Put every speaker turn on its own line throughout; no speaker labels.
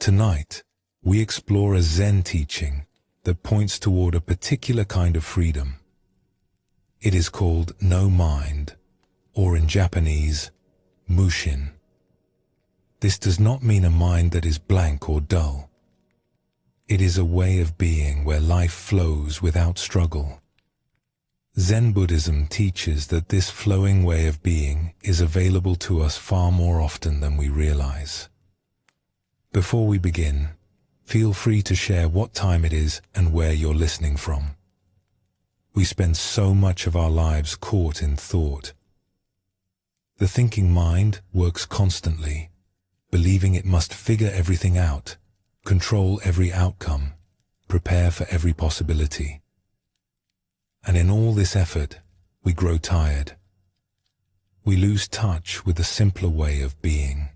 Tonight, we explore a Zen teaching that points toward a particular kind of freedom. It is called no mind, or in Japanese, Mushin. This does not mean a mind that is blank or dull. It is a way of being where life flows without struggle. Zen Buddhism teaches that this flowing way of being is available to us far more often than we realize. Before we begin, feel free to share what time it is and where you're listening from. We spend so much of our lives caught in thought. The thinking mind works constantly, believing it must figure everything out, control every outcome, prepare for every possibility. And in all this effort, we grow tired. We lose touch with the simpler way of being.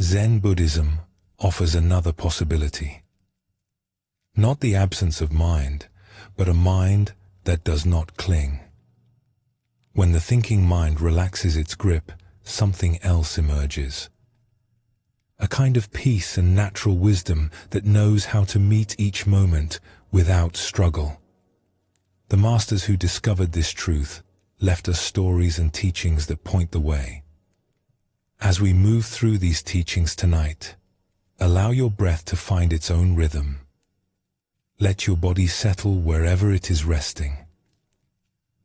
Zen Buddhism offers another possibility. Not the absence of mind, but a mind that does not cling. When the thinking mind relaxes its grip, something else emerges. A kind of peace and natural wisdom that knows how to meet each moment without struggle. The masters who discovered this truth left us stories and teachings that point the way. As we move through these teachings tonight, allow your breath to find its own rhythm. Let your body settle wherever it is resting.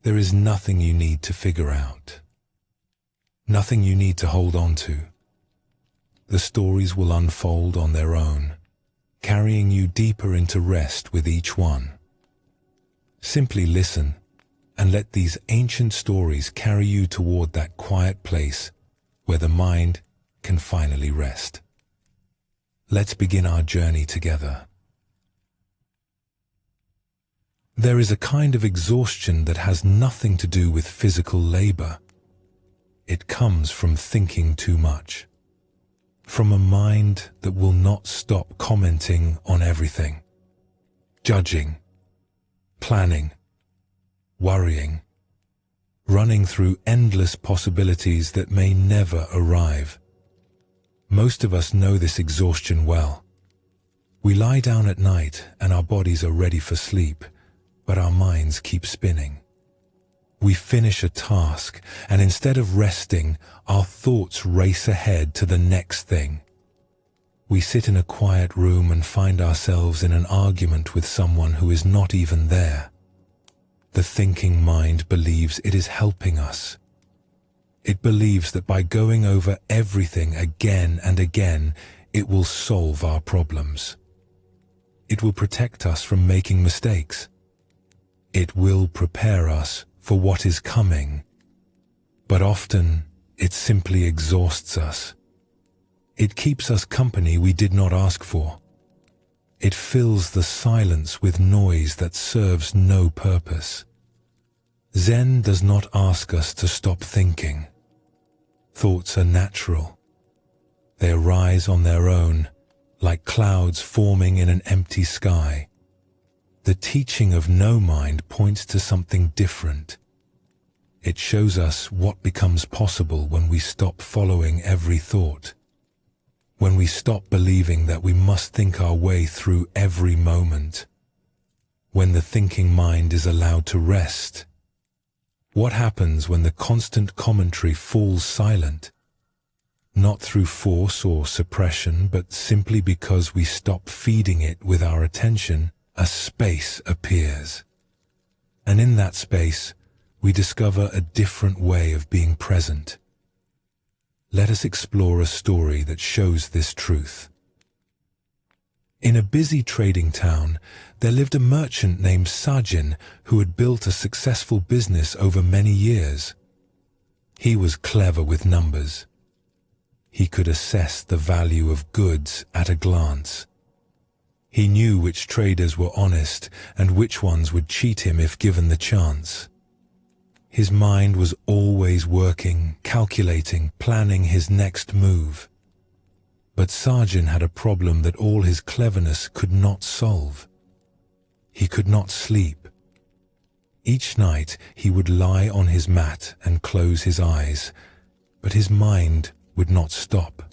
There is nothing you need to figure out. Nothing you need to hold on to. The stories will unfold on their own, carrying you deeper into rest with each one. Simply listen and let these ancient stories carry you toward that quiet place where the mind can finally rest. Let's begin our journey together. There is a kind of exhaustion that has nothing to do with physical labor. It comes from thinking too much, from a mind that will not stop commenting on everything, judging, planning, worrying, running through endless possibilities that may never arrive. Most of us know this exhaustion well. We lie down at night and our bodies are ready for sleep, but our minds keep spinning. We finish a task, and instead of resting, our thoughts race ahead to the next thing. We sit in a quiet room and find ourselves in an argument with someone who is not even there. The thinking mind believes it is helping us. It believes that by going over everything again and again, it will solve our problems. It will protect us from making mistakes. It will prepare us for what is coming. But often, it simply exhausts us. It keeps us company we did not ask for. It fills the silence with noise that serves no purpose. Zen does not ask us to stop thinking. Thoughts are natural. They arise on their own, like clouds forming in an empty sky. The teaching of no mind points to something different. It shows us what becomes possible when we stop following every thought. When we stop believing that we must think our way through every moment. When the thinking mind is allowed to rest. What happens when the constant commentary falls silent? Not through force or suppression, but simply because we stop feeding it with our attention, a space appears. And in that space, we discover a different way of being present. Let us explore a story that shows this truth. In a busy trading town, there lived a merchant named Sajin who had built a successful business over many years. He was clever with numbers. He could assess the value of goods at a glance. He knew which traders were honest and which ones would cheat him if given the chance. His mind was always working, calculating, planning his next move. But Sajin had a problem that all his cleverness could not solve. He could not sleep. Each night he would lie on his mat and close his eyes, but his mind would not stop.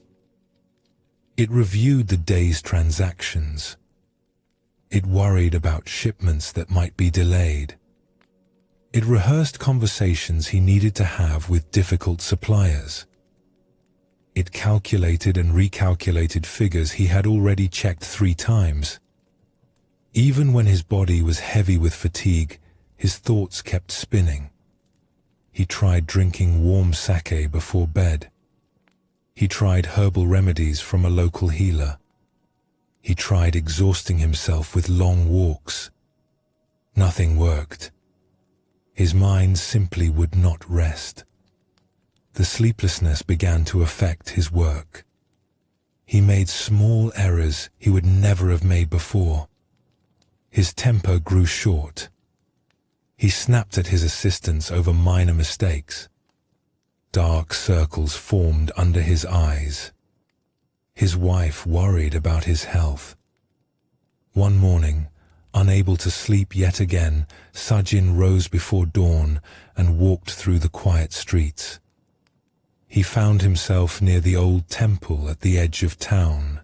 It reviewed the day's transactions. It worried about shipments that might be delayed. It rehearsed conversations he needed to have with difficult suppliers. It calculated and recalculated figures he had already checked 3 times. Even when his body was heavy with fatigue, his thoughts kept spinning. He tried drinking warm sake before bed. He tried herbal remedies from a local healer. He tried exhausting himself with long walks. Nothing worked. His mind simply would not rest. The sleeplessness began to affect his work. He made small errors he would never have made before. His temper grew short. He snapped at his assistants over minor mistakes. Dark circles formed under his eyes. His wife worried about his health. One morning, unable to sleep yet again, Sajin rose before dawn and walked through the quiet streets. He found himself near the old temple at the edge of town.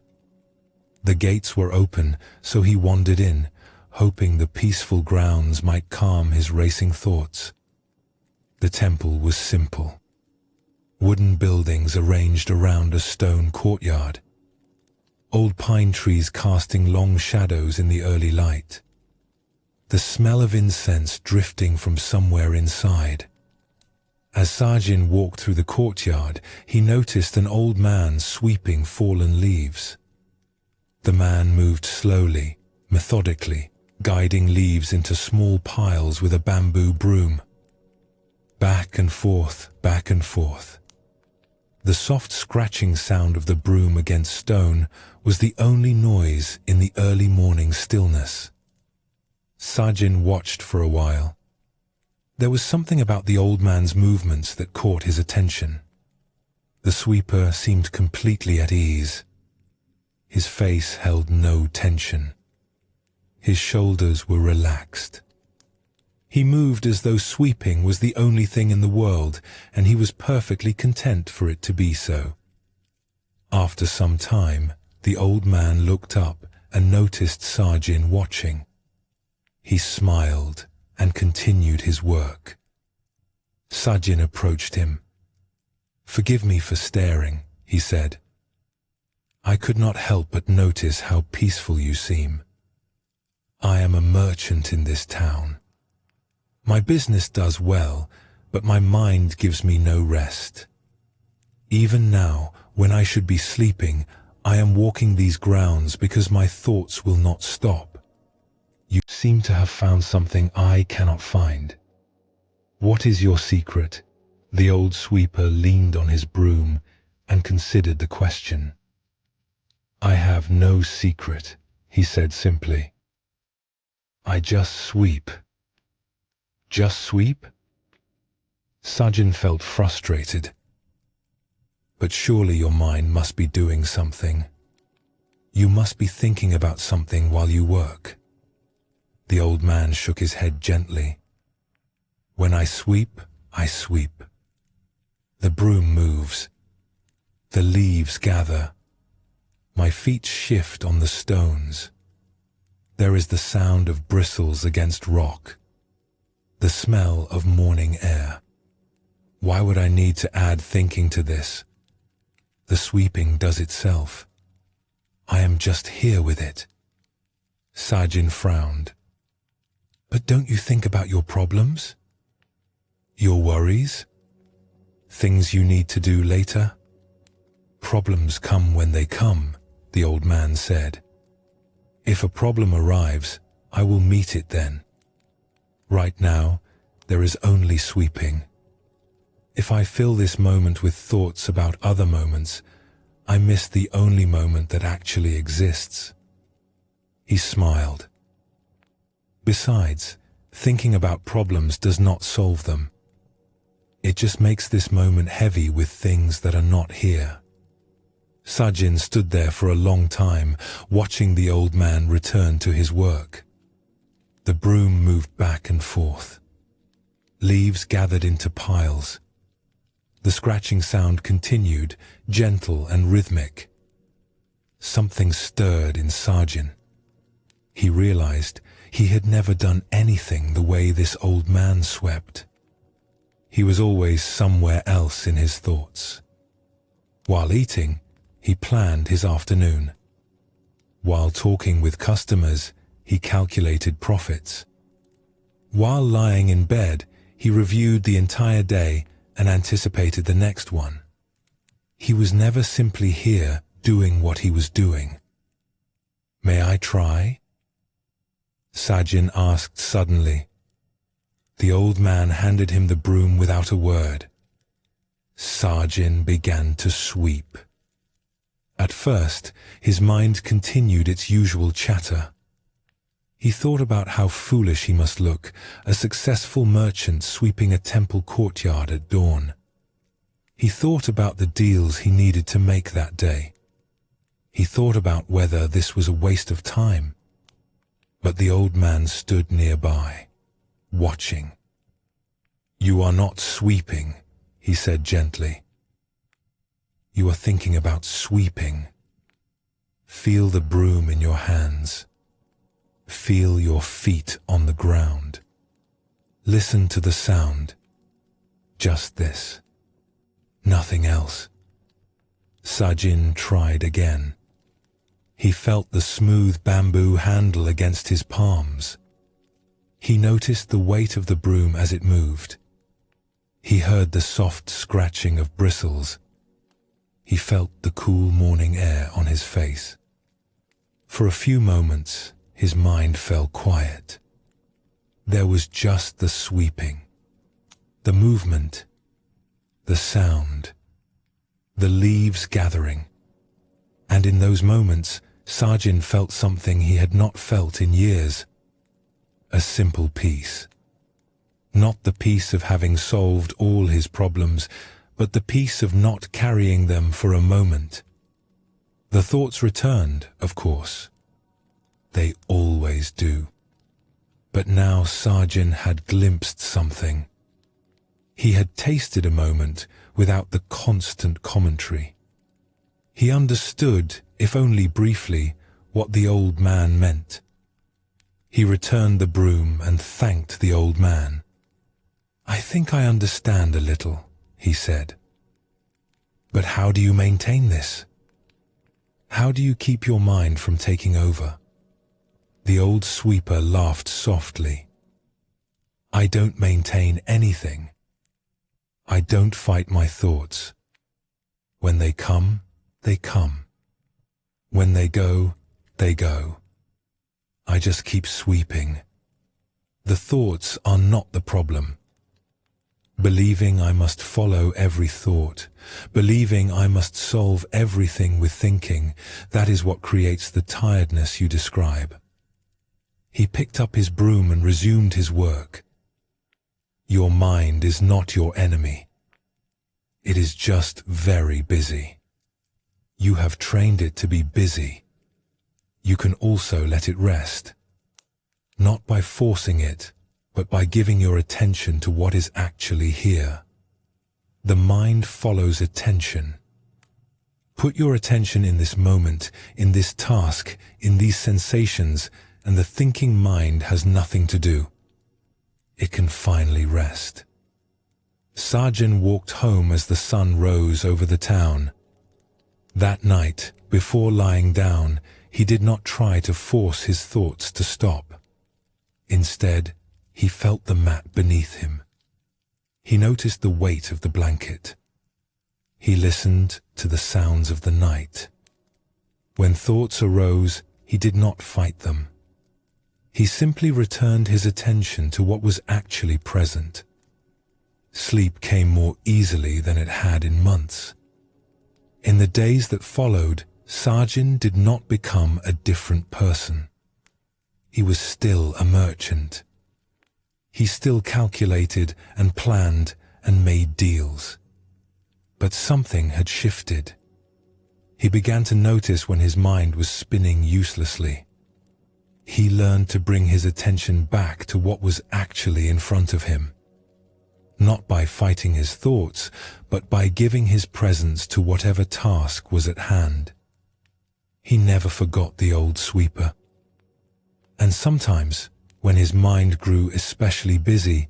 The gates were open, so he wandered in, hoping the peaceful grounds might calm his racing thoughts. The temple was simple. Wooden buildings arranged around a stone courtyard. Old pine trees casting long shadows in the early light. The smell of incense drifting from somewhere inside. As Sajin walked through the courtyard, he noticed an old man sweeping fallen leaves. The man moved slowly, methodically, guiding leaves into small piles with a bamboo broom. Back and forth, back and forth. The soft scratching sound of the broom against stone was the only noise in the early morning stillness. Sajin watched for a while. There was something about the old man's movements that caught his attention. The sweeper seemed completely at ease. His face held no tension. His shoulders were relaxed. He moved as though sweeping was the only thing in the world, and he was perfectly content for it to be so. After some time, the old man looked up and noticed Sajin watching. He smiled and continued his work. Sajin approached him. "Forgive me for staring," he said. "I could not help but notice how peaceful you seem. I am a merchant in this town. My business does well, but my mind gives me no rest. Even now, when I should be sleeping, I am walking these grounds because my thoughts will not stop. You seem to have found something I cannot find. What is your secret?" The old sweeper leaned on his broom and considered the question. "I have no secret," he said simply. "I just sweep." "Just sweep?" Sajin felt frustrated. "But surely your mind must be doing something. You must be thinking about something while you work." The old man shook his head gently. "When I sweep, I sweep. The broom moves. The leaves gather. My feet shift on the stones. There is the sound of bristles against rock. The smell of morning air. Why would I need to add thinking to this? The sweeping does itself. I am just here with it." Sajin frowned. "But don't you think about your problems? Your worries? Things you need to do later?" "Problems come when they come," the old man said. "If a problem arrives, I will meet it then. Right now, there is only sweeping. If I fill this moment with thoughts about other moments, I miss the only moment that actually exists." He smiled. "Besides, thinking about problems does not solve them. It just makes this moment heavy with things that are not here." Sajin stood there for a long time, watching the old man return to his work. The broom moved back and forth. Leaves gathered into piles. The scratching sound continued, gentle and rhythmic. something stirred in Sajin. He realized he had never done anything the way this old man swept. He was always somewhere else in his thoughts. While eating, he planned his afternoon. While talking with customers, he calculated profits. While lying in bed, he reviewed the entire day and anticipated the next one. He was never simply here doing what he was doing. "May I try?" Sajin asked suddenly. The old man handed him the broom without a word. Sajin began to sweep. At first, his mind continued its usual chatter. He thought about how foolish he must look, a successful merchant sweeping a temple courtyard at dawn. He thought about the deals he needed to make that day. He thought about whether this was a waste of time. But the old man stood nearby, watching. "You are not sweeping," he said gently. "You are thinking about sweeping. Feel the broom in your hands. Feel your feet on the ground. Listen to the sound. Just this. Nothing else." Sajin tried again. He felt the smooth bamboo handle against his palms. He noticed the weight of the broom as it moved. He heard the soft scratching of bristles. He felt the cool morning air on his face. For a few moments, his mind fell quiet. There was just the sweeping, the movement, the sound, the leaves gathering. And in those moments, Sajin felt something he had not felt in years. A simple peace. Not the peace of having solved all his problems, but the peace of not carrying them for a moment. The thoughts returned, of course. They always do. But now Sajin had glimpsed something. He had tasted a moment without the constant commentary. He understood, if only briefly, what the old man meant. He returned the broom and thanked the old man. "I think I understand a little," he said. "But how do you maintain this? How do you keep your mind from taking over?" The old sweeper laughed softly. "I don't maintain anything. I don't fight my thoughts. When they come, they come. When they go, they go. I just keep sweeping. The thoughts are not the problem. Believing I must follow every thought, believing I must solve everything with thinking, that is what creates the tiredness you describe." He picked up his broom and resumed his work. "Your mind is not your enemy. It is just very busy. You have trained it to be busy. You can also let it rest. Not by forcing it, but by giving your attention to what is actually here. The mind follows attention. Put your attention in this moment, in this task, in these sensations, and the thinking mind has nothing to do. It can finally rest." Sajin walked home as the sun rose over the town. That night, before lying down, he did not try to force his thoughts to stop. Instead, he felt the mat beneath him. He noticed the weight of the blanket. He listened to the sounds of the night. When thoughts arose, he did not fight them. He simply returned his attention to what was actually present. Sleep came more easily than it had in months. In the days that followed, Sajin did not become a different person. He was still a merchant. He still calculated and planned and made deals. But something had shifted. He began to notice when his mind was spinning uselessly. He learned to bring his attention back to what was actually in front of him. Not by fighting his thoughts, but by giving his presence to whatever task was at hand. He never forgot the old sweeper. And sometimes, when his mind grew especially busy,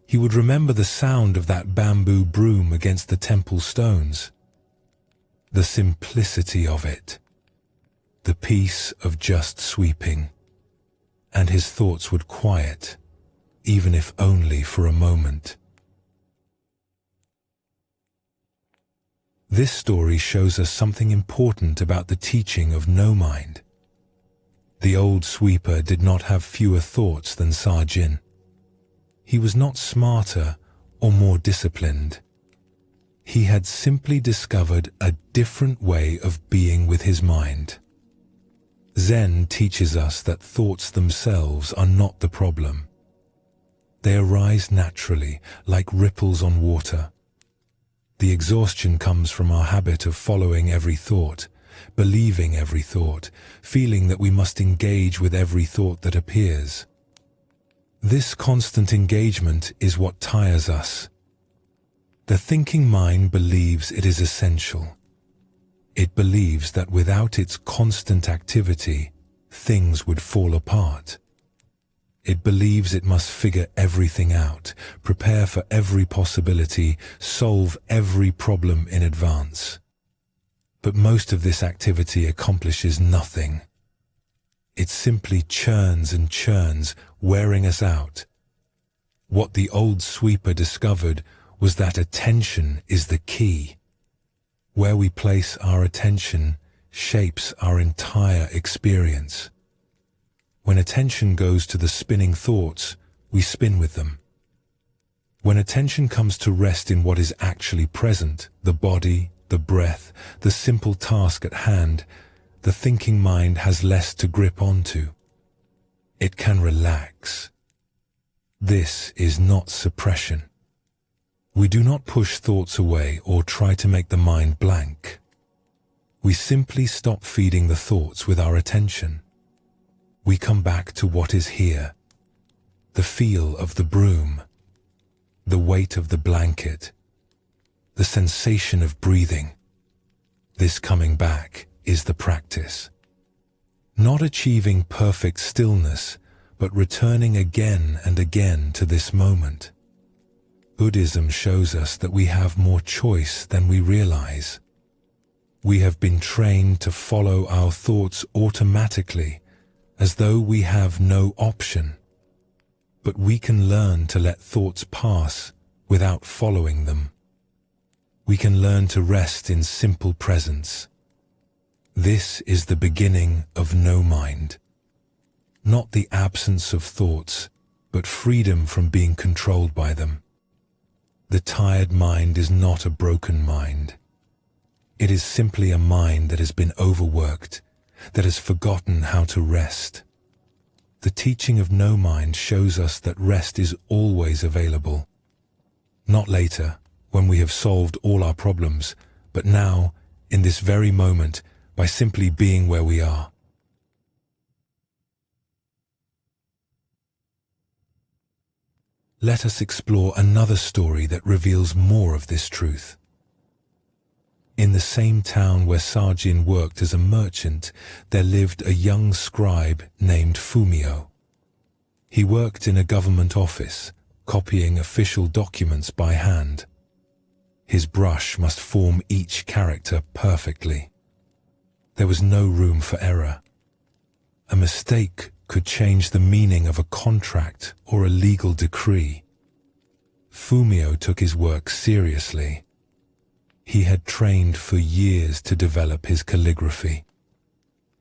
he would remember the sound of that bamboo broom against the temple stones. The simplicity of it. The peace of just sweeping. And his thoughts would quiet, even if only for a moment. This story shows us something important about the teaching of no mind. The old sweeper did not have fewer thoughts than Sajin. He was not smarter or more disciplined. He had simply discovered a different way of being with his mind. Zen teaches us that thoughts themselves are not the problem. They arise naturally, like ripples on water. The exhaustion comes from our habit of following every thought, believing every thought, feeling that we must engage with every thought that appears. This constant engagement is what tires us. The thinking mind believes it is essential. It believes that without its constant activity, things would fall apart. It believes it must figure everything out, prepare for every possibility, solve every problem in advance. But most of this activity accomplishes nothing. It simply churns and churns, wearing us out. What the old sweeper discovered was that attention is the key. Where we place our attention shapes our entire experience. When attention goes to the spinning thoughts, we spin with them. When attention comes to rest in what is actually present, the body, the breath, the simple task at hand, the thinking mind has less to grip onto. It can relax. This is not suppression. We do not push thoughts away or try to make the mind blank. We simply stop feeding the thoughts with our attention. We come back to what is here. The feel of the broom, the weight of the blanket, the sensation of breathing. This coming back is the practice. Not achieving perfect stillness, but returning again and again to this moment. Buddhism shows us that we have more choice than we realize. We have been trained to follow our thoughts automatically, as though we have no option. But we can learn to let thoughts pass without following them. We can learn to rest in simple presence. This is the beginning of no mind. Not the absence of thoughts, but freedom from being controlled by them. The tired mind is not a broken mind. It is simply a mind that has been overworked, that has forgotten how to rest. The teaching of no mind shows us that rest is always available. Not later, when we have solved all our problems, but now, in this very moment, by simply being where we are. Let us explore another story that reveals more of this truth. In the same town where Sajin worked as a merchant, there lived a young scribe named Fumio. He worked in a government office, copying official documents by hand. His brush must form each character perfectly. There was no room for error. A mistake could change the meaning of a contract or a legal decree. Fumio took his work seriously. He had trained for years to develop his calligraphy.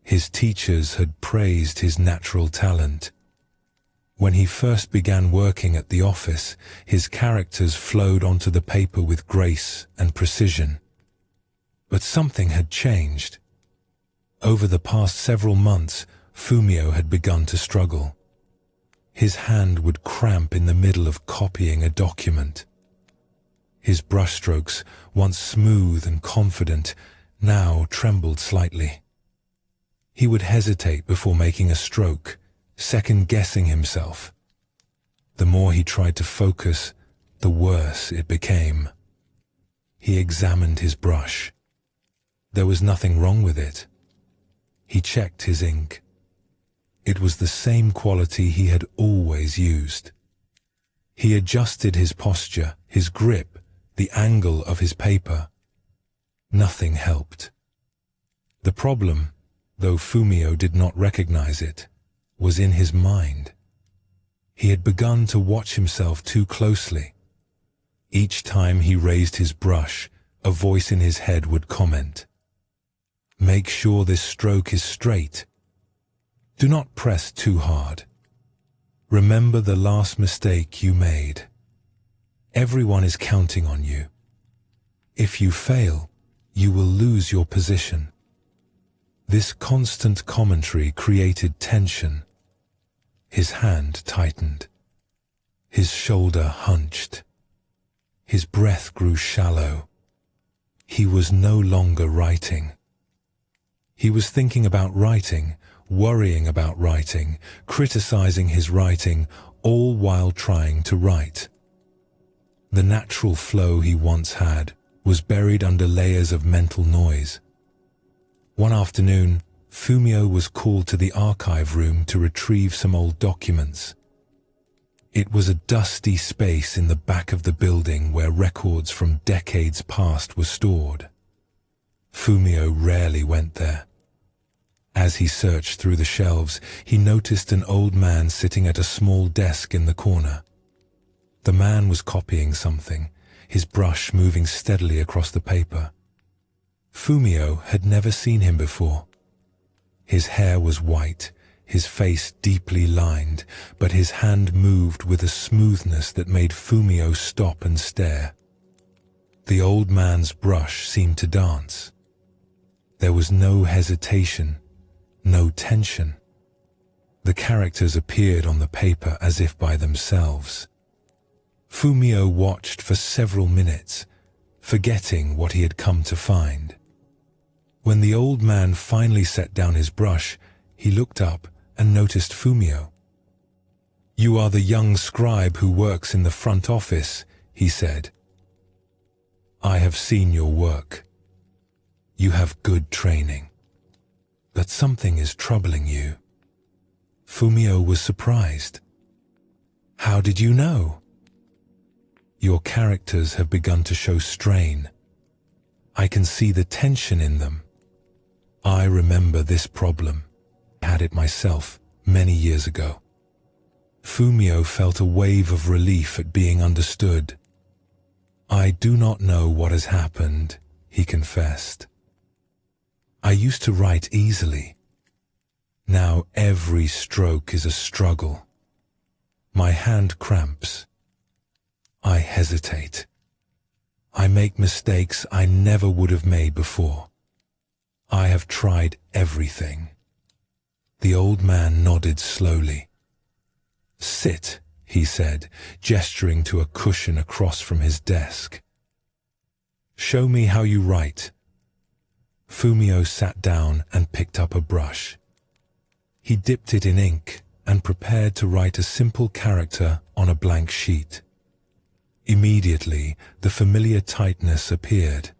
His teachers had praised his natural talent. When he first began working at the office, his characters flowed onto the paper with grace and precision. But something had changed. Over the past several months, Fumio had begun to struggle. His hand would cramp in the middle of copying a document. His brushstrokes, once smooth and confident, now trembled slightly. He would hesitate before making a stroke, second-guessing himself. The more he tried to focus, the worse it became. He examined his brush. There was nothing wrong with it. He checked his ink. It was the same quality he had always used. He adjusted his posture, his grip, the angle of his paper. Nothing helped. The problem, though Fumio did not recognize it, was in his mind. He had begun to watch himself too closely. Each time he raised his brush, a voice in his head would comment, "Make sure this stroke is straight. Do not press too hard. Remember the last mistake you made. Everyone is counting on you. If you fail, you will lose your position." This constant commentary created tension. His hand tightened. His shoulder hunched. His breath grew shallow. He was no longer writing. He was thinking about writing, worrying about writing, criticizing his writing, all while trying to write. The natural flow he once had was buried under layers of mental noise. One afternoon, Fumio was called to the archive room to retrieve some old documents. It was a dusty space in the back of the building where records from decades past were stored. Fumio rarely went there. As he searched through the shelves, he noticed an old man sitting at a small desk in the corner. The man was copying something, his brush moving steadily across the paper. Fumio had never seen him before. His hair was white, his face deeply lined, but his hand moved with a smoothness that made Fumio stop and stare. The old man's brush seemed to dance. There was no hesitation, no tension. The characters appeared on the paper as if by themselves. Fumio watched for several minutes, forgetting what he had come to find. When the old man finally set down his brush, he looked up and noticed Fumio. "You are the young scribe who works in the front office," he said. "I have seen your work. You have good training. But something is troubling you." Fumio was surprised. "How did you know?" "Your characters have begun to show strain. I can see the tension in them. I remember this problem. I had it myself many years ago." Fumio felt a wave of relief at being understood. "I do not know what has happened," he confessed. "I used to write easily. Now every stroke is a struggle. My hand cramps. I hesitate. I make mistakes I never would have made before. I have tried everything." The old man nodded slowly. "Sit," he said, gesturing to a cushion across from his desk. "Show me how you write." Fumio sat down and picked up a brush. He dipped it in ink and prepared to write a simple character on a blank sheet. Immediately, the familiar tightness appeared.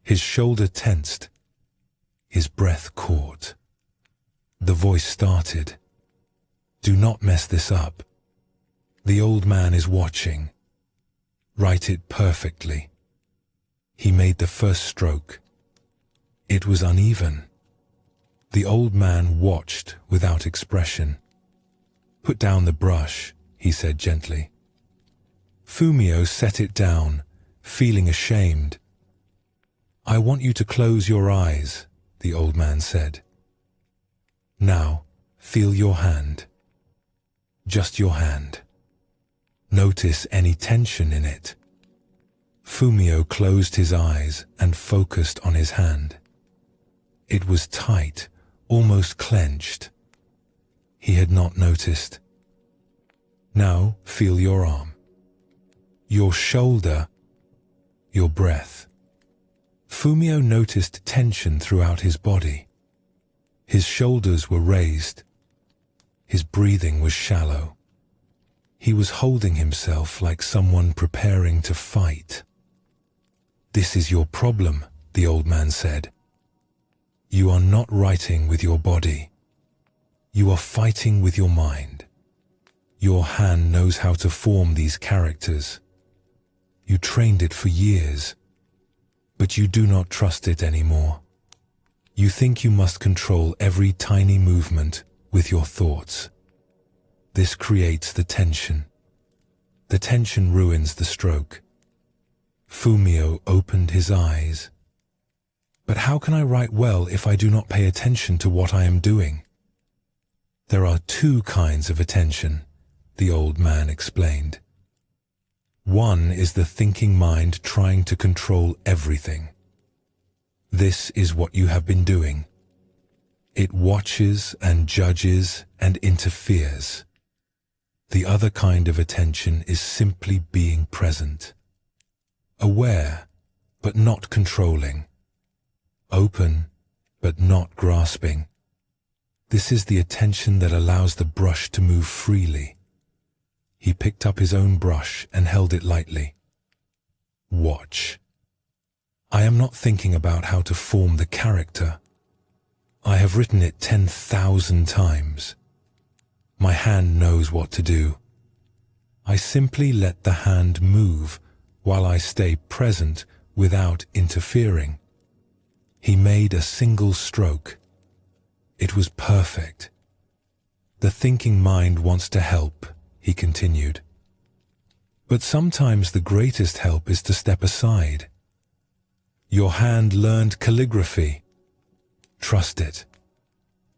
His shoulder tensed. His breath caught. The voice started. "Do not mess this up. The old man is watching. Write it perfectly." He made the first stroke. It was uneven. The old man watched without expression. "Put down the brush," he said gently. Fumio set it down, feeling ashamed. "I want you to close your eyes," the old man said. "Now, feel your hand. Just your hand. Notice any tension in it." Fumio closed his eyes and focused on his hand. It was tight, almost clenched. He had not noticed. "Now, feel your arm. Your shoulder. Your breath." Fumio noticed tension throughout his body. His shoulders were raised. His breathing was shallow. He was holding himself like someone preparing to fight. "This is your problem," the old man said. You are not writing with your body. You are fighting with your mind. Your hand knows how to form these characters. You trained it for years, but you do not trust it anymore. You think you must control every tiny movement with your thoughts. This creates the tension. The tension ruins the stroke. Fumio opened his eyes. But how can I write well if I do not pay attention to what I am doing? There are two kinds of attention, the old man explained. One is the thinking mind trying to control everything. This is what you have been doing. It watches and judges and interferes. The other kind of attention is simply being present. Aware, but not controlling. Open, but not grasping. This is the attention that allows the brush to move freely. He picked up his own brush and held it lightly. Watch. I am not thinking about how to form the character. I have written it 10,000 times. My hand knows what to do. I simply let the hand move while I stay present without interfering. He made a single stroke. It was perfect. The thinking mind wants to help, he continued. But sometimes the greatest help is to step aside. Your hand learned calligraphy. Trust it.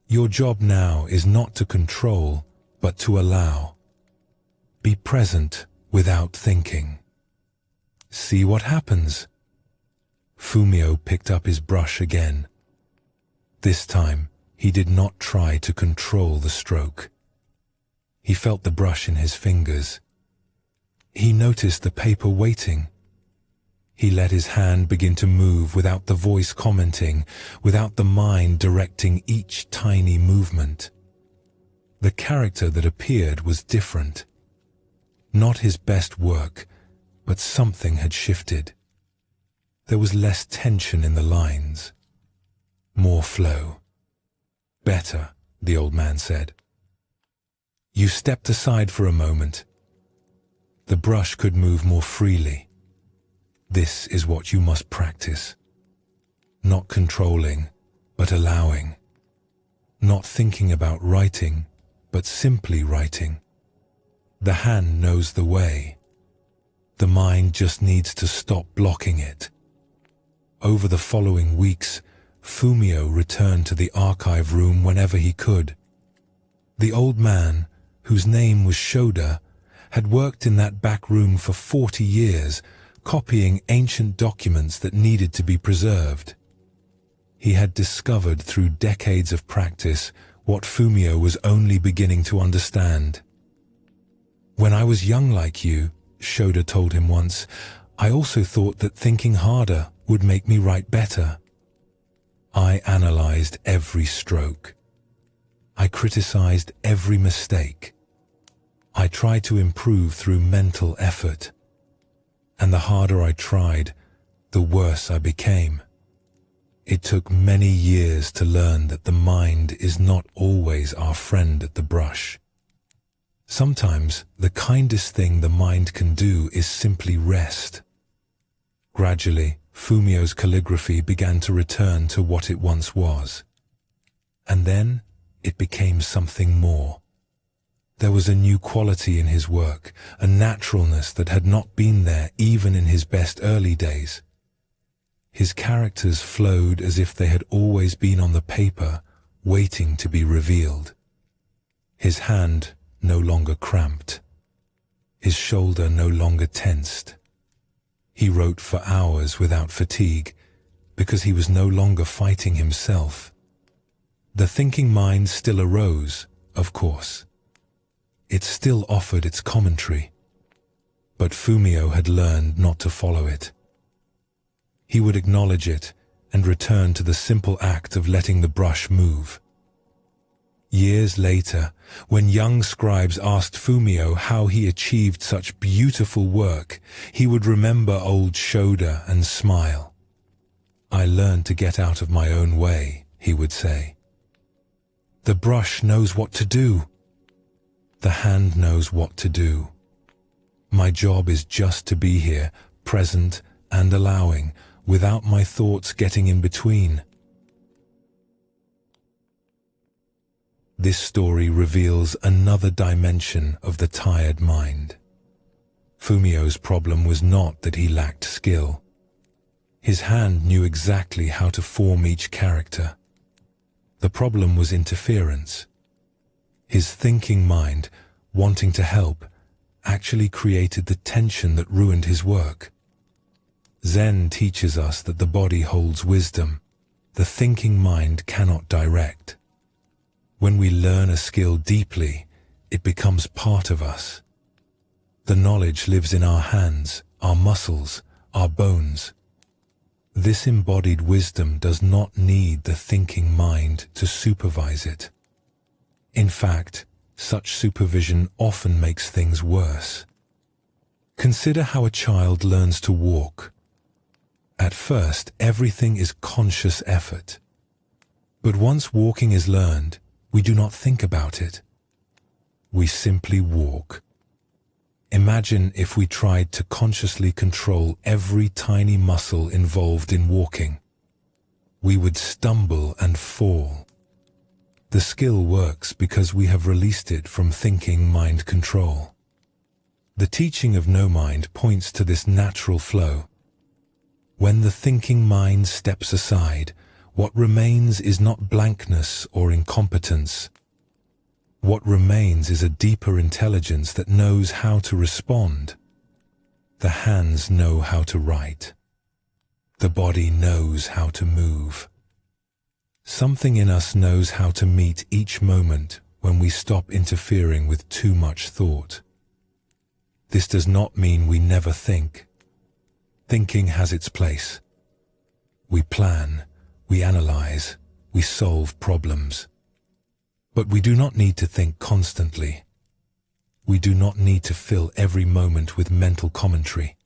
Your job now is not to control, but to allow. Be present without thinking. See what happens. Fumio picked up his brush again. This time, he did not try to control the stroke. He felt the brush in his fingers. He noticed the paper waiting. He let his hand begin to move without the voice commenting, without the mind directing each tiny movement. The character that appeared was different. Not his best work, but something had shifted. There was less tension in the lines. More flow. Better, the old man said. You stepped aside for a moment. The brush could move more freely. This is what you must practice. Not controlling, but allowing. Not thinking about writing, but simply writing. The hand knows the way. The mind just needs to stop blocking it. Over the following weeks, Fumio returned to the archive room whenever he could. The old man, whose name was Shoda, had worked in that back room for 40 years, copying ancient documents that needed to be preserved. He had discovered through decades of practice what Fumio was only beginning to understand. When I was young like you, Shoda told him once, I also thought that thinking harder would make me write better. I analyzed every stroke. I criticized every mistake. I tried to improve through mental effort. And the harder I tried, the worse I became. It took many years to learn that the mind is not always our friend at the brush. Sometimes the kindest thing the mind can do is simply rest. Gradually, Fumio's calligraphy began to return to what it once was. And then it became something more. There was a new quality in his work, a naturalness that had not been there even in his best early days. His characters flowed as if they had always been on the paper, waiting to be revealed. His hand no longer cramped. His shoulder no longer tensed. He wrote for hours without fatigue, because he was no longer fighting himself. The thinking mind still arose, of course. It still offered its commentary. But Fumio had learned not to follow it. He would acknowledge it and return to the simple act of letting the brush move. Years later, when young scribes asked Fumio how he achieved such beautiful work, he would remember old Shoda and smile. I learned to get out of my own way, he would say. The brush knows what to do. The hand knows what to do. My job is just to be here, present and allowing, without my thoughts getting in between. This story reveals another dimension of the tired mind. Fumio's problem was not that he lacked skill. His hand knew exactly how to form each character. The problem was interference. His thinking mind, wanting to help, actually created the tension that ruined his work. Zen teaches us that the body holds wisdom. The thinking mind cannot direct. When we learn a skill deeply, it becomes part of us. The knowledge lives in our hands, our muscles, our bones. This embodied wisdom does not need the thinking mind to supervise it. In fact, such supervision often makes things worse. Consider how a child learns to walk. At first, everything is conscious effort. But once walking is learned, we do not think about it. We simply walk. Imagine if we tried to consciously control every tiny muscle involved in walking. We would stumble and fall. The skill works because we have released it from thinking mind control. The teaching of no mind points to this natural flow. When the thinking mind steps aside, what remains is not blankness or incompetence. What remains is a deeper intelligence that knows how to respond. The hands know how to write. The body knows how to move. Something in us knows how to meet each moment when we stop interfering with too much thought. This does not mean we never think. Thinking has its place. We plan, we analyze, we solve problems. But we do not need to think constantly. We do not need to fill every moment with mental commentary.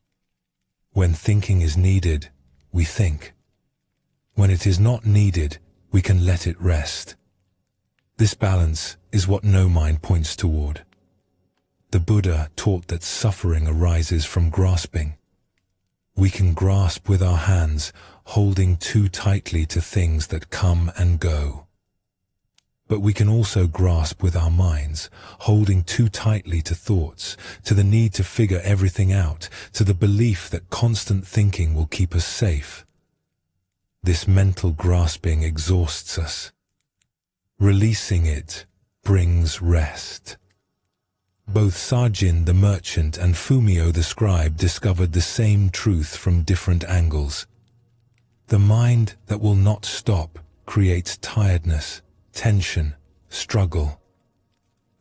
When thinking is needed, we think. When it is not needed, we can let it rest. This balance is what no mind points toward. The Buddha taught that suffering arises from grasping. We can grasp with our hands, holding too tightly to things that come and go. But we can also grasp with our minds, holding too tightly to thoughts, to the need to figure everything out, to the belief that constant thinking will keep us safe. This mental grasping exhausts us. Releasing it brings rest. Both Sajin the merchant and Fumio the scribe discovered the same truth from different angles. The mind that will not stop creates tiredness, tension, struggle.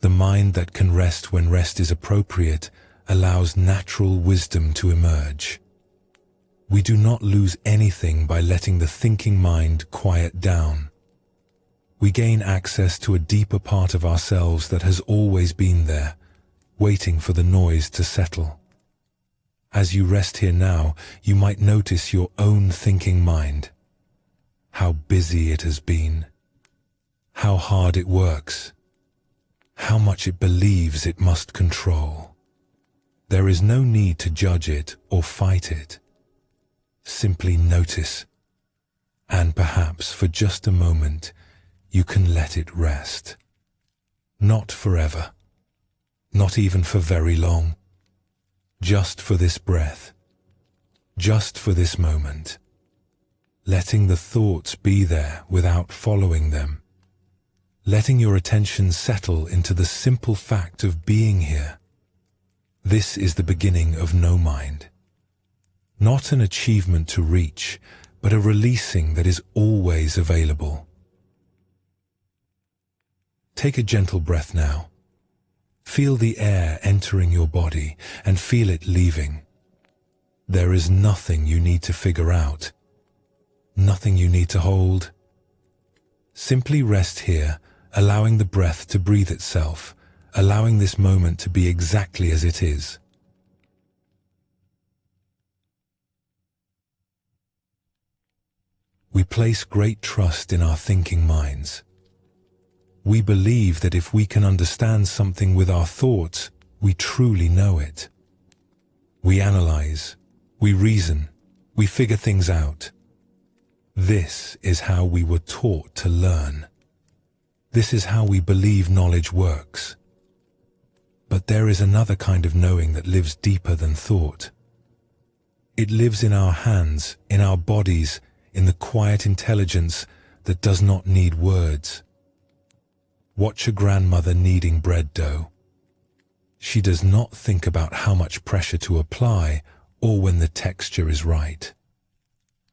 The mind that can rest when rest is appropriate allows natural wisdom to emerge. We do not lose anything by letting the thinking mind quiet down. We gain access to a deeper part of ourselves that has always been there, waiting for the noise to settle. As you rest here now, you might notice your own thinking mind. How busy it has been. How hard it works. How much it believes it must control. There is no need to judge it or fight it. Simply notice. And perhaps for just a moment, you can let it rest. Not forever. Not even for very long. Just for this breath. Just for this moment. Letting the thoughts be there without following them. Letting your attention settle into the simple fact of being here. This is the beginning of no mind. Not an achievement to reach, but a releasing that is always available. Take a gentle breath now. Feel the air entering your body and feel it leaving. There is nothing you need to figure out. Nothing you need to hold. Simply rest here, allowing the breath to breathe itself, allowing this moment to be exactly as it is. We We place great trust in our thinking minds. We believe that if we can understand something with our thoughts, we truly know it. We analyze, we reason, we figure things out. This is how we were taught to learn. This is how we believe knowledge works. But there is another kind of knowing that lives deeper than thought. It lives in our hands, in our bodies, in the quiet intelligence that does not need words. Watch a grandmother kneading bread dough. She does not think about how much pressure to apply or when the texture is right.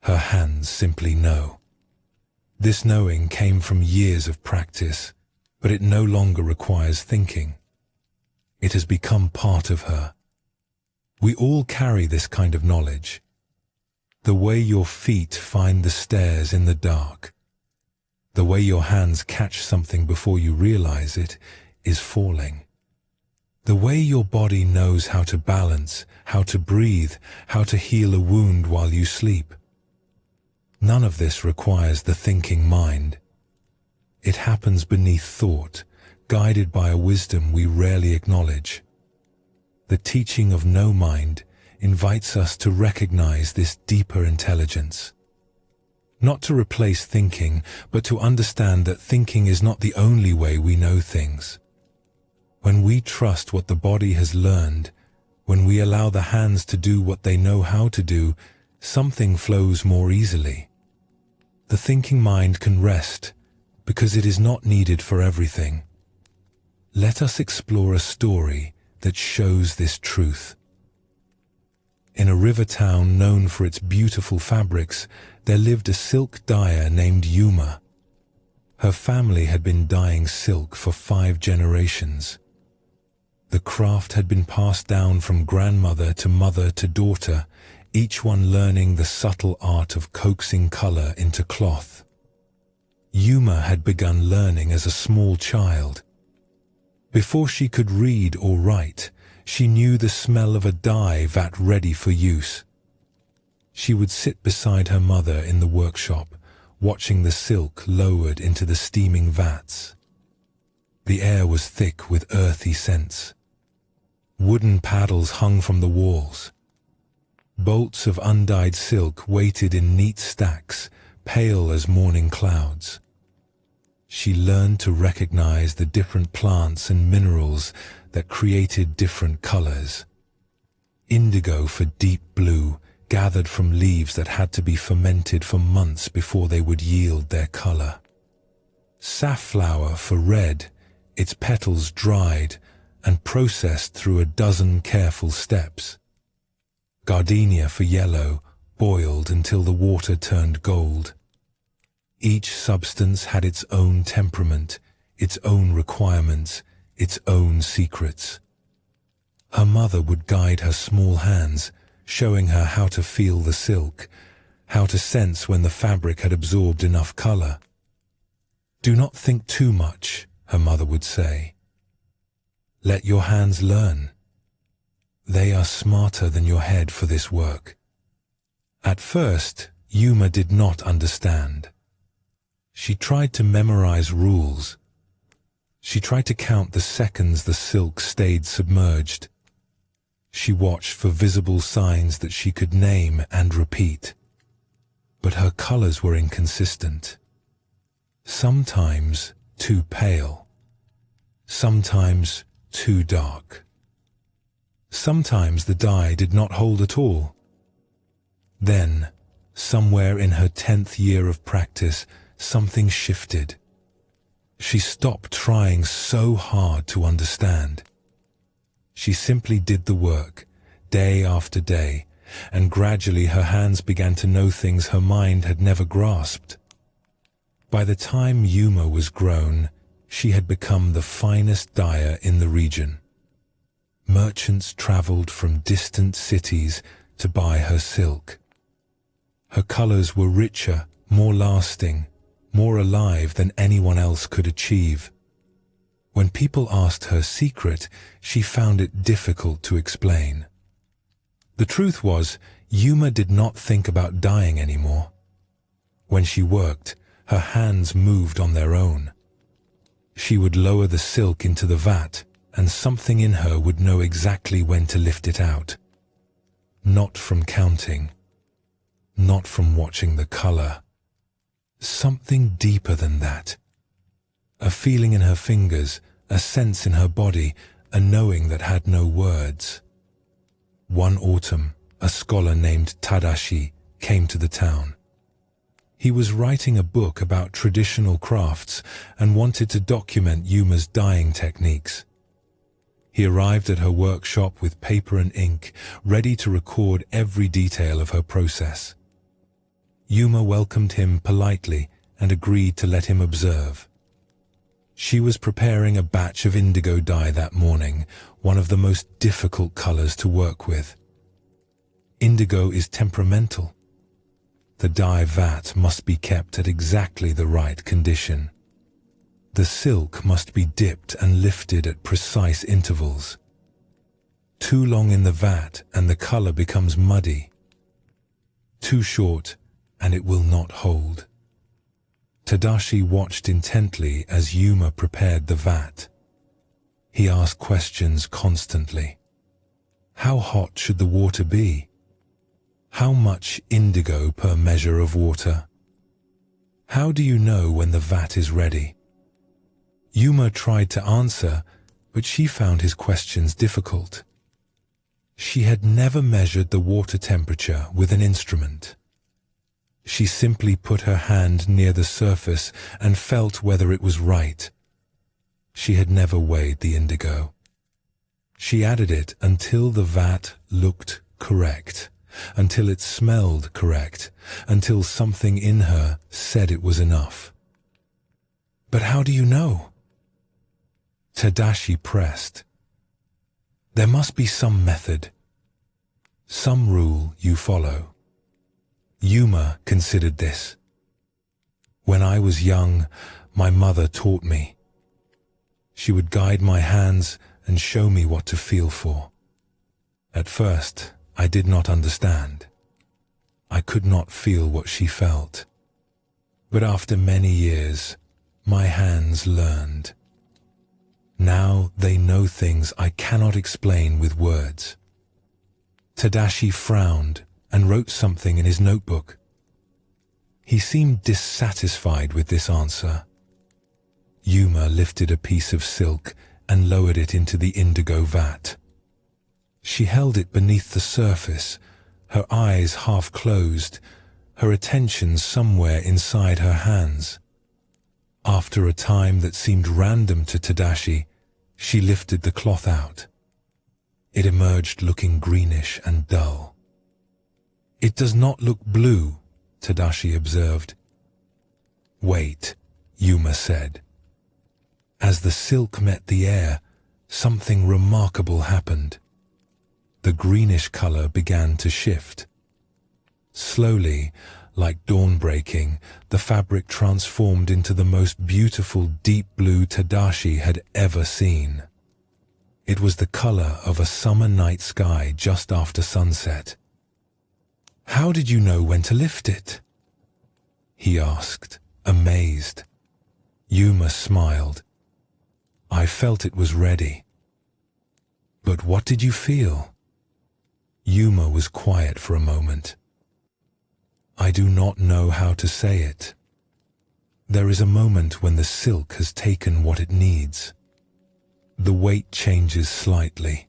Her hands simply know. This knowing came from years of practice, but it no longer requires thinking. It has become part of her. We all carry this kind of knowledge. The way your feet find the stairs in the dark, the way your hands catch something before you realize it, is falling. The way your body knows how to balance, how to breathe, how to heal a wound while you sleep. None of this requires the thinking mind. It happens beneath thought, guided by a wisdom we rarely acknowledge. The teaching of no mind invites us to recognize this deeper intelligence. Not to replace thinking, but to understand that thinking is not the only way we know things. When we trust what the body has learned, when we allow the hands to do what they know how to do, something flows more easily. The thinking mind can rest because it is not needed for everything. Let us explore a story that shows this truth. In a river town known for its beautiful fabrics, there lived a silk dyer named Yuma. Her family had been dyeing silk for 5 generations. The craft had been passed down from grandmother to mother to daughter, each one learning the subtle art of coaxing color into cloth. Yuma had begun learning as a small child. Before she could read or write, she knew the smell of a dye vat ready for use. She would sit beside her mother in the workshop, watching the silk lowered into the steaming vats. The air was thick with earthy scents. Wooden paddles hung from the walls. Bolts of undyed silk waited in neat stacks, pale as morning clouds. She learned to recognize the different plants and minerals that created different colors. Indigo for deep blue, gathered from leaves that had to be fermented for months before they would yield their color. Safflower for red, its petals dried and processed through a dozen careful steps. Gardenia for yellow, boiled until the water turned gold. Each substance had its own temperament, its own requirements, its own secrets. Her mother would guide her small hands, showing her how to feel the silk, how to sense when the fabric had absorbed enough color. "Do not think too much," her mother would say. "Let your hands learn. They are smarter than your head for this work." At first, Yuma did not understand. She tried to memorize rules. She tried to count the seconds the silk stayed submerged. She watched for visible signs that she could name and repeat. But her colors were inconsistent. Sometimes too pale. Sometimes too dark. Sometimes the dye did not hold at all. Then, somewhere in her 10th year of practice, something shifted. She stopped trying so hard to understand. She simply did the work, day after day, and gradually her hands began to know things her mind had never grasped. By the time Yuma was grown, she had become the finest dyer in the region. Merchants traveled from distant cities to buy her silk. Her colors were richer, more lasting, more alive than anyone else could achieve. When people asked her secret, she found it difficult to explain. The truth was, Yuma did not think about dying anymore. When she worked, her hands moved on their own. She would lower the silk into the vat, and something in her would know exactly when to lift it out. Not from counting, not from watching the color. Something deeper than that. A feeling in her fingers, a sense in her body, a knowing that had no words. One autumn, a scholar named Tadashi came to the town. He was writing a book about traditional crafts and wanted to document Yuma's dyeing techniques. He arrived at her workshop with paper and ink, ready to record every detail of her process. Yuma welcomed him politely and agreed to let him observe. She was preparing a batch of indigo dye that morning, one of the most difficult colors to work with. Indigo is temperamental. The dye vat must be kept at exactly the right condition. The silk must be dipped and lifted at precise intervals. Too long in the vat and the color becomes muddy. Too short and it will not hold. Tadashi watched intently as Yuma prepared the vat. He asked questions constantly. How hot should the water be? How much indigo per measure of water? How do you know when the vat is ready? Yuma tried to answer, but she found his questions difficult. She had never measured the water temperature with an instrument. She simply put her hand near the surface and felt whether it was right. She had never weighed the indigo. She added it until the vat looked correct, until it smelled correct, until something in her said it was enough. But how do you know? Tadashi pressed. There must be some method, some rule you follow. Yuma considered this. When I was young, my mother taught me. She would guide my hands and show me what to feel for. At first, I did not understand. I could not feel what she felt. But after many years, my hands learned. Now they know things I cannot explain with words. Tadashi frowned and wrote something in his notebook. He seemed dissatisfied with this answer. Yuma lifted a piece of silk and lowered it into the indigo vat. She held it beneath the surface, her eyes half closed, her attention somewhere inside her hands. After a time that seemed random to Tadashi, she lifted the cloth out. It emerged looking greenish and dull. It does not look blue, Tadashi observed. Wait, Yuma said. As the silk met the air, something remarkable happened. The greenish color began to shift. Slowly, like dawn breaking, the fabric transformed into the most beautiful deep blue Tadashi had ever seen. It was the color of a summer night sky just after sunset. How did you know when to lift it? He asked, amazed. Yuma smiled. I felt it was ready. But what did you feel? Yuma was quiet for a moment. I do not know how to say it. There is a moment when the silk has taken what it needs. The weight changes slightly.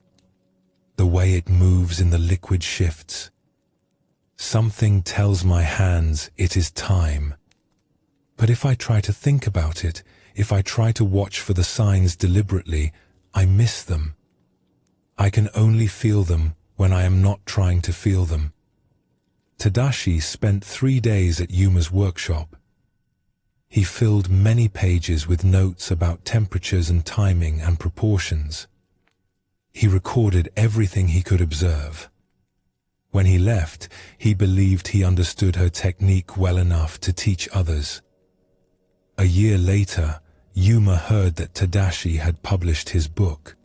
The way it moves in the liquid shifts. Something tells my hands it is time. But if I try to think about it, if I try to watch for the signs deliberately, I miss them. I can only feel them when I am not trying to feel them. Tadashi spent 3 days at Yuma's workshop. He filled many pages with notes about temperatures and timing and proportions. He recorded everything he could observe. When he left, he believed he understood her technique well enough to teach others. A year later, Yuma heard that Tadashi had published his book.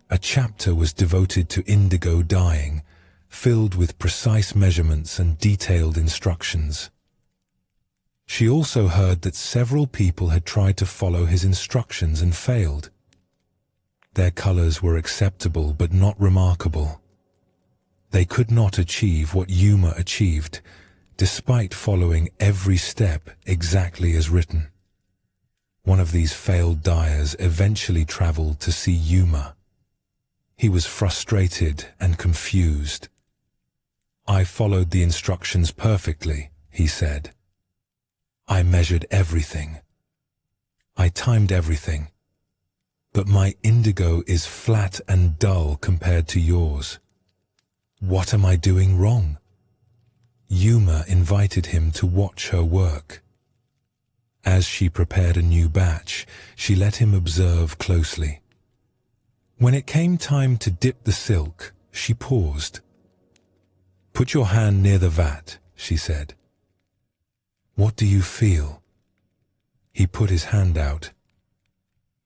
A chapter was devoted to indigo dyeing, filled with precise measurements and detailed instructions. She also heard that several people had tried to follow his instructions and failed. Their colors were acceptable but not remarkable. They could not achieve what Yuma achieved, despite following every step exactly as written. One of these failed dyers eventually traveled to see Yuma. He was frustrated and confused. "I followed the instructions perfectly," he said. "I measured everything. I timed everything. But my indigo is flat and dull compared to yours. What am I doing wrong?" Yuma invited him to watch her work. As she prepared a new batch, she let him observe closely. When it came time to dip the silk, she paused. "Put your hand near the vat," she said. "What do you feel?" He put his hand out.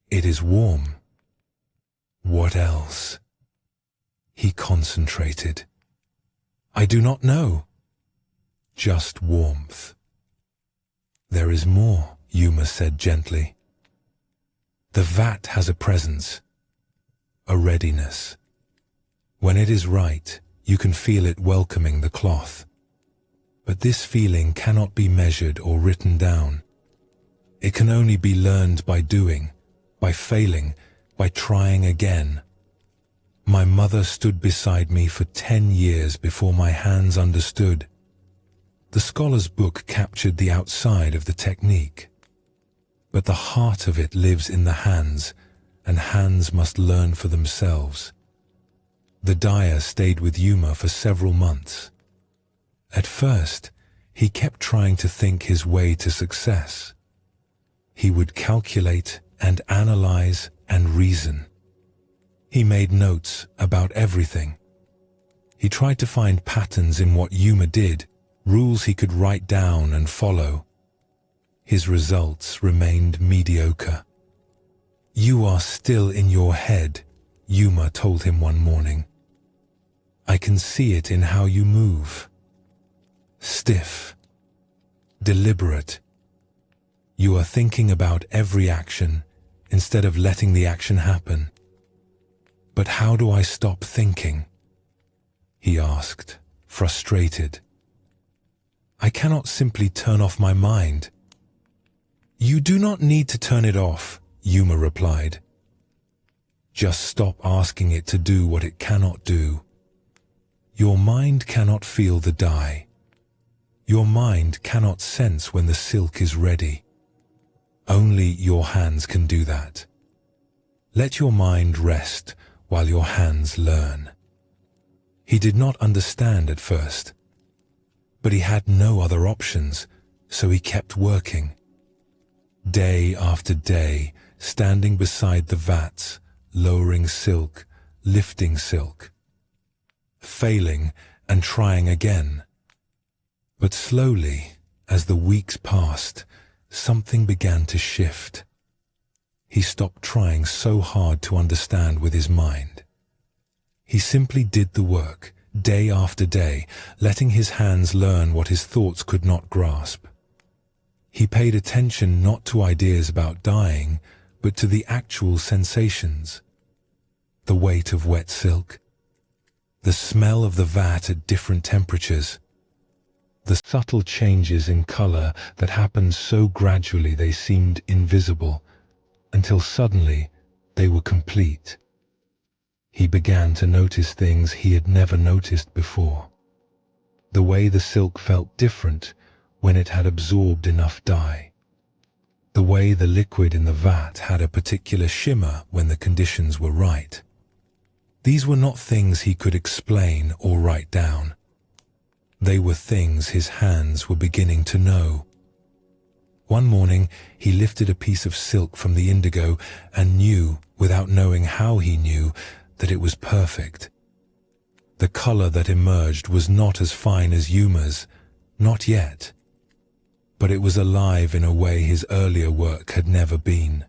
"It is warm." "What else?" He concentrated. "I do not know." "Just warmth." "There is more," Yuma said gently. "The vat has a presence, a readiness. When it is right, you can feel it welcoming the cloth. But this feeling cannot be measured or written down. It can only be learned by doing, by failing, by trying again. My mother stood beside me for 10 years before my hands understood. The scholar's book captured the outside of the technique. But the heart of it lives in the hands, and hands must learn for themselves. The dyer stayed with Yuma for several months. At first, he kept trying to think his way to success. He would calculate and analyze and reason. He made notes about everything. He tried to find patterns in what Yuma did, rules he could write down and follow. His results remained mediocre. "You are still in your head," Yuma told him one morning. "I can see it in how you move. Stiff, deliberate. You are thinking about every action instead of letting the action happen." "But how do I stop thinking?" he asked, frustrated. "I cannot simply turn off my mind." "You do not need to turn it off," Yuma replied. "Just stop asking it to do what it cannot do. Your mind cannot feel the dye. Your mind cannot sense when the silk is ready. Only your hands can do that. Let your mind rest while your hands learn." He did not understand at first, but he had no other options, so he kept working. Day after day, standing beside the vats, lowering silk, lifting silk, failing and trying again. But slowly, as the weeks passed, something began to shift. He stopped trying so hard to understand with his mind. He simply did the work, day after day, letting his hands learn what his thoughts could not grasp. He paid attention not to ideas about dying, but to the actual sensations. The weight of wet silk, the smell of the vat at different temperatures, the subtle changes in color that happened so gradually they seemed invisible, until suddenly they were complete. He began to notice things he had never noticed before. The way the silk felt different when it had absorbed enough dye. The way the liquid in the vat had a particular shimmer when the conditions were right. These were not things he could explain or write down. They were things his hands were beginning to know. One morning, he lifted a piece of silk from the indigo and knew, without knowing how he knew, that it was perfect. The color that emerged was not as fine as Yuma's, not yet. But it was alive in a way his earlier work had never been.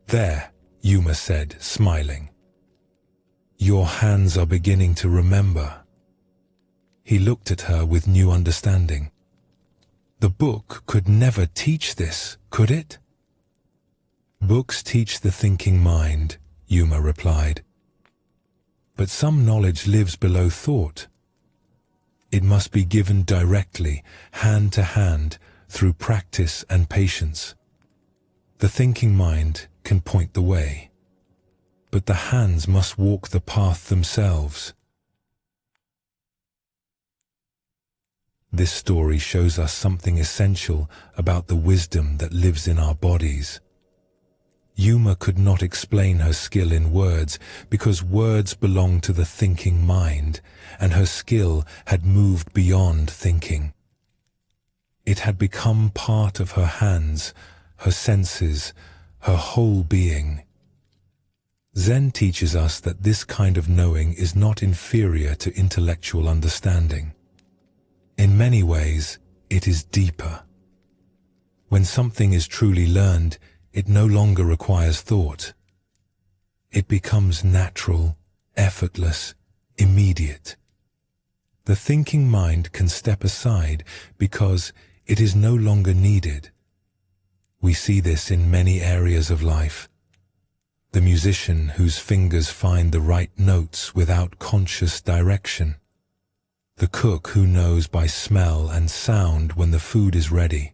"There," Yuma said, smiling. "Your hands are beginning to remember." He looked at her with new understanding. The book could never teach this, could it? Books teach the thinking mind, Yuma replied. But some knowledge lives below thought. It must be given directly, hand to hand, through practice and patience. The thinking mind can point the way, but the hands must walk the path themselves. This story shows us something essential about the wisdom that lives in our bodies. Yuma could not explain her skill in words because words belong to the thinking mind, and her skill had moved beyond thinking. It had become part of her hands, her senses, her whole being. Zen teaches us that this kind of knowing is not inferior to intellectual understanding. In many ways, it is deeper. When something is truly learned, it no longer requires thought. It becomes natural, effortless, immediate. The thinking mind can step aside because it is no longer needed. We see this in many areas of life. The musician whose fingers find the right notes without conscious direction. The cook who knows by smell and sound when the food is ready.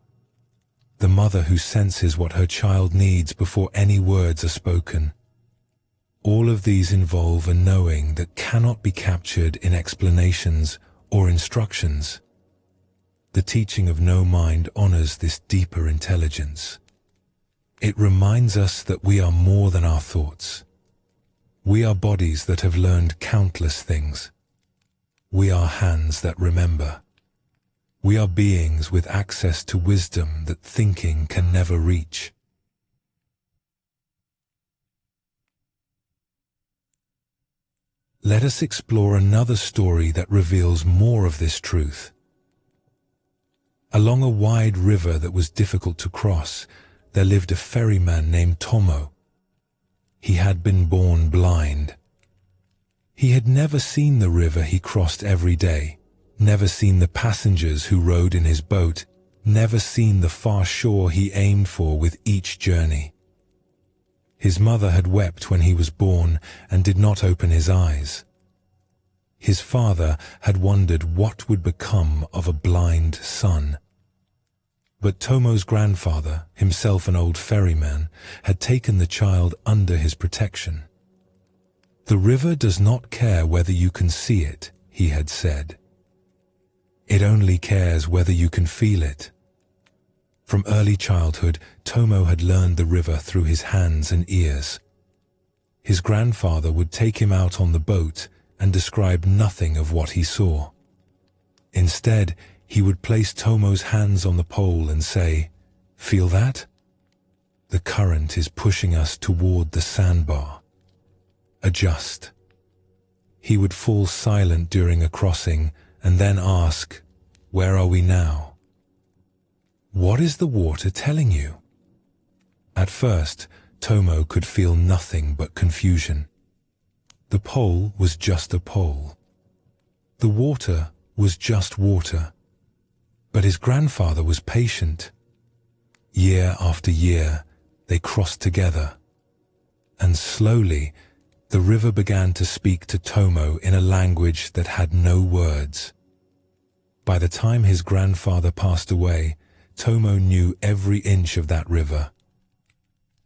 The mother who senses what her child needs before any words are spoken. All of these involve a knowing that cannot be captured in explanations or instructions. The teaching of no mind honors this deeper intelligence. It reminds us that we are more than our thoughts. We are bodies that have learned countless things. We are hands that remember. We are beings with access to wisdom that thinking can never reach. Let us explore another story that reveals more of this truth. Along a wide river that was difficult to cross, there lived a ferryman named Tomo. He had been born blind. He had never seen the river he crossed every day, never seen the passengers who rode in his boat, never seen the far shore he aimed for with each journey. His mother had wept when he was born and did not open his eyes. His father had wondered what would become of a blind son. But Tomo's grandfather, himself an old ferryman, had taken the child under his protection. "The river does not care whether you can see it," he had said. "It only cares whether you can feel it." From early childhood, Tomo had learned the river through his hands and ears. His grandfather would take him out on the boat and describe nothing of what he saw. Instead, he would place Tomo's hands on the pole and say, "Feel that? The current is pushing us toward the sandbar. Adjust." He would fall silent during a crossing and then ask, "Where are we now? What is the water telling you?" At first, Tomo could feel nothing but confusion. The pole was just a pole. The water was just water. But his grandfather was patient. Year after year, they crossed together. And slowly, the river began to speak to Tomo in a language that had no words. By the time his grandfather passed away, Tomo knew every inch of that river.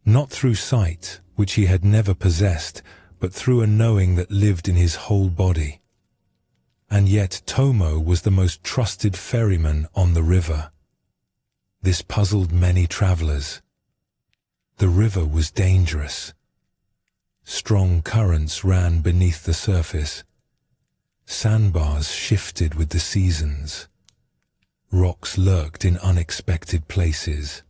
Not through sight, which he had never possessed, but through a knowing that lived in his whole body. And yet Tomo was the most trusted ferryman on the river. This puzzled many travelers. The river was dangerous. Strong currents ran beneath the surface. Sandbars shifted with the seasons. Rocks lurked in unexpected places.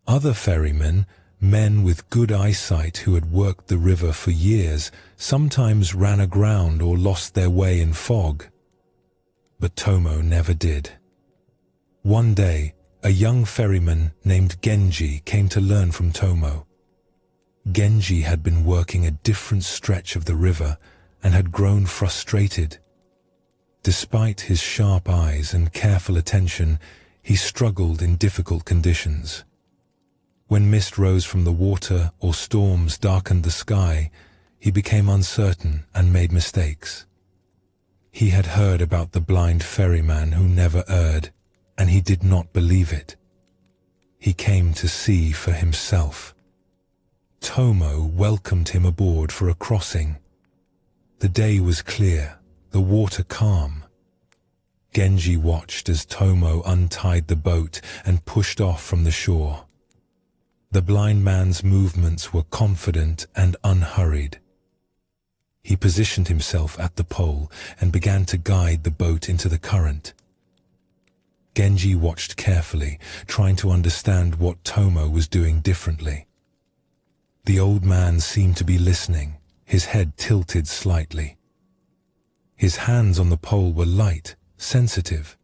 Other ferrymen, men with good eyesight who had worked the river for years, sometimes ran aground or lost their way in fog. But Tomo never did. One day, a young ferryman named Genji came to learn from Tomo. Genji had been working a different stretch of the river and had grown frustrated. Despite his sharp eyes and careful attention, He struggled in difficult conditions. When mist rose from the water or storms darkened the sky, he became uncertain and made mistakes. He had heard about the blind ferryman who never erred, and he did not believe it. He came to see for himself. Tomo welcomed him aboard for a crossing. The day was clear, the water calm. Genji watched as Tomo untied the boat and pushed off from the shore. The blind man's movements were confident and unhurried. He positioned himself at the pole and began to guide the boat into the current. Genji watched carefully, trying to understand what Tomo was doing differently. The old man seemed to be listening, his head tilted slightly. His hands on the pole were light, sensitive.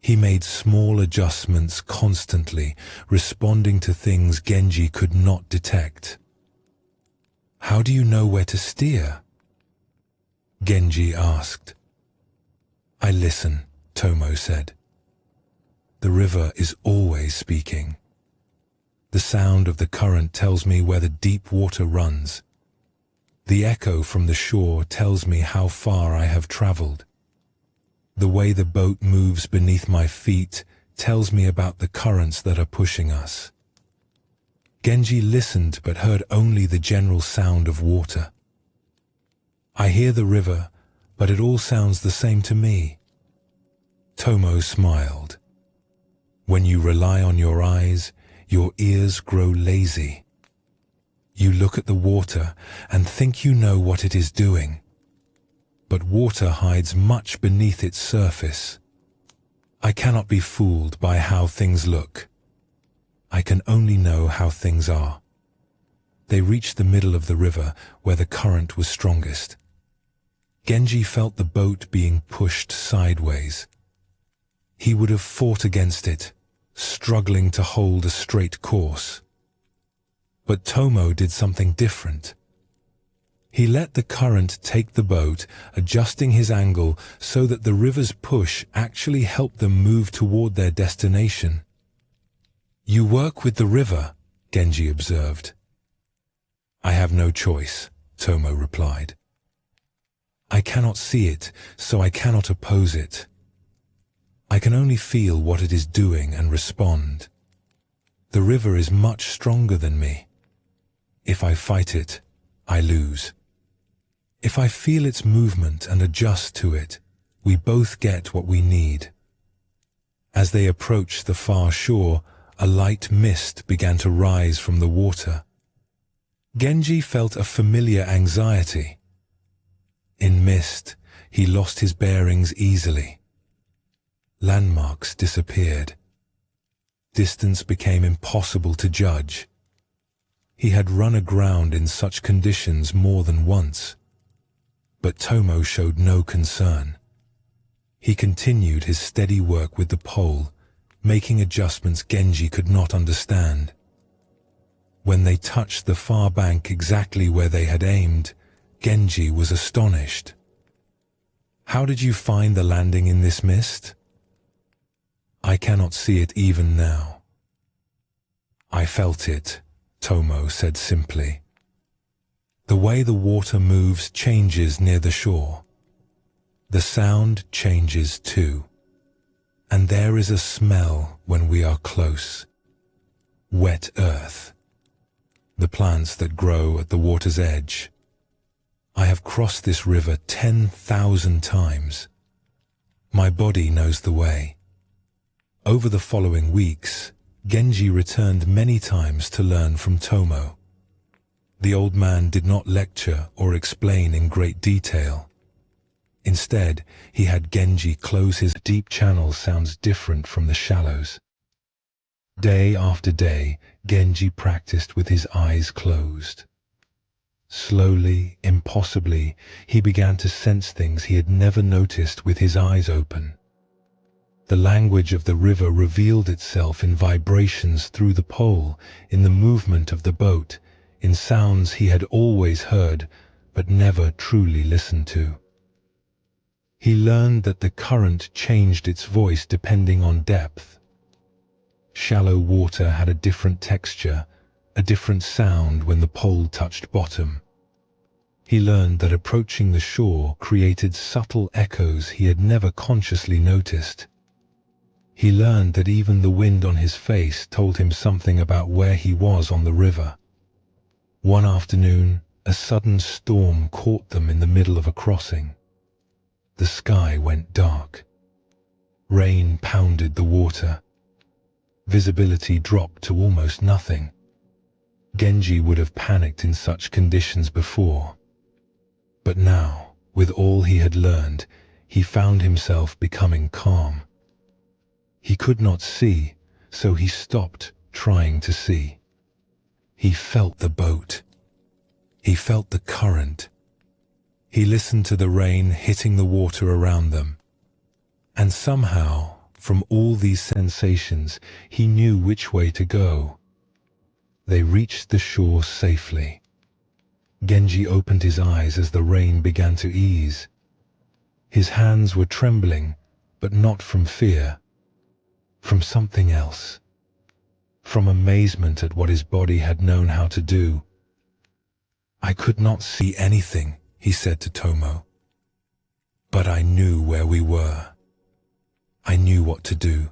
He made small adjustments constantly, responding to things Genji could not detect. "How do you know where to steer?" Genji asked. "I listen," Tomo said. "The river is always speaking. The sound of the current tells me where the deep water runs. The echo from the shore tells me how far I have traveled. The way the boat moves beneath my feet tells me about the currents that are pushing us." Genji listened but heard only the general sound of water. "I hear the river, but it all sounds the same to me." Tomo smiled. "When you rely on your eyes, your ears grow lazy. You look at the water and think you know what it is doing. But water hides much beneath its surface. I cannot be fooled by how things look. I can only know how things are." They reached the middle of the river where the current was strongest. Genji felt the boat being pushed sideways. He would have fought against it, struggling to hold a straight course. But Tomo did something different. He let the current take the boat, adjusting his angle so that the river's push actually helped them move toward their destination. "You work with the river," Genji observed. "I have no choice," Tomo replied. "I cannot see it, so I cannot oppose it. I can only feel what it is doing and respond. The river is much stronger than me. If I fight it, I lose. If I feel its movement and adjust to it, we both get what we need." As they approached the far shore, a light mist began to rise from the water. Genji felt a familiar anxiety. In mist, he lost his bearings easily. Landmarks disappeared. Distance became impossible to judge. He had run aground in such conditions more than once. But Tomo showed no concern. He continued his steady work with the pole, making adjustments Genji could not understand. When they touched the far bank exactly where they had aimed, Genji was astonished. "How did you find the landing in this mist?" "I cannot see it even now." "I felt it," Tomo said simply. "The way the water moves changes near the shore. The sound changes too. And there is a smell when we are close. Wet earth. The plants that grow at the water's edge. I have crossed this river 10,000 times. My body knows the way." Over the following weeks, Genji returned many times to learn from Tomo. The old man did not lecture or explain in great detail. Instead, he had Genji close his deep channel sounds different from the shallows. Day after day, Genji practiced with his eyes closed. Slowly, impossibly, he began to sense things he had never noticed with his eyes open. The language of the river revealed itself in vibrations through the pole, in the movement of the boat, in sounds he had always heard but never truly listened to. He learned that the current changed its voice depending on depth. Shallow water had a different texture, a different sound when the pole touched bottom. He learned that approaching the shore created subtle echoes he had never consciously noticed. He learned that even the wind on his face told him something about where he was on the river. One afternoon, a sudden storm caught them in the middle of a crossing. The sky went dark. Rain pounded the water. Visibility dropped to almost nothing. Genji would have panicked in such conditions before. But now, with all he had learned, he found himself becoming calm. He could not see, so he stopped trying to see. He felt the boat. He felt the current. He listened to the rain hitting the water around them. And somehow, from all these sensations, he knew which way to go. They reached the shore safely. Genji opened his eyes as the rain began to ease. His hands were trembling, but not from fear. From something else. From amazement at what his body had known how to do. "I could not see anything," he said to Tomo. "But I knew where we were. I knew what to do.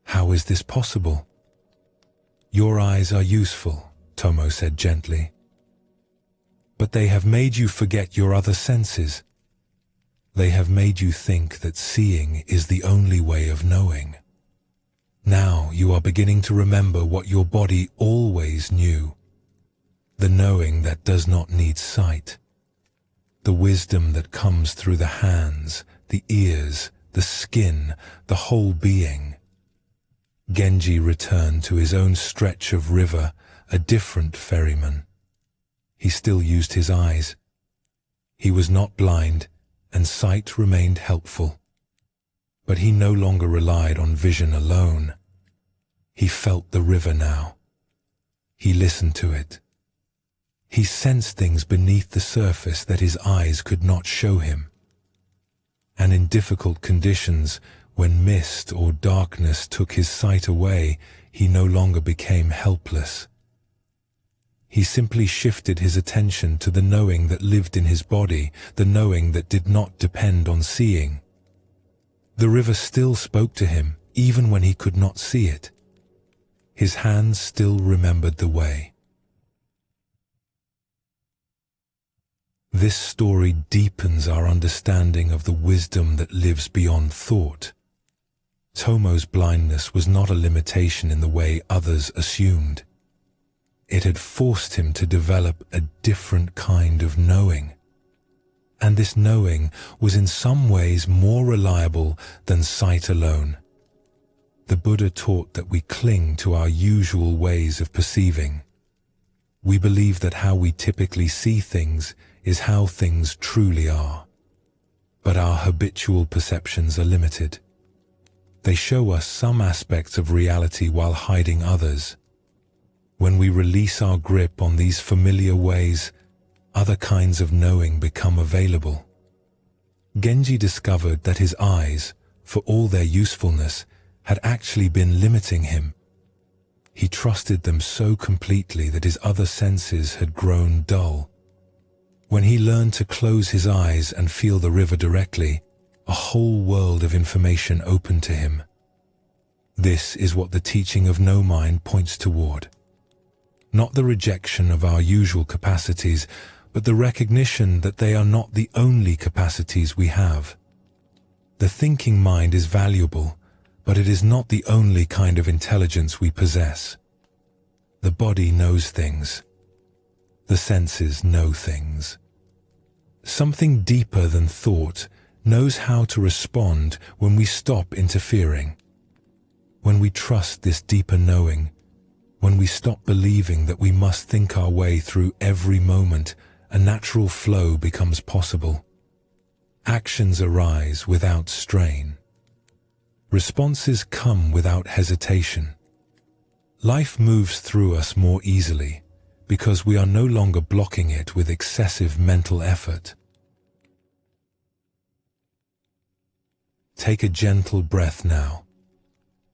How is this possible?" "Your eyes are useful," Tomo said gently. "But they have made you forget your other senses. They have made you think that seeing is the only way of knowing. Now you are beginning to remember what your body always knew. The knowing that does not need sight. The wisdom that comes through the hands, the ears, the skin, the whole being." Genji returned to his own stretch of river, a different ferryman. He still used his eyes. He was not blind, and sight remained helpful. But he no longer relied on vision alone. He felt the river now. He listened to it. He sensed things beneath the surface that his eyes could not show him. And in difficult conditions, when mist or darkness took his sight away, he no longer became helpless. He simply shifted his attention to the knowing that lived in his body, the knowing that did not depend on seeing. The river still spoke to him, even when he could not see it. His hands still remembered the way. This story deepens our understanding of the wisdom that lives beyond thought. Tomo's blindness was not a limitation in the way others assumed. It had forced him to develop a different kind of knowing. And this knowing was in some ways more reliable than sight alone. The Buddha taught that we cling to our usual ways of perceiving. We believe that how we typically see things is how things truly are. But our habitual perceptions are limited. They show us some aspects of reality while hiding others. When we release our grip on these familiar ways, other kinds of knowing become available. Genji discovered that his eyes, for all their usefulness, had actually been limiting him. He trusted them so completely that his other senses had grown dull. When he learned to close his eyes and feel the river directly, a whole world of information opened to him. This is what the teaching of No Mind points toward. Not the rejection of our usual capacities, but the recognition that they are not the only capacities we have. The thinking mind is valuable, but it is not the only kind of intelligence we possess. The body knows things. The senses know things. Something deeper than thought knows how to respond when we stop interfering. When we trust this deeper knowing, when we stop believing that we must think our way through every moment, a natural flow becomes possible. Actions arise without strain. Responses come without hesitation. Life moves through us more easily because we are no longer blocking it with excessive mental effort. Take a gentle breath now.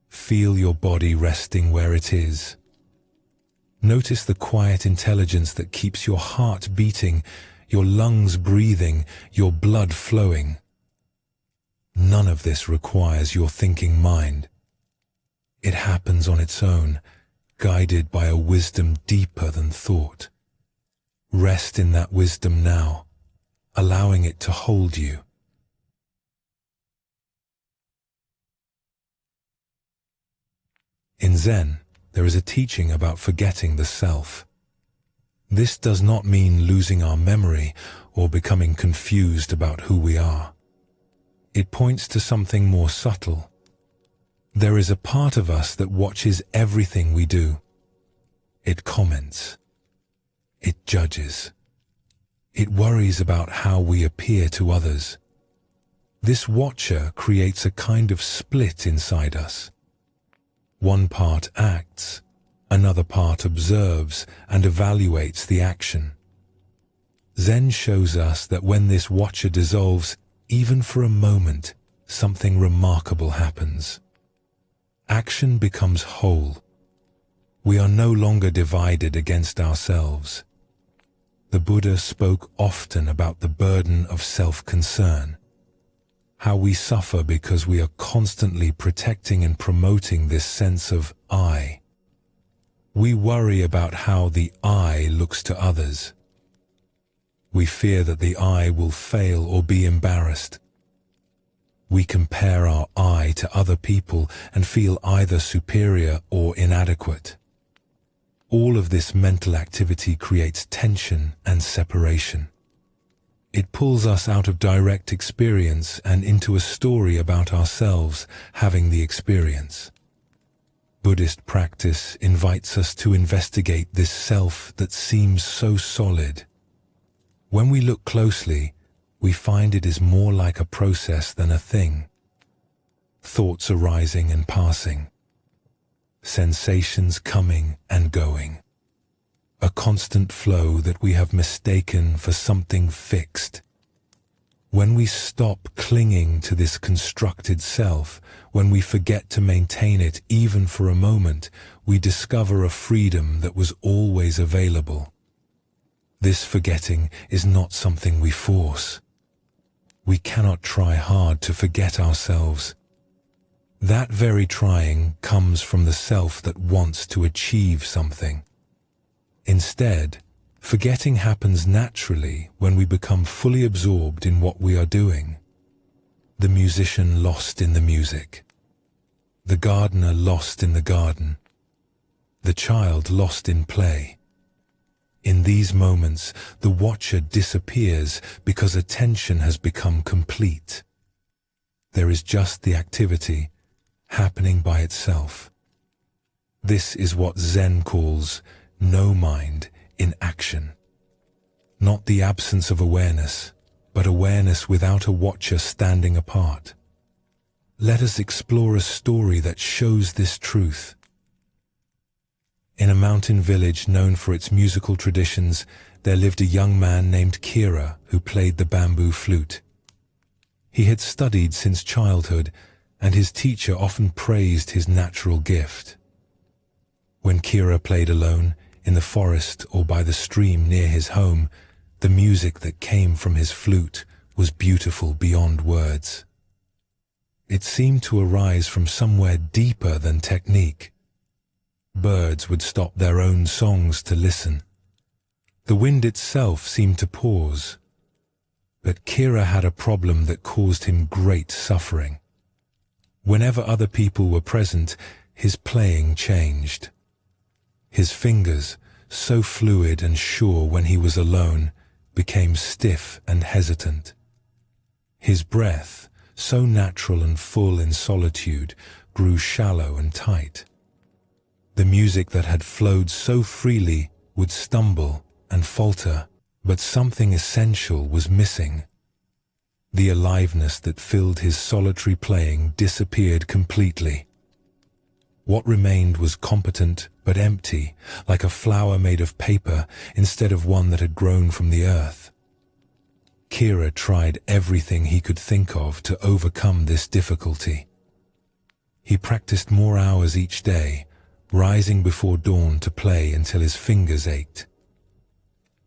Feel your body resting where it is. Notice the quiet intelligence that keeps your heart beating, your lungs breathing, your blood flowing. None of this requires your thinking mind. It happens on its own, guided by a wisdom deeper than thought. Rest in that wisdom now, allowing it to hold you. In Zen, there is a teaching about forgetting the self. This does not mean losing our memory or becoming confused about who we are. It points to something more subtle. There is a part of us that watches everything we do. It comments. It judges. It worries about how we appear to others. This watcher creates a kind of split inside us. One part acts, another part observes and evaluates the action. Zen shows us that when this watcher dissolves, even for a moment, something remarkable happens. Action becomes whole. We are no longer divided against ourselves. The Buddha spoke often about the burden of self-concern, how we suffer because we are constantly protecting and promoting this sense of I. We worry about how the I looks to others. We fear that the I will fail or be embarrassed. We compare our I to other people and feel either superior or inadequate. All of this mental activity creates tension and separation. It pulls us out of direct experience and into a story about ourselves having the experience. Buddhist practice invites us to investigate this self that seems so solid. When we look closely, we find it is more like a process than a thing. Thoughts arising and passing. Sensations coming and going. A constant flow that we have mistaken for something fixed. When we stop clinging to this constructed self, when we forget to maintain it even for a moment, we discover a freedom that was always available. This forgetting is not something we force. We cannot try hard to forget ourselves. That very trying comes from the self that wants to achieve something. Instead, forgetting happens naturally when we become fully absorbed in what we are doing. The musician lost in the music. The gardener lost in the garden. The child lost in play. In these moments, the watcher disappears because attention has become complete. There is just the activity happening by itself. This is what Zen calls no mind in action. Not the absence of awareness, but awareness without a watcher standing apart. Let us explore a story that shows this truth. In a mountain village known for its musical traditions, there lived a young man named Kira who played the bamboo flute. He had studied since childhood, and his teacher often praised his natural gift. When Kira played alone, in the forest or by the stream near his home, the music that came from his flute was beautiful beyond words. It seemed to arise from somewhere deeper than technique. Birds would stop their own songs to listen. The wind itself seemed to pause. But Kira had a problem that caused him great suffering. Whenever other people were present, his playing changed. His fingers, so fluid and sure when he was alone, became stiff and hesitant. His breath, so natural and full in solitude, grew shallow and tight. The music that had flowed so freely would stumble and falter, but something essential was missing. The aliveness that filled his solitary playing disappeared completely. What remained was competent but empty, like a flower made of paper instead of one that had grown from the earth. Kira tried everything he could think of to overcome this difficulty. He practiced more hours each day, rising before dawn to play until his fingers ached.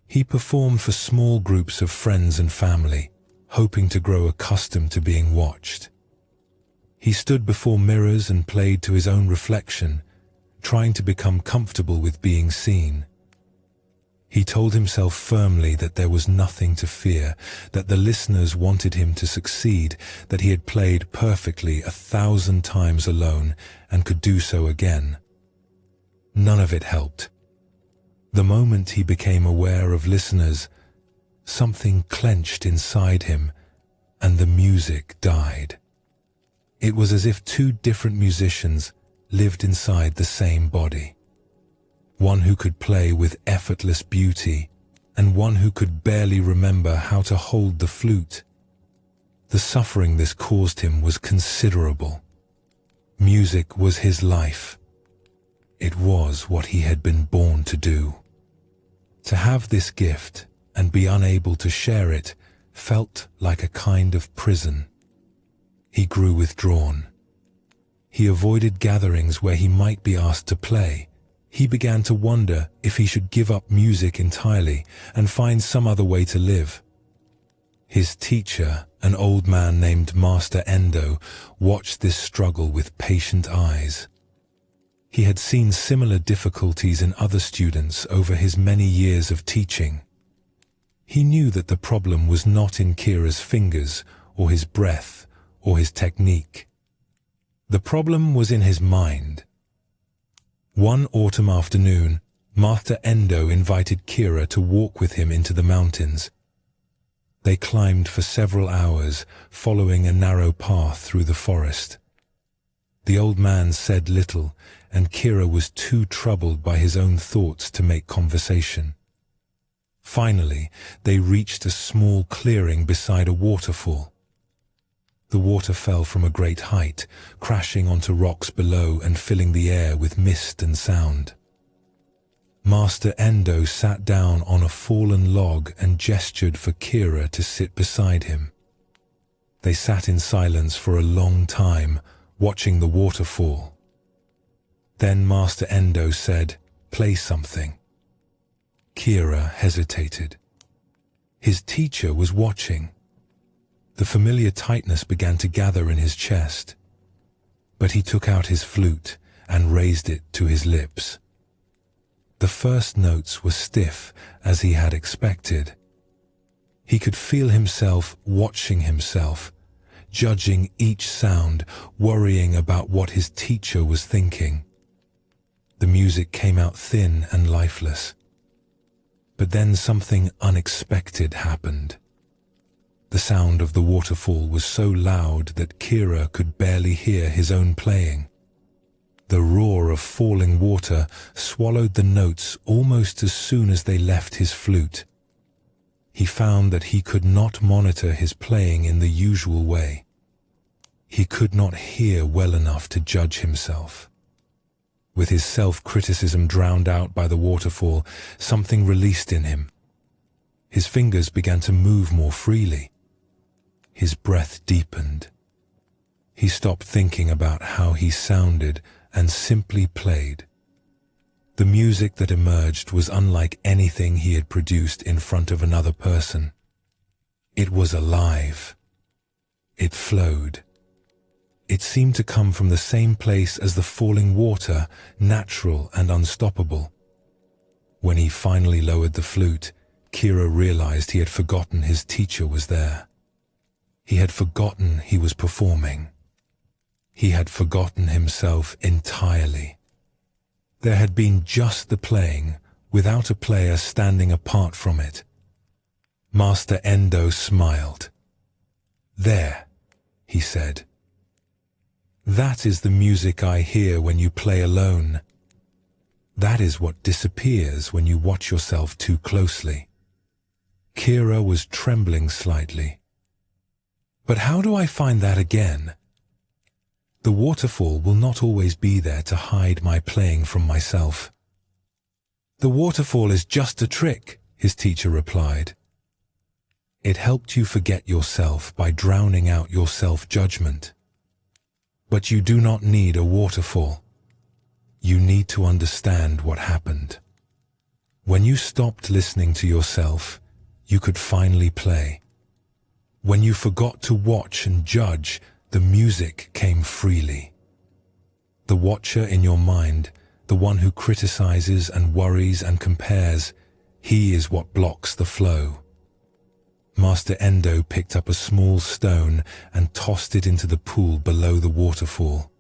He performed for small groups of friends and family, hoping to grow accustomed to being watched. He stood before mirrors and played to his own reflection, trying to become comfortable with being seen. He told himself firmly that there was nothing to fear, that the listeners wanted him to succeed, that he had played perfectly 1,000 times alone and could do so again. None of it helped. The moment he became aware of listeners, something clenched inside him, and the music died. It was as if two different musicians lived inside the same body. One who could play with effortless beauty, and one who could barely remember how to hold the flute. The suffering this caused him was considerable. Music was his life. It was what he had been born to do. To have this gift and be unable to share it felt like a kind of prison. He grew withdrawn. He avoided gatherings where he might be asked to play. He began to wonder if he should give up music entirely and find some other way to live. His teacher, an old man named Master Endo, watched this struggle with patient eyes. He had seen similar difficulties in other students over his many years of teaching. He knew that the problem was not in Kira's fingers, or his breath, or his technique. The problem was in his mind. One autumn afternoon, Master Endo invited Kira to walk with him into the mountains. They climbed for several hours, following a narrow path through the forest. The old man said little, and Kira was too troubled by his own thoughts to make conversation. Finally, they reached a small clearing beside a waterfall. The water fell from a great height, crashing onto rocks below and filling the air with mist and sound. Master Endo sat down on a fallen log and gestured for Kira to sit beside him. They sat in silence for a long time, watching the waterfall. Then Master Endo said, "Play something." Kira hesitated. His teacher was watching. The familiar tightness began to gather in his chest. But he took out his flute and raised it to his lips. The first notes were stiff, as he had expected. He could feel himself watching himself, judging each sound, worrying about what his teacher was thinking. The music came out thin and lifeless. But then something unexpected happened. The sound of the waterfall was so loud that Kira could barely hear his own playing. The roar of falling water swallowed the notes almost as soon as they left his flute. He found that he could not monitor his playing in the usual way. He could not hear well enough to judge himself. With his self-criticism drowned out by the waterfall, something released in him. His fingers began to move more freely. His breath deepened. He stopped thinking about how he sounded and simply played. The music that emerged was unlike anything he had produced in front of another person. It was alive. It flowed. It seemed to come from the same place as the falling water, natural and unstoppable. When he finally lowered the flute, Kira realized he had forgotten his teacher was there. He had forgotten he was performing. He had forgotten himself entirely. There had been just the playing, without a player standing apart from it. Master Endo smiled. "There," he said. "That is the music I hear when you play alone. That is what disappears when you watch yourself too closely." Kira was trembling slightly. "But how do I find that again? The waterfall will not always be there to hide my playing from myself." "The waterfall is just a trick," his teacher replied. It helped you forget yourself by drowning out your self-judgment. But you do not need a waterfall. You need to understand what happened. When you stopped listening to yourself, you could finally play. When you forgot to watch and judge, the music came freely. The watcher in your mind, the one who criticizes and worries and compares, he is what blocks the flow. Master Endo picked up a small stone and tossed it into the pool below the waterfall.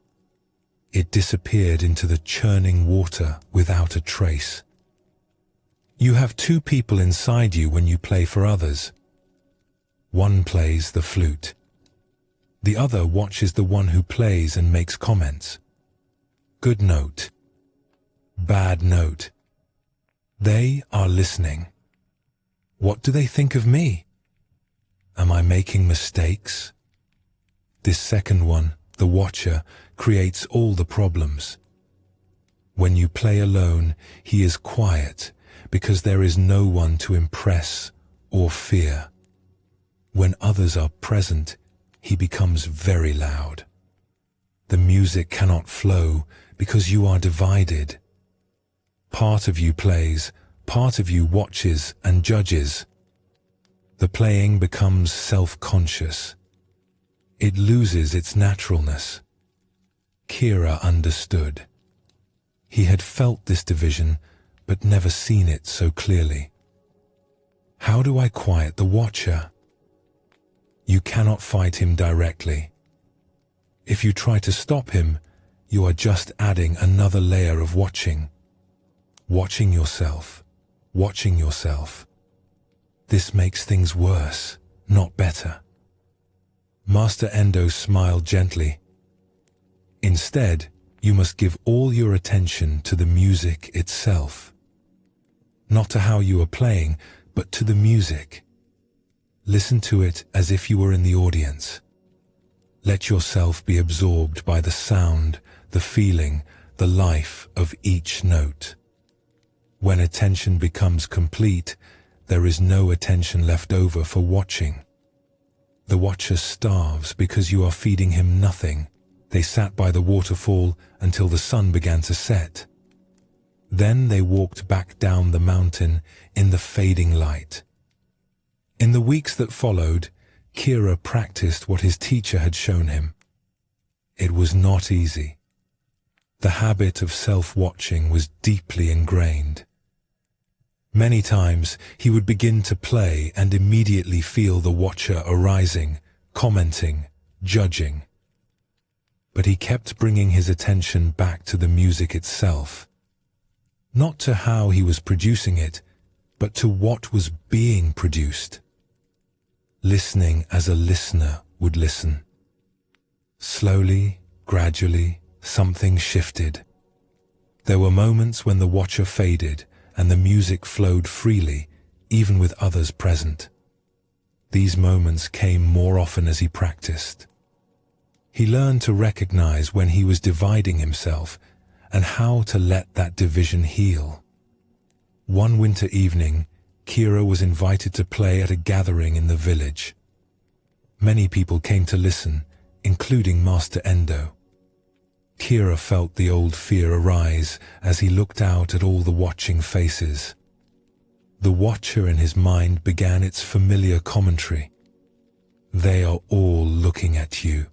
It disappeared into the churning water without a trace. You have two people inside you when you play for others. One plays the flute. The other watches the one who plays and makes comments. Good note. Bad note. They are listening. What do they think of me? Am I making mistakes? This second one, the watcher, creates all the problems. When you play alone, he is quiet because there is no one to impress or fear. When others are present, he becomes very loud. The music cannot flow because you are divided. Part of you plays, part of you watches and judges. The playing becomes self-conscious. It loses its naturalness. Kira understood. He had felt this division, but never seen it so clearly. How do I quiet the watcher? You cannot fight him directly. If you try to stop him, you are just adding another layer of watching. Watching yourself. Watching yourself. This makes things worse, not better. Master Endo smiled gently. Instead, you must give all your attention to the music itself. Not to how you are playing, but to the music. Listen to it as if you were in the audience. Let yourself be absorbed by the sound, the feeling, the life of each note. When attention becomes complete, there is no attention left over for watching. The watcher starves because you are feeding him nothing. They sat by the waterfall until the sun began to set. Then they walked back down the mountain in the fading light. In the weeks that followed, Kira practiced what his teacher had shown him. It was not easy. The habit of self-watching was deeply ingrained. Many times he would begin to play and immediately feel the watcher arising, commenting, judging. But he kept bringing his attention back to the music itself. Not to how he was producing it, but to what was being produced. Listening as a listener would listen. Slowly, gradually, something shifted. There were moments when the watcher faded and the music flowed freely, even with others present. These moments came more often as he practiced. He learned to recognize when he was dividing himself and how to let that division heal. One winter evening, Kira was invited to play at a gathering in the village. Many people came to listen, including Master Endo. Kira felt the old fear arise as he looked out at all the watching faces. The watcher in his mind began its familiar commentary. They are all looking at you.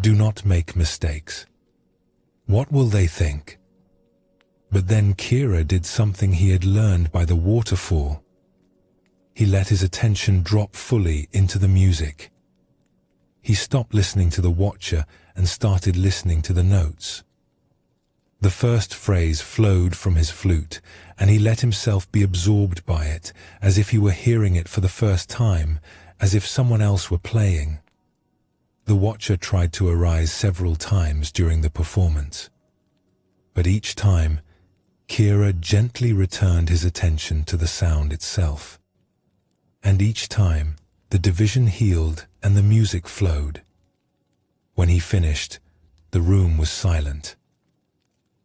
Do not make mistakes. What will they think? But then Kira did something he had learned by the waterfall. He let his attention drop fully into the music. He stopped listening to the watcher and started listening to the notes. The first phrase flowed from his flute, and he let himself be absorbed by it, as if he were hearing it for the first time, as if someone else were playing. The watcher tried to arise several times during the performance. But each time, Kira gently returned his attention to the sound itself. And each time, the division healed and the music flowed. When he finished, the room was silent.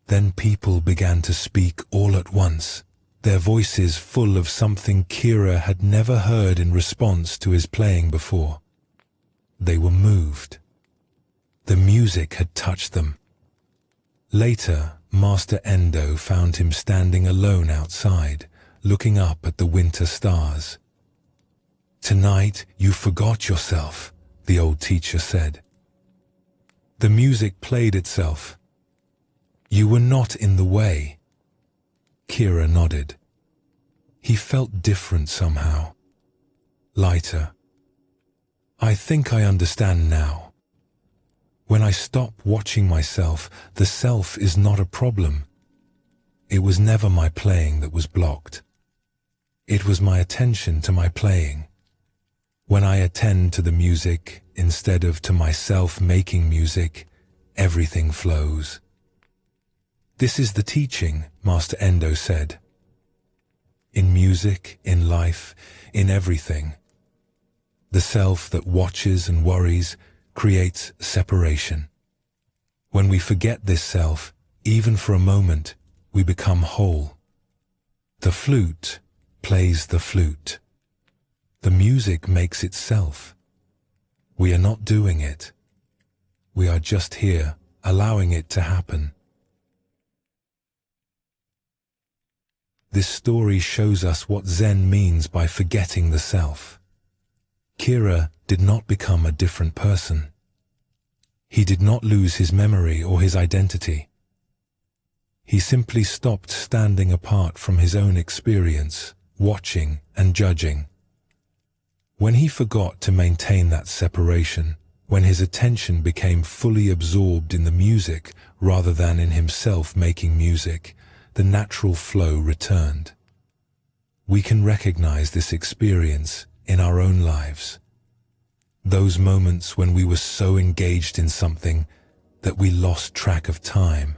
Then people began to speak all at once. their voices full of something Kira had never heard in response to his playing before. They were moved. The music had touched them. Later, Master Endo found him standing alone outside, looking up at the winter stars. "Tonight you forgot yourself," the old teacher said. The music played itself. "You were not in the way." Kira nodded. He felt different somehow. Lighter. "I think I understand now. When I stop watching myself, the self is not a problem. It was never my playing that was blocked. It was my attention to my playing. When I attend to the music instead of to myself making music, everything flows." This is the teaching, Master Endo said. In music, in life, in everything. The self that watches and worries creates separation. When we forget this self, even for a moment, we become whole. The flute plays the flute. The music makes itself. We are not doing it. We are just here, allowing it to happen. This story shows us what Zen means by forgetting the self. Kira did not become a different person. He did not lose his memory or his identity. He simply stopped standing apart from his own experience, watching and judging. When he forgot to maintain that separation, when his attention became fully absorbed in the music rather than in himself making music, the natural flow returned. We can recognize this experience in our own lives. Those moments when we were so engaged in something that we lost track of time.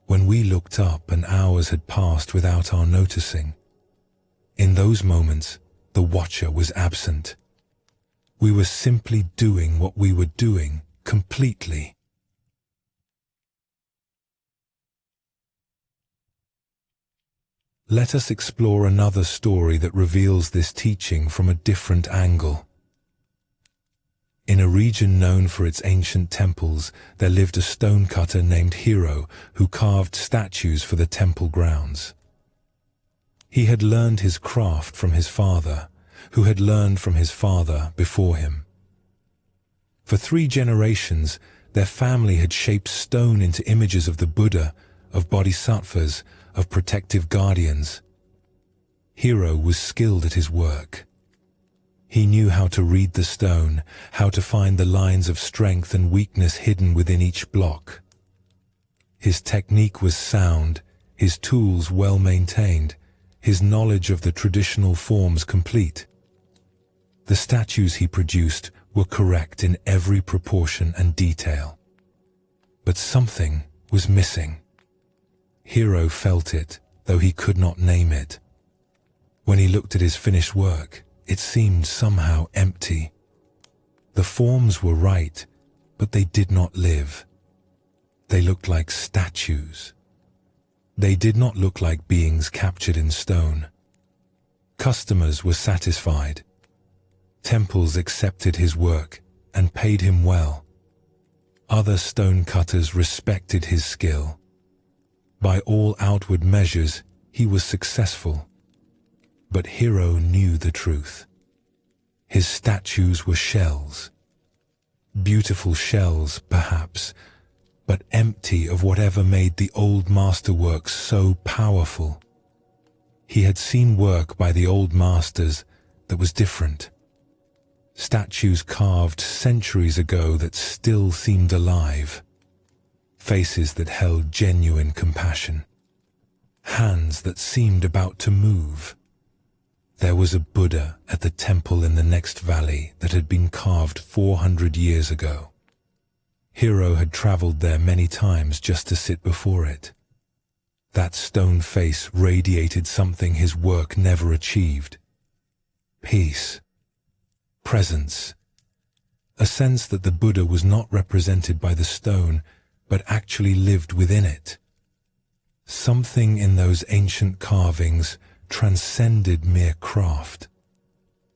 When we looked up and hours had passed without our noticing. In those moments, the watcher was absent. We were simply doing what we were doing completely. Let us explore another story that reveals this teaching from a different angle. In a region known for its ancient temples, there lived a stonecutter named Hiro who carved statues for the temple grounds. He had learned his craft from his father, who had learned from his father before him. For 3 generations, their family had shaped stone into images of the Buddha, of bodhisattvas, of protective guardians. Hiro was skilled at his work. He knew how to read the stone, how to find the lines of strength and weakness hidden within each block. His technique was sound, his tools well maintained, his knowledge of the traditional forms complete. The statues he produced were correct in every proportion and detail. But something was missing. Hiro felt it, though he could not name it. When he looked at his finished work, it seemed somehow empty. The forms were right, but they did not live. They looked like statues. They did not look like beings captured in stone. Customers were satisfied. Temples accepted his work and paid him well. Other stonecutters respected his skill. By all outward measures, he was successful. But Hiro knew the truth. His statues were shells. Beautiful shells, perhaps, but empty of whatever made the old masterworks so powerful. He had seen work by the old masters that was different. Statues carved centuries ago that still seemed alive. Faces that held genuine compassion. Hands that seemed about to move. There was a Buddha at the temple in the next valley that had been carved 400 years ago. Hiro had traveled there many times just to sit before it. That stone face radiated something his work never achieved. Peace. Presence. A sense that the Buddha was not represented by the stone, but actually lived within it. Something in those ancient carvings transcended mere craft.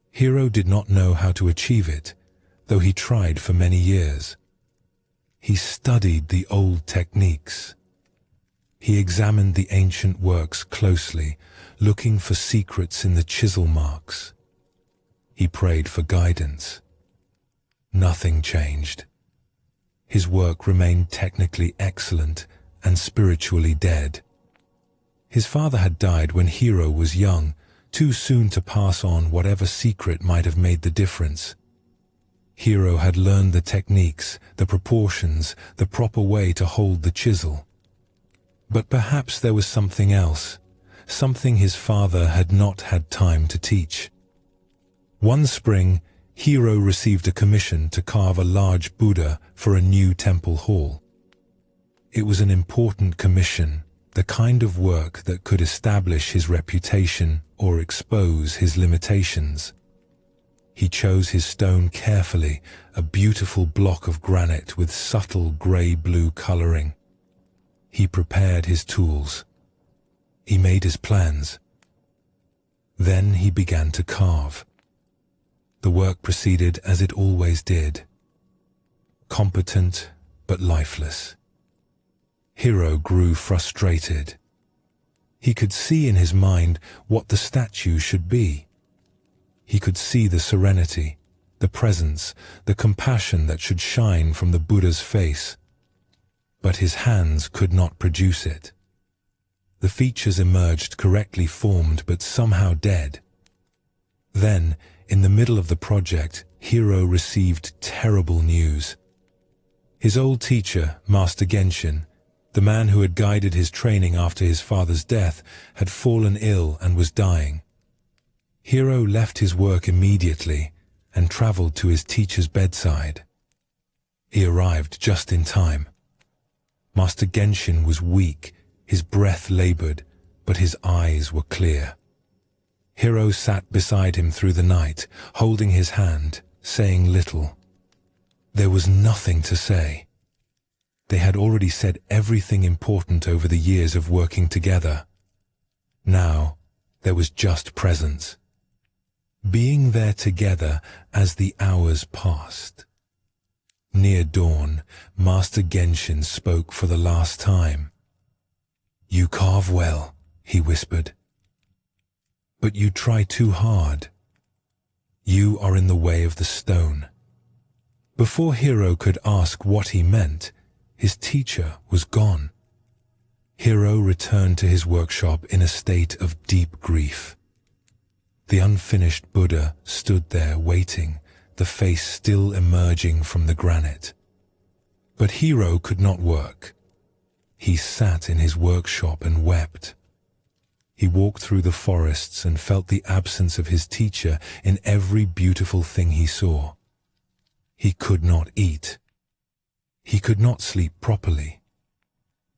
Hiro did not know how to achieve it, though he tried for many years. He studied the old techniques. He examined the ancient works closely, looking for secrets in the chisel marks. He prayed for guidance. Nothing changed. His work remained technically excellent and spiritually dead. His father had died when Hiro was young, too soon to pass on whatever secret might have made the difference. Hiro had learned the techniques, the proportions, the proper way to hold the chisel. But perhaps there was something else, something his father had not had time to teach. One spring, Hiro received a commission to carve a large Buddha for a new temple hall. It was an important commission, the kind of work that could establish his reputation or expose his limitations. He chose his stone carefully, a beautiful block of granite with subtle grey-blue coloring. He prepared his tools. He made his plans. Then he began to carve. The work proceeded as it always did. Competent but lifeless. Hiro grew frustrated. He could see in his mind what the statue should be. He could see the serenity, the presence, the compassion that should shine from the Buddha's face. But his hands could not produce it. The features emerged correctly formed but somehow dead. Then, in the middle of the project, Hiro received terrible news. His old teacher, Master Genshin, the man who had guided his training after his father's death, had fallen ill and was dying. Hiro left his work immediately and traveled to his teacher's bedside. He arrived just in time. Master Genshin was weak, his breath labored, but his eyes were clear. Hiro sat beside him through the night, holding his hand, saying little. There was nothing to say. They had already said everything important over the years of working together. Now, there was just presence. Being there together as the hours passed. Near dawn, Master Genshin spoke for the last time. "You carve well," he whispered. "But you try too hard. You are in the way of the stone." Before Hiro could ask what he meant, his teacher was gone. Hiro returned to his workshop in a state of deep grief. The unfinished Buddha stood there waiting, the face still emerging from the granite. But Hiro could not work. He sat in his workshop and wept. He walked through the forests and felt the absence of his teacher in every beautiful thing he saw. He could not eat. He could not sleep properly.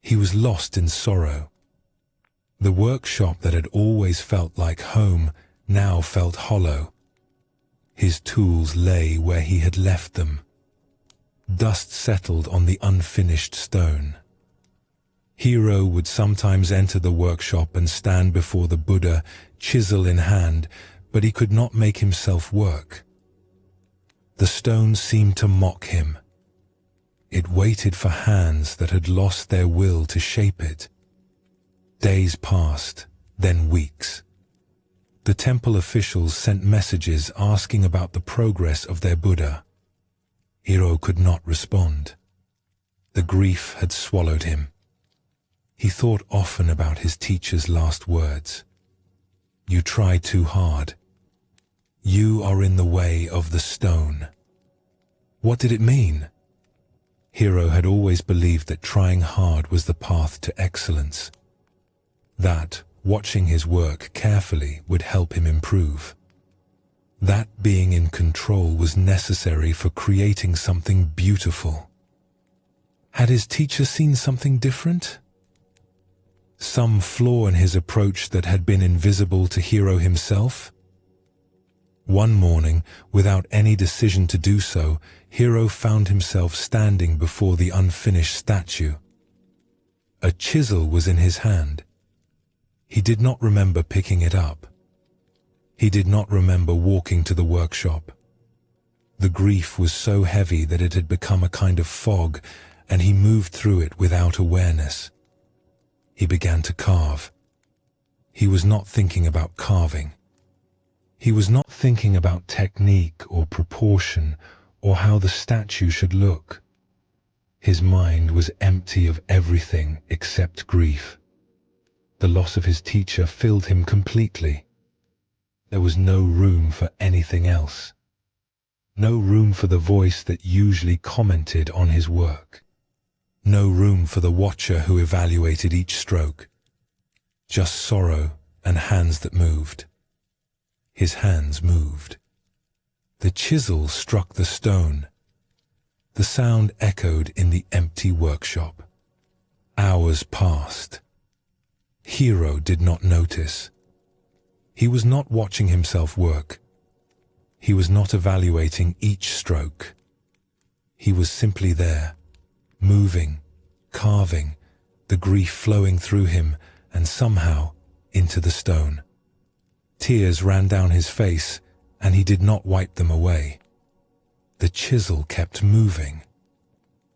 He was lost in sorrow. The workshop that had always felt like home now felt hollow. His tools lay where he had left them. Dust settled on the unfinished stone. Hiro would sometimes enter the workshop and stand before the Buddha, chisel in hand, but he could not make himself work. The stone seemed to mock him. It waited for hands that had lost their will to shape it. Days passed, then weeks. The temple officials sent messages asking about the progress of their Buddha. Hiro could not respond. The grief had swallowed him. He thought often about his teacher's last words. "You try too hard. You are in the way of the stone." What did it mean? Hiro had always believed that trying hard was the path to excellence. That watching his work carefully would help him improve. That being in control was necessary for creating something beautiful. Had his teacher seen something different? Some flaw in his approach that had been invisible to Hiro himself? One morning, without any decision to do so, Hiro found himself standing before the unfinished statue. A chisel was in his hand. He did not remember picking it up. He did not remember walking to the workshop. The grief was so heavy that it had become a kind of fog, and he moved through it without awareness. He began to carve. He was not thinking about carving. He was not thinking about technique or proportion or how the statue should look. His mind was empty of everything except grief. The loss of his teacher filled him completely. There was no room for anything else. No room for the voice that usually commented on his work. No room for the watcher who evaluated each stroke. Just sorrow and hands that moved. His hands moved. The chisel struck the stone. The sound echoed in the empty workshop. Hours passed. Hiro did not notice. He was not watching himself work. He was not evaluating each stroke. He was simply there, moving, carving, the grief flowing through him and somehow into the stone. Tears ran down his face, and he did not wipe them away. The chisel kept moving.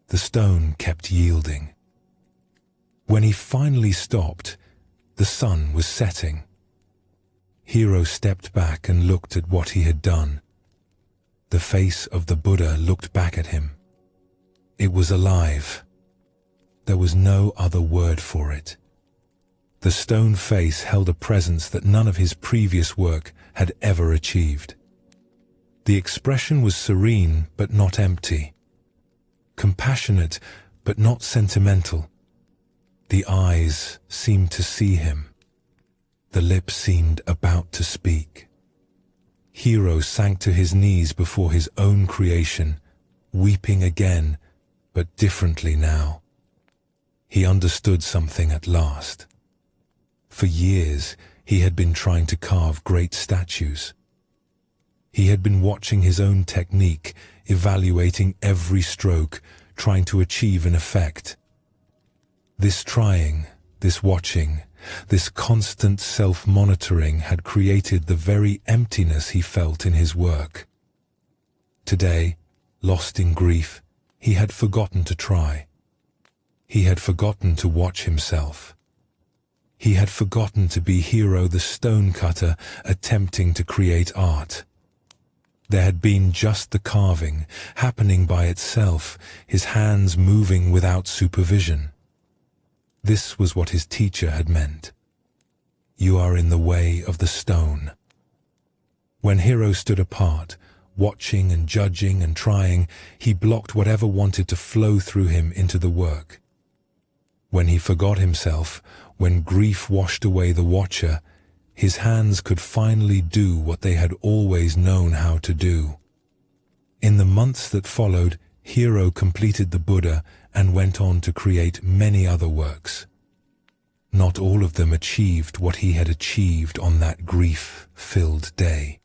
The stone kept yielding. When he finally stopped, the sun was setting. Hiro stepped back and looked at what he had done. The face of the Buddha looked back at him. It was alive. There was no other word for it. The stone face held a presence that none of his previous work had ever achieved. The expression was serene but not empty. Compassionate but not sentimental. The eyes seemed to see him. The lips seemed about to speak. Hiro sank to his knees before his own creation, weeping again, but differently now. He understood something at last. For years, he had been trying to carve great statues. He had been watching his own technique, evaluating every stroke, trying to achieve an effect. This trying, this watching, this constant self-monitoring had created the very emptiness he felt in his work. Today, lost in grief, he had forgotten to try. He had forgotten to watch himself. He had forgotten to be Hiro the stonecutter attempting to create art. There had been just the carving, happening by itself, his hands moving without supervision. This was what his teacher had meant. You are in the way of the stone. When Hiro stood apart, watching and judging and trying, he blocked whatever wanted to flow through him into the work. When he forgot himself, when grief washed away the watcher, his hands could finally do what they had always known how to do. In the months that followed, Hiro completed the Buddha and went on to create many other works. Not all of them achieved what he had achieved on that grief-filled day.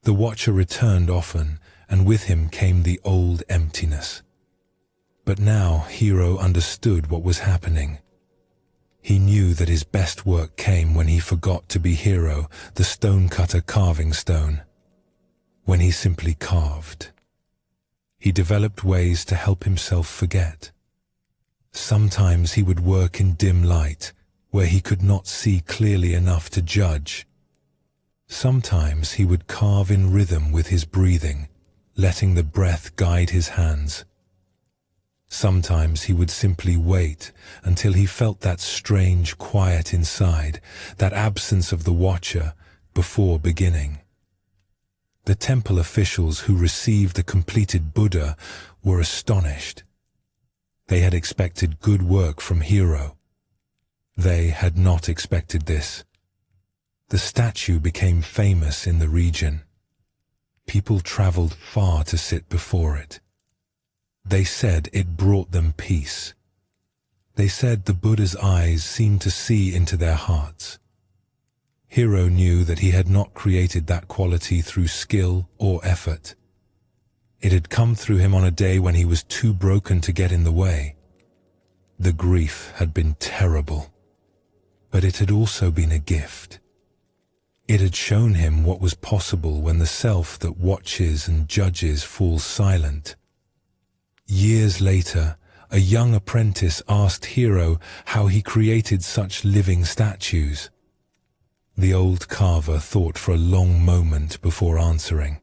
The watcher returned often, and with him came the old emptiness. But now Hiro understood what was happening. He knew that his best work came when he forgot to be Hiro, the stonecutter carving stone. When he simply carved. He developed ways to help himself forget. Sometimes he would work in dim light, where he could not see clearly enough to judge. Sometimes he would carve in rhythm with his breathing, letting the breath guide his hands. Sometimes he would simply wait until he felt that strange quiet inside, that absence of the watcher, before beginning. The temple officials who received the completed Buddha were astonished. They had expected good work from Hiro. They had not expected this. The statue became famous in the region. People traveled far to sit before it. They said it brought them peace. They said the Buddha's eyes seemed to see into their hearts. Hiro knew that he had not created that quality through skill or effort. It had come through him on a day when he was too broken to get in the way. The grief had been terrible, but it had also been a gift. It had shown him what was possible when the self that watches and judges falls silent. Years later, a young apprentice asked Hiro how he created such living statues. The old carver thought for a long moment before answering.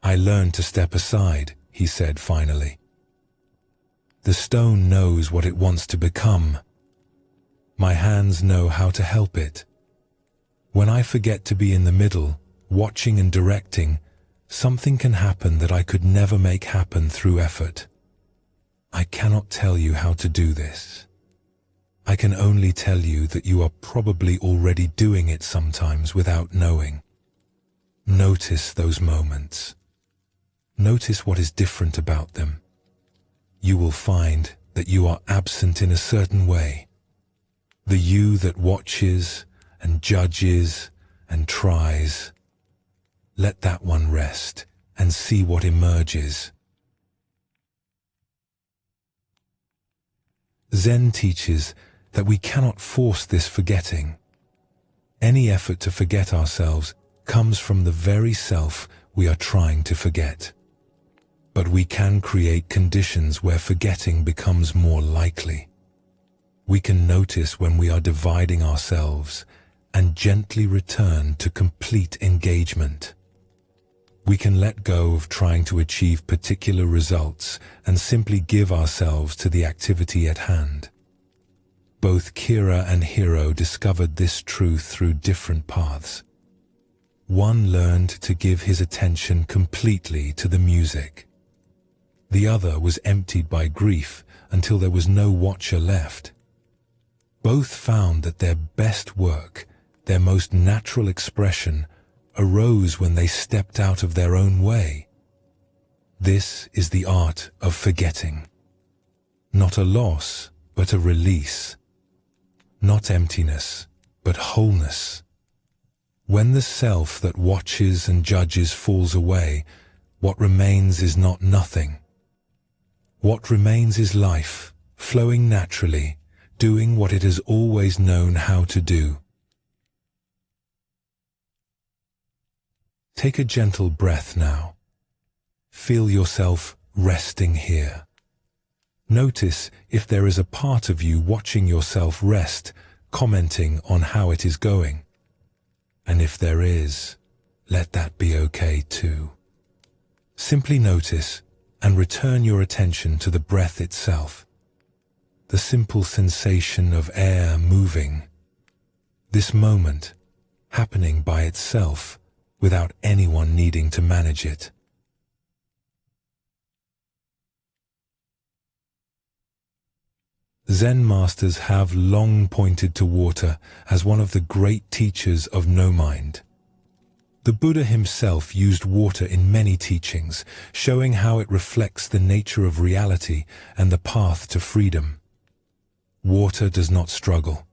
"I learned to step aside," he said finally. "The stone knows what it wants to become. My hands know how to help it. When I forget to be in the middle, watching and directing, something can happen that I could never make happen through effort. I cannot tell you how to do this. I can only tell you that you are probably already doing it sometimes without knowing. Notice those moments. Notice what is different about them. You will find that you are absent in a certain way. The you that watches and judges and tries. Let that one rest and see what emerges." Zen teaches that we cannot force this forgetting. Any effort to forget ourselves comes from the very self we are trying to forget. But we can create conditions where forgetting becomes more likely. We can notice when we are dividing ourselves and gently return to complete engagement. We can let go of trying to achieve particular results and simply give ourselves to the activity at hand. Both Kira and Hiro discovered this truth through different paths. One learned to give his attention completely to the music. The other was emptied by grief until there was no watcher left. Both found that their best work, their most natural expression, arose when they stepped out of their own way. This is the art of forgetting. Not a loss, but a release. Not emptiness, but wholeness. When the self that watches and judges falls away, what remains is not nothing. What remains is life, flowing naturally, doing what it has always known how to do. Take a gentle breath now. Feel yourself resting here. Notice if there is a part of you watching yourself rest, commenting on how it is going. And if there is, let that be okay too. Simply notice and return your attention to the breath itself. The simple sensation of air moving. This moment, happening by itself, without anyone needing to manage it. Zen masters have long pointed to water as one of the great teachers of no mind. The Buddha himself used water in many teachings, showing how it reflects the nature of reality and the path to freedom. Water does not struggle.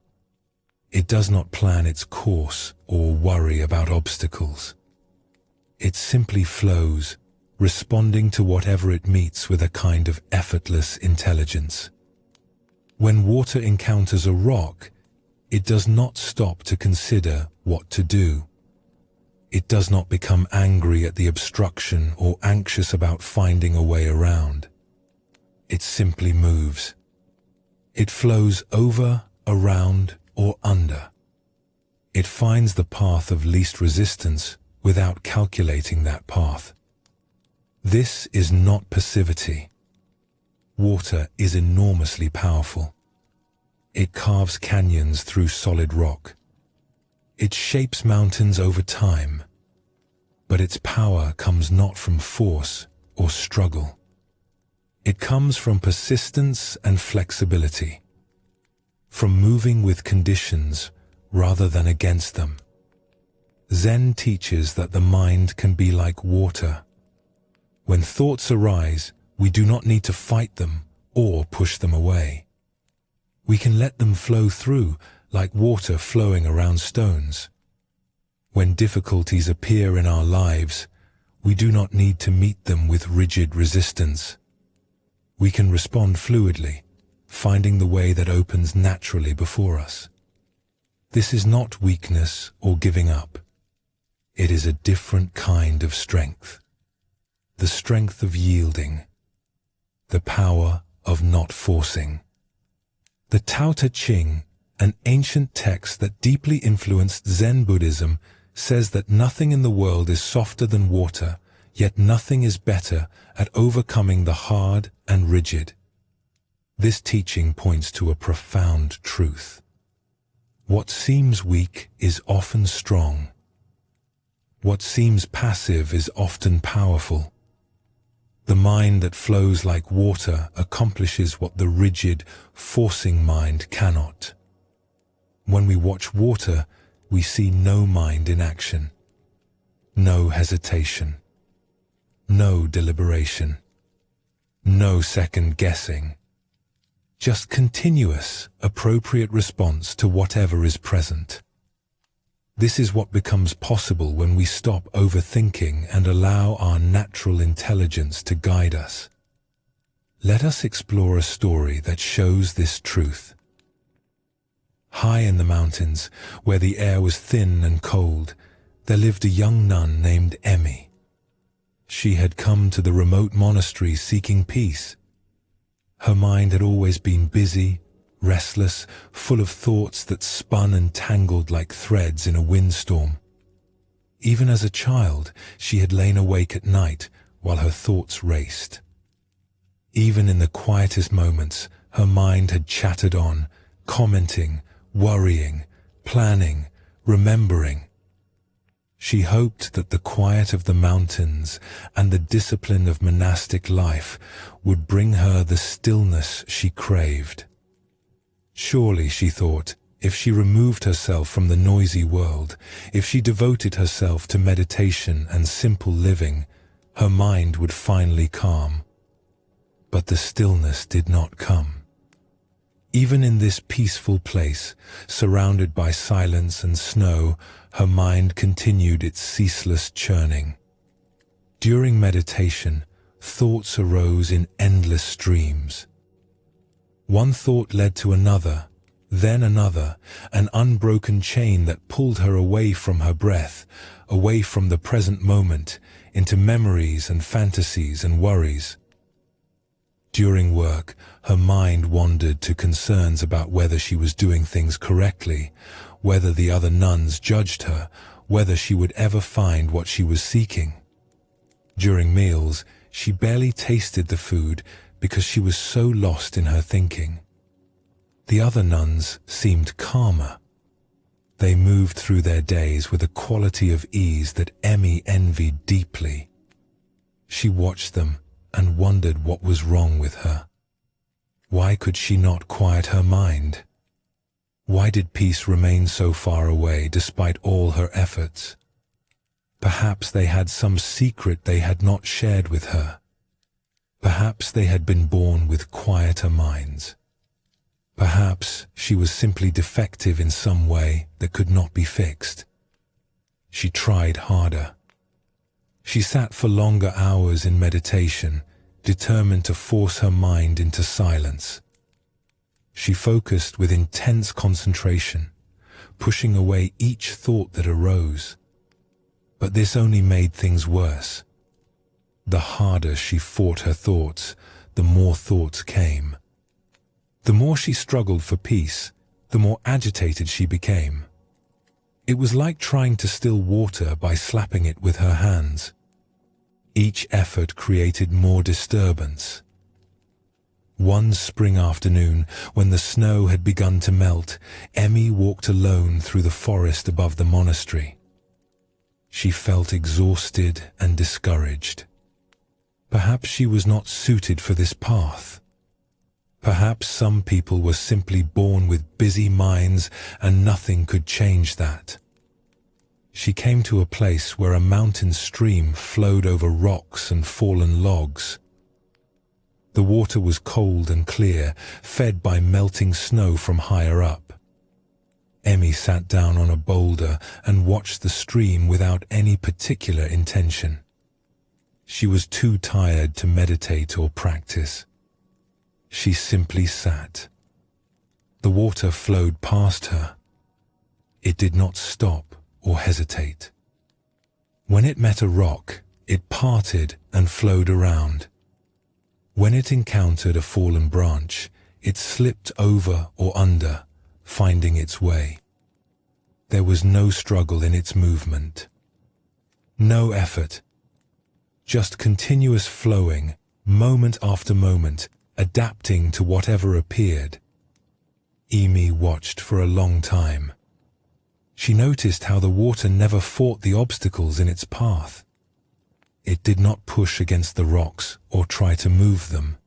It does not plan its course or worry about obstacles. It simply flows, responding to whatever it meets with a kind of effortless intelligence. When water encounters a rock, it does not stop to consider what to do. It does not become angry at the obstruction or anxious about finding a way around. It simply moves. It flows over, around, or under. It finds the path of least resistance without calculating that path. This is not passivity. Water is enormously powerful. It carves canyons through solid rock. It shapes mountains over time. But its power comes not from force or struggle. It comes from persistence and flexibility. From moving with conditions rather than against them. Zen teaches that the mind can be like water. When thoughts arise, we do not need to fight them or push them away. We can let them flow through like water flowing around stones. When difficulties appear in our lives, we do not need to meet them with rigid resistance. We can respond fluidly, finding the way that opens naturally before us. This is not weakness or giving up. It is a different kind of strength. The strength of yielding. The power of not forcing. The Tao Te Ching, an ancient text that deeply influenced Zen Buddhism, says that nothing in the world is softer than water, yet nothing is better at overcoming the hard and rigid. This teaching points to a profound truth. What seems weak is often strong. What seems passive is often powerful. The mind that flows like water accomplishes what the rigid, forcing mind cannot. When we watch water, we see no mind in action, no hesitation, no deliberation, no second guessing, just continuous, appropriate response to whatever is present. This is what becomes possible when we stop overthinking and allow our natural intelligence to guide us. Let us explore a story that shows this truth. High in the mountains, where the air was thin and cold, there lived a young nun named Emmy. She had come to the remote monastery seeking peace. Her mind had always been busy, restless, full of thoughts that spun and tangled like threads in a windstorm. Even as a child, she had lain awake at night while her thoughts raced. Even in the quietest moments, her mind had chattered on, commenting, worrying, planning, remembering. She hoped that the quiet of the mountains and the discipline of monastic life would bring her the stillness she craved. Surely, she thought, if she removed herself from the noisy world, if she devoted herself to meditation and simple living, her mind would finally calm. But the stillness did not come. Even in this peaceful place, surrounded by silence and snow, her mind continued its ceaseless churning. During meditation, thoughts arose in endless streams. One thought led to another, then another, an unbroken chain that pulled her away from her breath, away from the present moment, into memories and fantasies and worries. During work, her mind wandered to concerns about whether she was doing things correctly, whether the other nuns judged her, whether she would ever find what she was seeking. During meals, she barely tasted the food because she was so lost in her thinking. The other nuns seemed calmer. They moved through their days with a quality of ease that Emmy envied deeply. She watched them and wondered what was wrong with her. Why could she not quiet her mind? Why did peace remain so far away despite all her efforts? Perhaps they had some secret they had not shared with her. Perhaps they had been born with quieter minds. Perhaps she was simply defective in some way that could not be fixed. She tried harder. She sat for longer hours in meditation, determined to force her mind into silence. She focused with intense concentration, pushing away each thought that arose. But this only made things worse. The harder she fought her thoughts, the more thoughts came. The more she struggled for peace, the more agitated she became. It was like trying to still water by slapping it with her hands. Each effort created more disturbance. One spring afternoon, when the snow had begun to melt, Emmy walked alone through the forest above the monastery. She felt exhausted and discouraged. Perhaps she was not suited for this path. Perhaps some people were simply born with busy minds and nothing could change that. She came to a place where a mountain stream flowed over rocks and fallen logs. The water was cold and clear, fed by melting snow from higher up. Emmy sat down on a boulder and watched the stream without any particular intention. She was too tired to meditate or practice. She simply sat. The water flowed past her. It did not stop or hesitate. When it met a rock, it parted and flowed around. When it encountered a fallen branch, it slipped over or under, finding its way. There was no struggle in its movement. No effort. Just continuous flowing, moment after moment, adapting to whatever appeared. Emi watched for a long time. She noticed how the water never fought the obstacles in its path. It did not push against the rocks or try to move them.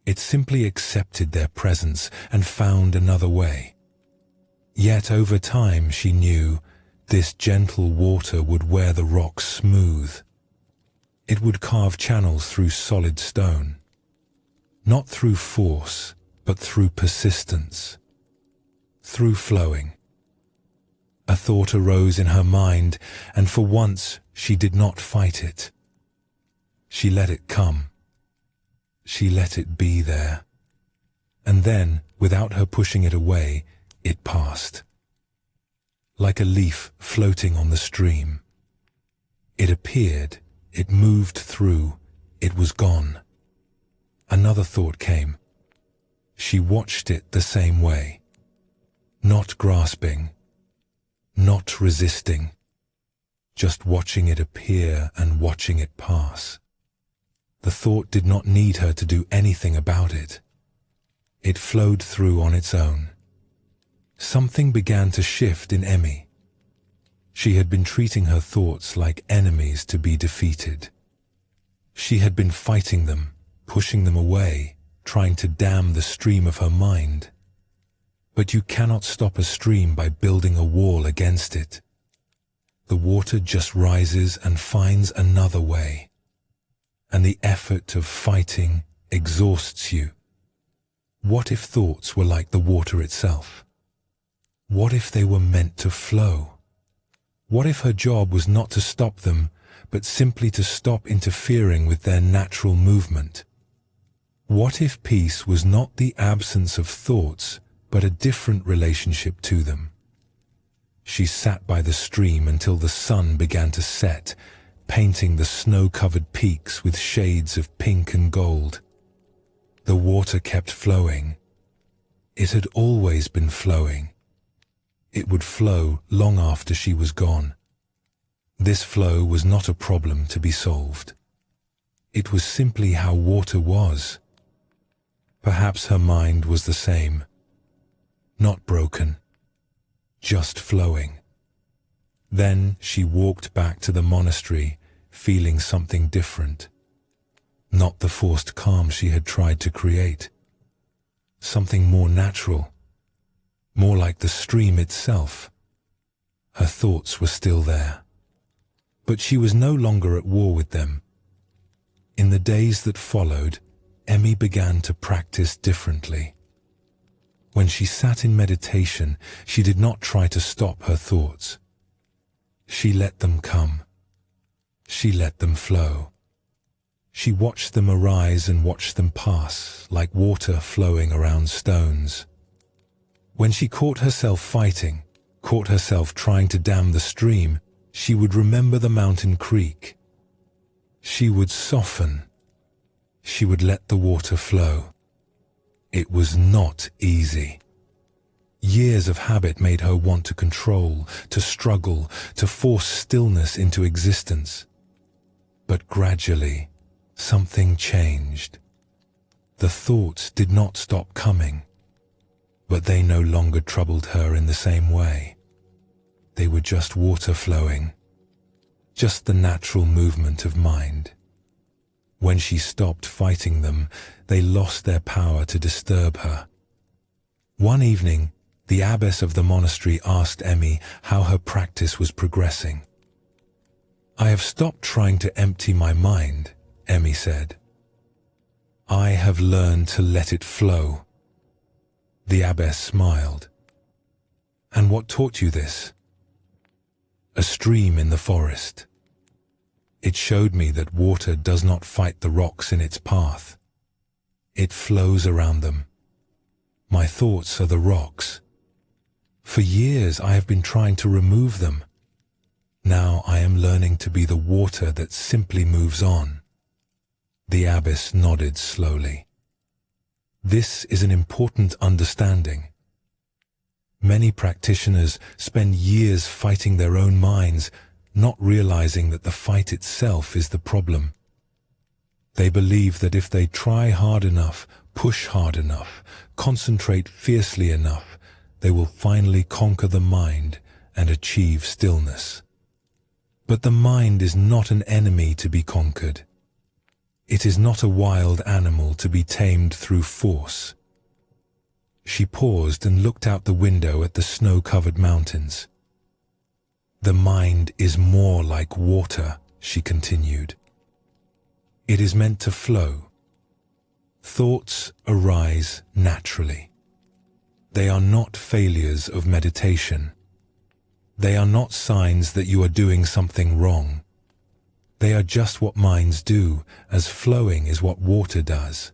It simply accepted their presence and found another way. Yet over time she knew this gentle water would wear the rocks smooth. It would carve channels through solid stone. Not through force, but through persistence. Through flowing. A thought arose in her mind, and for once she did not fight it. She let it come. She let it be there. And then, without her pushing it away, it passed. Like a leaf floating on the stream. It appeared, it moved through, it was gone. Another thought came. She watched it the same way. Not grasping. Not resisting. Just watching it appear and watching it pass. The thought did not need her to do anything about it. It flowed through on its own. Something began to shift in Emi. She had been treating her thoughts like enemies to be defeated. She had been fighting them, pushing them away, trying to dam the stream of her mind. But you cannot stop a stream by building a wall against it. The water just rises and finds another way. And the effort of fighting exhausts you. What if thoughts were like the water itself? What if they were meant to flow? What if her job was not to stop them, but simply to stop interfering with their natural movement? What if peace was not the absence of thoughts, but a different relationship to them? She sat by the stream until the sun began to set, painting the snow-covered peaks with shades of pink and gold. The water kept flowing. It had always been flowing. It would flow long after she was gone. This flow was not a problem to be solved. It was simply how water was. Perhaps her mind was the same. Not broken, just flowing. Then she walked back to the monastery, feeling something different. Not the forced calm she had tried to create. Something more natural, more like the stream itself. Her thoughts were still there, but she was no longer at war with them. In the days that followed, Emi began to practice differently. When she sat in meditation, she did not try to stop her thoughts. She let them come. She let them flow. She watched them arise and watched them pass, like water flowing around stones. When she caught herself fighting, caught herself trying to dam the stream, she would remember the mountain creek. She would soften. She would let the water flow. It was not easy. Years of habit made her want to control, to struggle, to force stillness into existence. But gradually, something changed. The thoughts did not stop coming, but they no longer troubled her in the same way. They were just water flowing, just the natural movement of mind. When she stopped fighting them, they lost their power to disturb her. One evening, the abbess of the monastery asked Emi how her practice was progressing. "I have stopped trying to empty my mind," Emi said. "I have learned to let it flow." The abbess smiled. "And what taught you this?" "A stream in the forest. It showed me that water does not fight the rocks in its path. It flows around them. My thoughts are the rocks. For years I have been trying to remove them. Now I am learning to be the water that simply moves on. The abbess nodded slowly. This is an important understanding. Many practitioners spend years fighting their own minds, not realizing that the fight itself is the problem. They believe that if they try hard enough, push hard enough, concentrate fiercely enough, they will finally conquer the mind and achieve stillness. But the mind is not an enemy to be conquered. It is not a wild animal to be tamed through force. She paused and looked out the window at the snow-covered mountains. The mind is more like water, she continued. It is meant to flow. Thoughts arise naturally. They are not failures of meditation. They are not signs that you are doing something wrong. They are just what minds do, as flowing is what water does.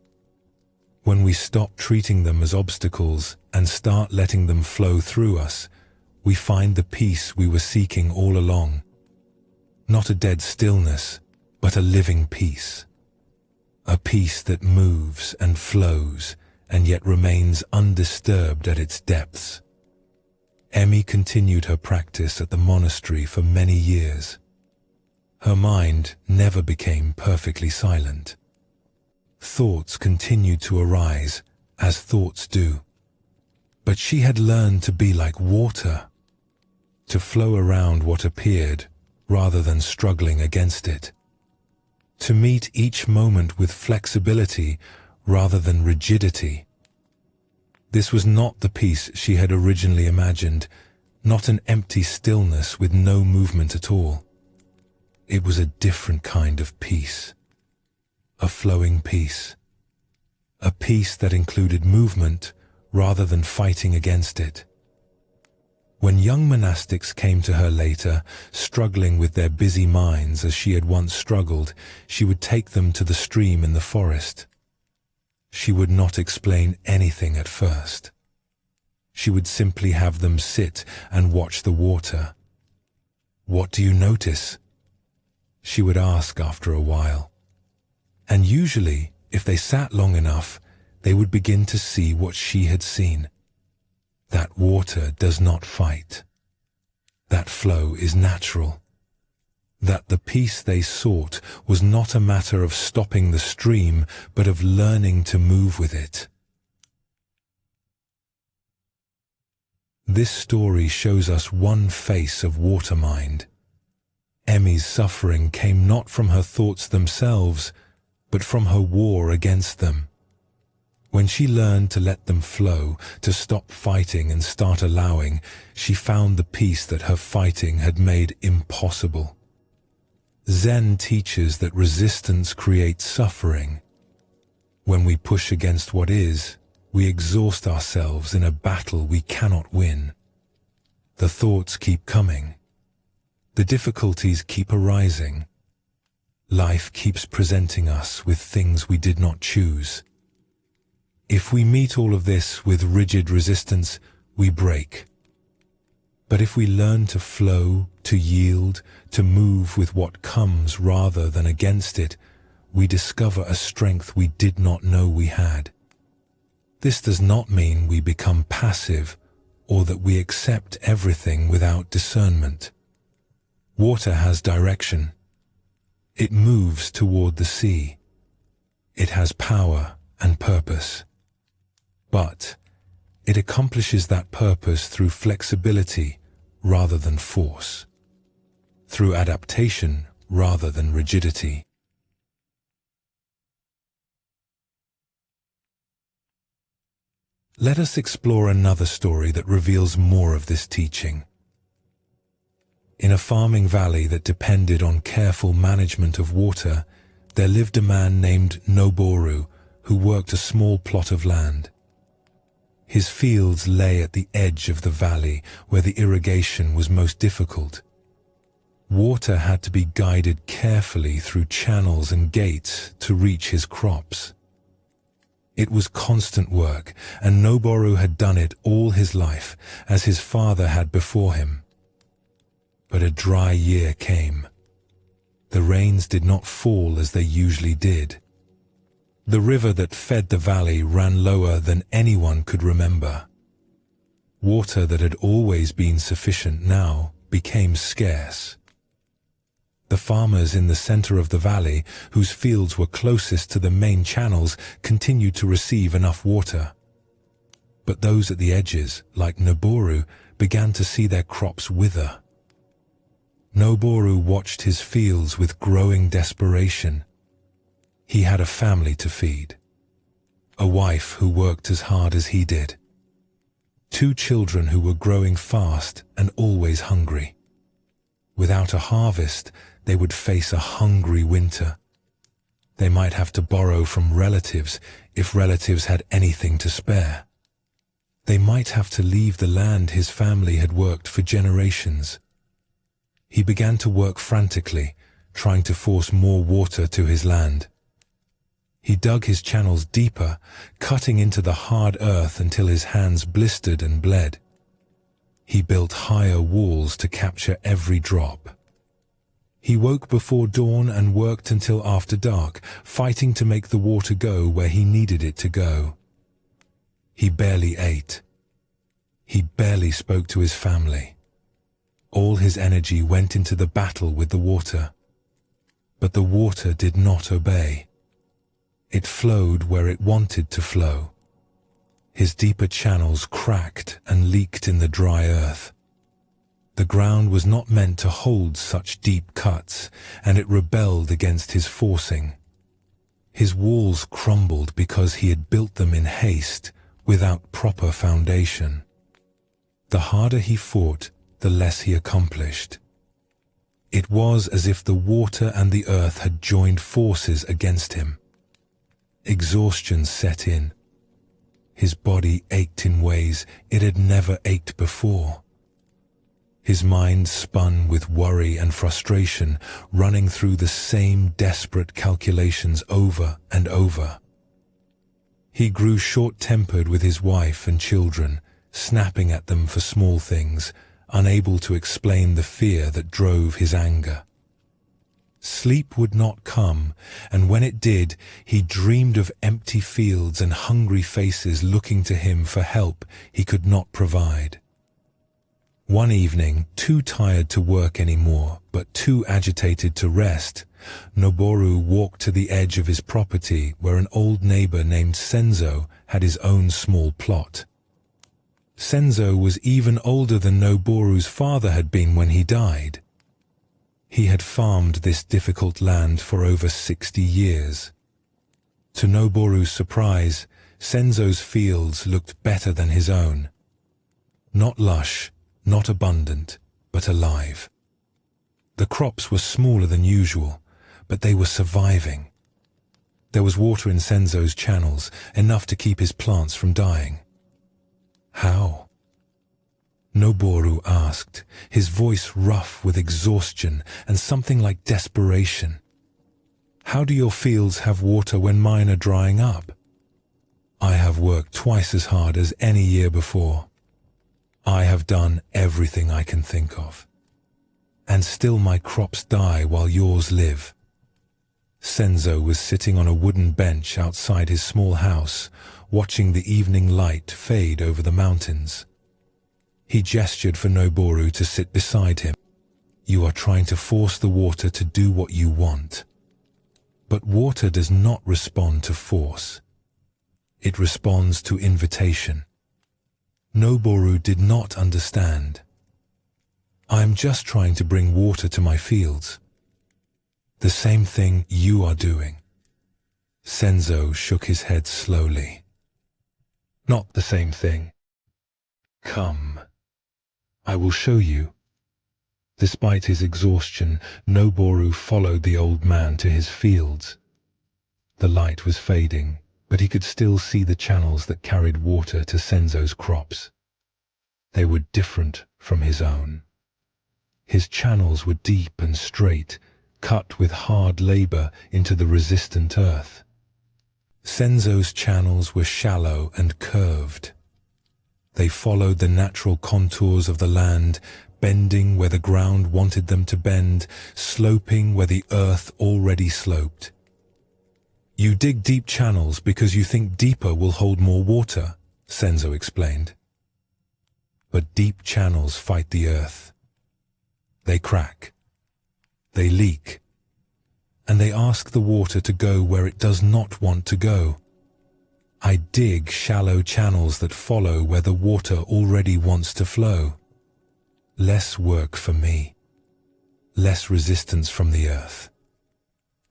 When we stop treating them as obstacles and start letting them flow through us, we find the peace we were seeking all along. Not a dead stillness, but a living peace. A peace that moves and flows and yet remains undisturbed at its depths. Emmy continued her practice at the monastery for many years. Her mind never became perfectly silent. Thoughts continued to arise, as thoughts do. But she had learned to be like water, to flow around what appeared rather than struggling against it, to meet each moment with flexibility rather than rigidity. This was not the peace she had originally imagined, not an empty stillness with no movement at all. It was a different kind of peace, a flowing peace, a peace that included movement rather than fighting against it. When young monastics came to her later, struggling with their busy minds as she had once struggled, she would take them to the stream in the forest. She would not explain anything at first. She would simply have them sit and watch the water. "What do you notice?" she would ask after a while. And usually, if they sat long enough, they would begin to see what she had seen. That water does not fight. That flow is natural. That the peace they sought was not a matter of stopping the stream, but of learning to move with it. This story shows us one face of water mind. Emmy's suffering came not from her thoughts themselves, but from her war against them. When she learned to let them flow, to stop fighting and start allowing, she found the peace that her fighting had made impossible. Zen teaches that resistance creates suffering. When we push against what is, we exhaust ourselves in a battle we cannot win. The thoughts keep coming. The difficulties keep arising. Life keeps presenting us with things we did not choose. If we meet all of this with rigid resistance, we break. But if we learn to flow, to yield, to move with what comes rather than against it, we discover a strength we did not know we had. This does not mean we become passive or that we accept everything without discernment. Water has direction. It moves toward the sea. It has power and purpose. But it accomplishes that purpose through flexibility rather than force, through adaptation rather than rigidity. Let us explore another story that reveals more of this teaching. In a farming valley that depended on careful management of water, there lived a man named Noboru who worked a small plot of land. His fields lay at the edge of the valley where the irrigation was most difficult. Water had to be guided carefully through channels and gates to reach his crops. It was constant work, and Noboru had done it all his life, as his father had before him. But a dry year came. The rains did not fall as they usually did. The river that fed the valley ran lower than anyone could remember. Water that had always been sufficient now became scarce. The farmers in the center of the valley, whose fields were closest to the main channels, continued to receive enough water. But those at the edges, like Noboru, began to see their crops wither. Noboru watched his fields with growing desperation. He had a family to feed, a wife who worked as hard as he did, 2 children who were growing fast and always hungry. Without a harvest, they would face a hungry winter. They might have to borrow from relatives if relatives had anything to spare. They might have to leave the land his family had worked for generations. He began to work frantically, trying to force more water to his land. He dug his channels deeper, cutting into the hard earth until his hands blistered and bled. He built higher walls to capture every drop. He woke before dawn and worked until after dark, fighting to make the water go where he needed it to go. He barely ate. He barely spoke to his family. All his energy went into the battle with the water. But the water did not obey. It flowed where it wanted to flow. His deeper channels cracked and leaked in the dry earth. The ground was not meant to hold such deep cuts, and it rebelled against his forcing. His walls crumbled because he had built them in haste, without proper foundation. The harder he fought, the less he accomplished. It was as if the water and the earth had joined forces against him. Exhaustion set in. His body ached in ways it had never ached before. His mind spun with worry and frustration, running through the same desperate calculations over and over. He grew short-tempered with his wife and children, snapping at them for small things, unable to explain the fear that drove his anger. Sleep would not come, and when it did, he dreamed of empty fields and hungry faces looking to him for help he could not provide. One evening, too tired to work anymore, but too agitated to rest, Noboru walked to the edge of his property where an old neighbor named Senzo had his own small plot. Senzo was even older than Noboru's father had been when he died. He had farmed this difficult land for over 60 years. To Noboru's surprise, Senzo's fields looked better than his own. Not lush, not abundant, but alive. The crops were smaller than usual, but they were surviving. There was water in Senzo's channels, enough to keep his plants from dying. How? Noboru asked, his voice rough with exhaustion and something like desperation. How do your fields have water when mine are drying up? I have worked twice as hard as any year before. I have done everything I can think of. And still my crops die while yours live. Senzo was sitting on a wooden bench outside his small house, watching the evening light fade over the mountains. He gestured for Noboru to sit beside him. You are trying to force the water to do what you want. But water does not respond to force. It responds to invitation. Noboru did not understand. I am just trying to bring water to my fields. The same thing you are doing. Senzo shook his head slowly. Not the same thing. Come. I will show you. Despite his exhaustion, Noboru followed the old man to his fields. The light was fading, but he could still see the channels that carried water to Senzo's crops. They were different from his own. His channels were deep and straight, cut with hard labor into the resistant earth. Senzo's channels were shallow and curved. They followed the natural contours of the land, bending where the ground wanted them to bend, sloping where the earth already sloped. "You dig deep channels because you think deeper will hold more water," Senzo explained. But deep channels fight the earth. They crack. They leak. And they ask the water to go where it does not want to go. I dig shallow channels that follow where the water already wants to flow. Less work for me. Less resistance from the earth.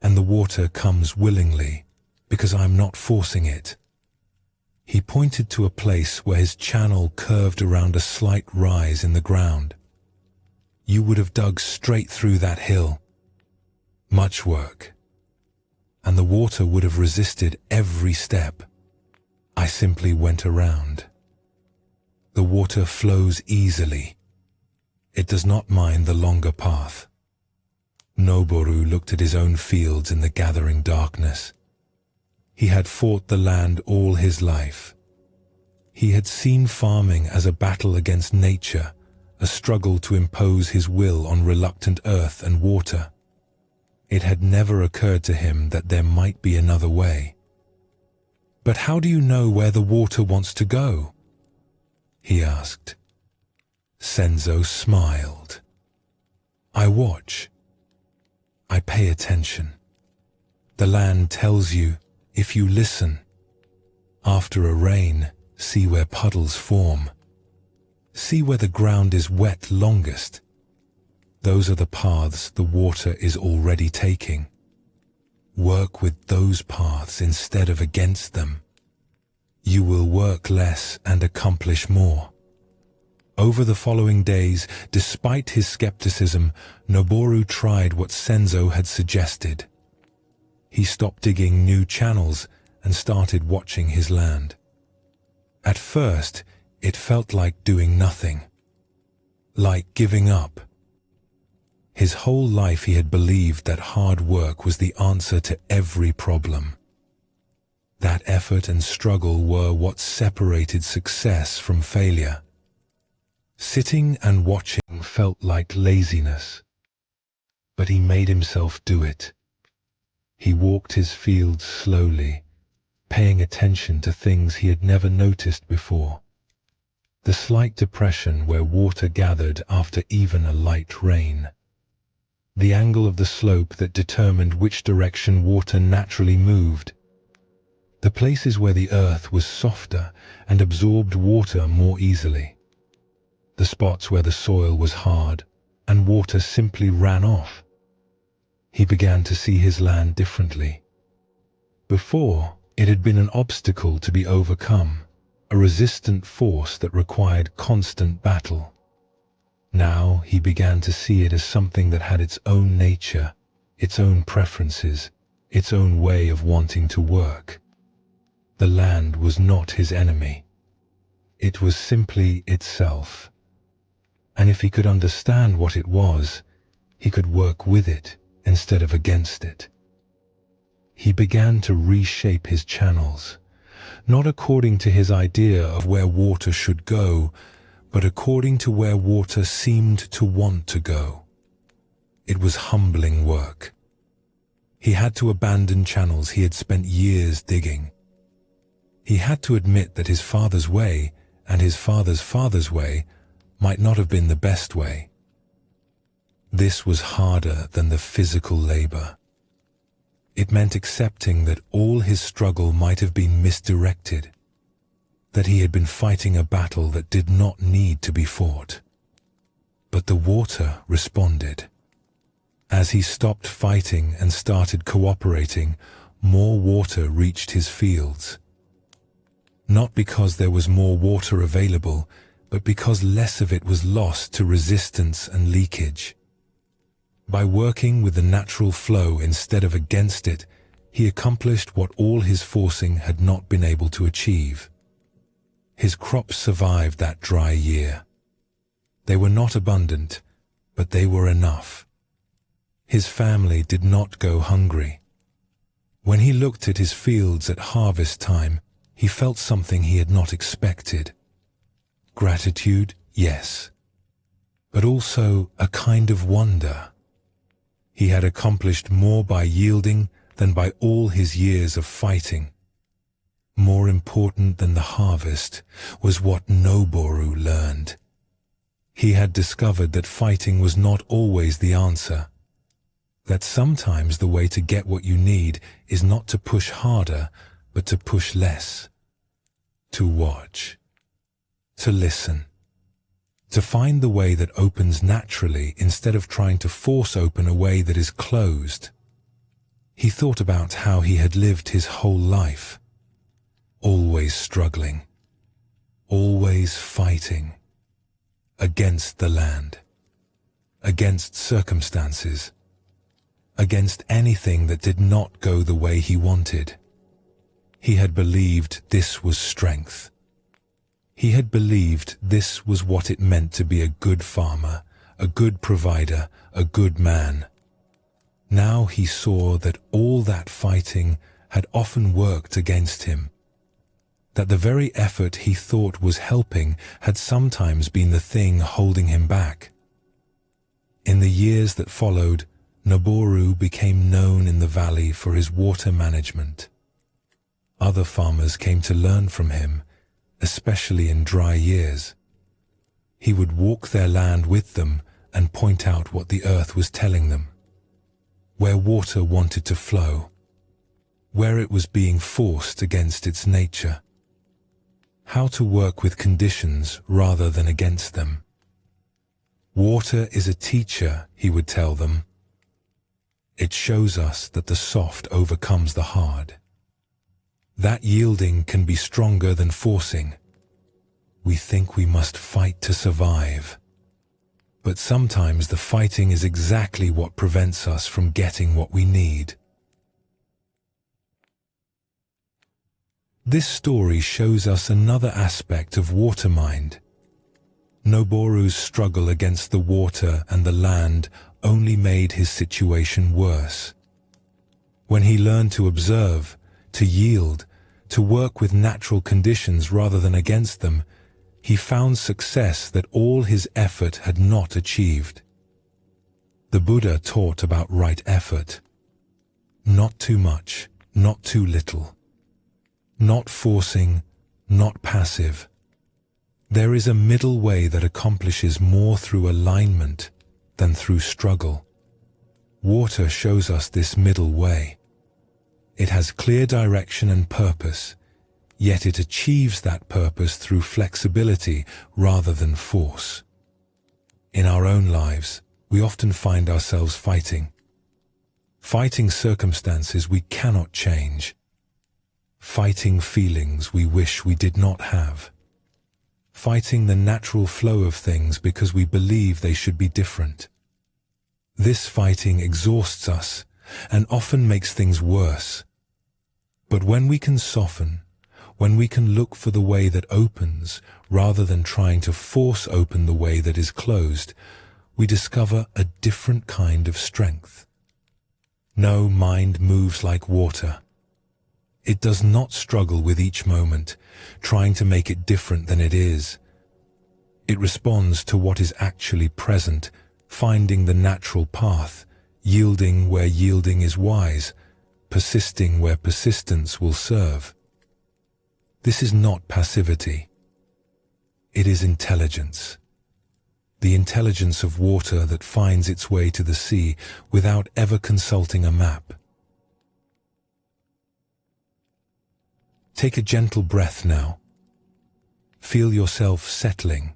And the water comes willingly, because I'm not forcing it. He pointed to a place where his channel curved around a slight rise in the ground. You would have dug straight through that hill. Much work. And the water would have resisted every step. I simply went around. The water flows easily. It does not mind the longer path. Noboru looked at his own fields in the gathering darkness. He had fought the land all his life. He had seen farming as a battle against nature, a struggle to impose his will on reluctant earth and water. It had never occurred to him that there might be another way. "But how do you know where the water wants to go?" he asked. Senzo smiled. "I watch. I pay attention. The land tells you if you listen. After a rain, see where puddles form. See where the ground is wet longest. Those are the paths the water is already taking. Work with those paths instead of against them. You will work less and accomplish more." Over the following days, despite his skepticism, Noboru tried what Senzo had suggested. He stopped digging new channels and started watching his land. At first, it felt like doing nothing, like giving up. His whole life he had believed that hard work was the answer to every problem. That effort and struggle were what separated success from failure. Sitting and watching felt like laziness, but he made himself do it. He walked his fields slowly, paying attention to things he had never noticed before. The slight depression where water gathered after even a light rain. The angle of the slope that determined which direction water naturally moved. The places where the earth was softer and absorbed water more easily. The spots where the soil was hard and water simply ran off. He began to see his land differently. Before, it had been an obstacle to be overcome, a resistant force that required constant battle. Now he began to see it as something that had its own nature, its own preferences, its own way of wanting to work. The land was not his enemy. It was simply itself. And if he could understand what it was, he could work with it instead of against it. He began to reshape his channels, not according to his idea of where water should go, but according to where water seemed to want to go. It was humbling work. He had to abandon channels he had spent years digging. He had to admit that his father's way and his father's father's way might not have been the best way. This was harder than the physical labor. It meant accepting that all his struggle might have been misdirected, that he had been fighting a battle that did not need to be fought. But the water responded. As he stopped fighting and started cooperating, more water reached his fields. Not because there was more water available, but because less of it was lost to resistance and leakage. By working with the natural flow instead of against it, he accomplished what all his forcing had not been able to achieve. His crops survived that dry year. They were not abundant, but they were enough. His family did not go hungry. When he looked at his fields at harvest time, he felt something he had not expected. Gratitude, yes, but also a kind of wonder. He had accomplished more by yielding than by all his years of fighting. More important than the harvest was what Noboru learned. He had discovered that fighting was not always the answer, that sometimes the way to get what you need is not to push harder, but to push less, to watch, to listen, to find the way that opens naturally instead of trying to force open a way that is closed. He thought about how he had lived his whole life, always struggling, always fighting, against the land, against circumstances, against anything that did not go the way he wanted. He had believed this was strength. He had believed this was what it meant to be a good farmer, a good provider, a good man. Now he saw that all that fighting had often worked against him, that the very effort he thought was helping had sometimes been the thing holding him back. In the years that followed, Noboru became known in the valley for his water management. Other farmers came to learn from him, especially in dry years. He would walk their land with them and point out what the earth was telling them, where water wanted to flow, where it was being forced against its nature, how to work with conditions rather than against them. Water is a teacher, he would tell them. It shows us that the soft overcomes the hard. That yielding can be stronger than forcing. We think we must fight to survive. But sometimes the fighting is exactly what prevents us from getting what we need. This story shows us another aspect of water mind. Noboru's struggle against the water and the land only made his situation worse. When he learned to observe, to yield, to work with natural conditions rather than against them, he found success that all his effort had not achieved. The Buddha taught about right effort. Not too much, not too little. Not forcing, not passive. There is a middle way that accomplishes more through alignment than through struggle. Water shows us this middle way. It has clear direction and purpose, yet it achieves that purpose through flexibility rather than force. In our own lives, we often find ourselves fighting circumstances we cannot change, fighting feelings we wish we did not have, fighting the natural flow of things because we believe they should be different. This fighting exhausts us and often makes things worse. But when we can soften, when we can look for the way that opens rather than trying to force open the way that is closed, we discover a different kind of strength. No mind moves like water. It does not struggle with each moment, trying to make it different than it is. It responds to what is actually present, finding the natural path, yielding where yielding is wise, persisting where persistence will serve. This is not passivity. It is intelligence. The intelligence of water that finds its way to the sea without ever consulting a map. Take a gentle breath now. Feel yourself settling,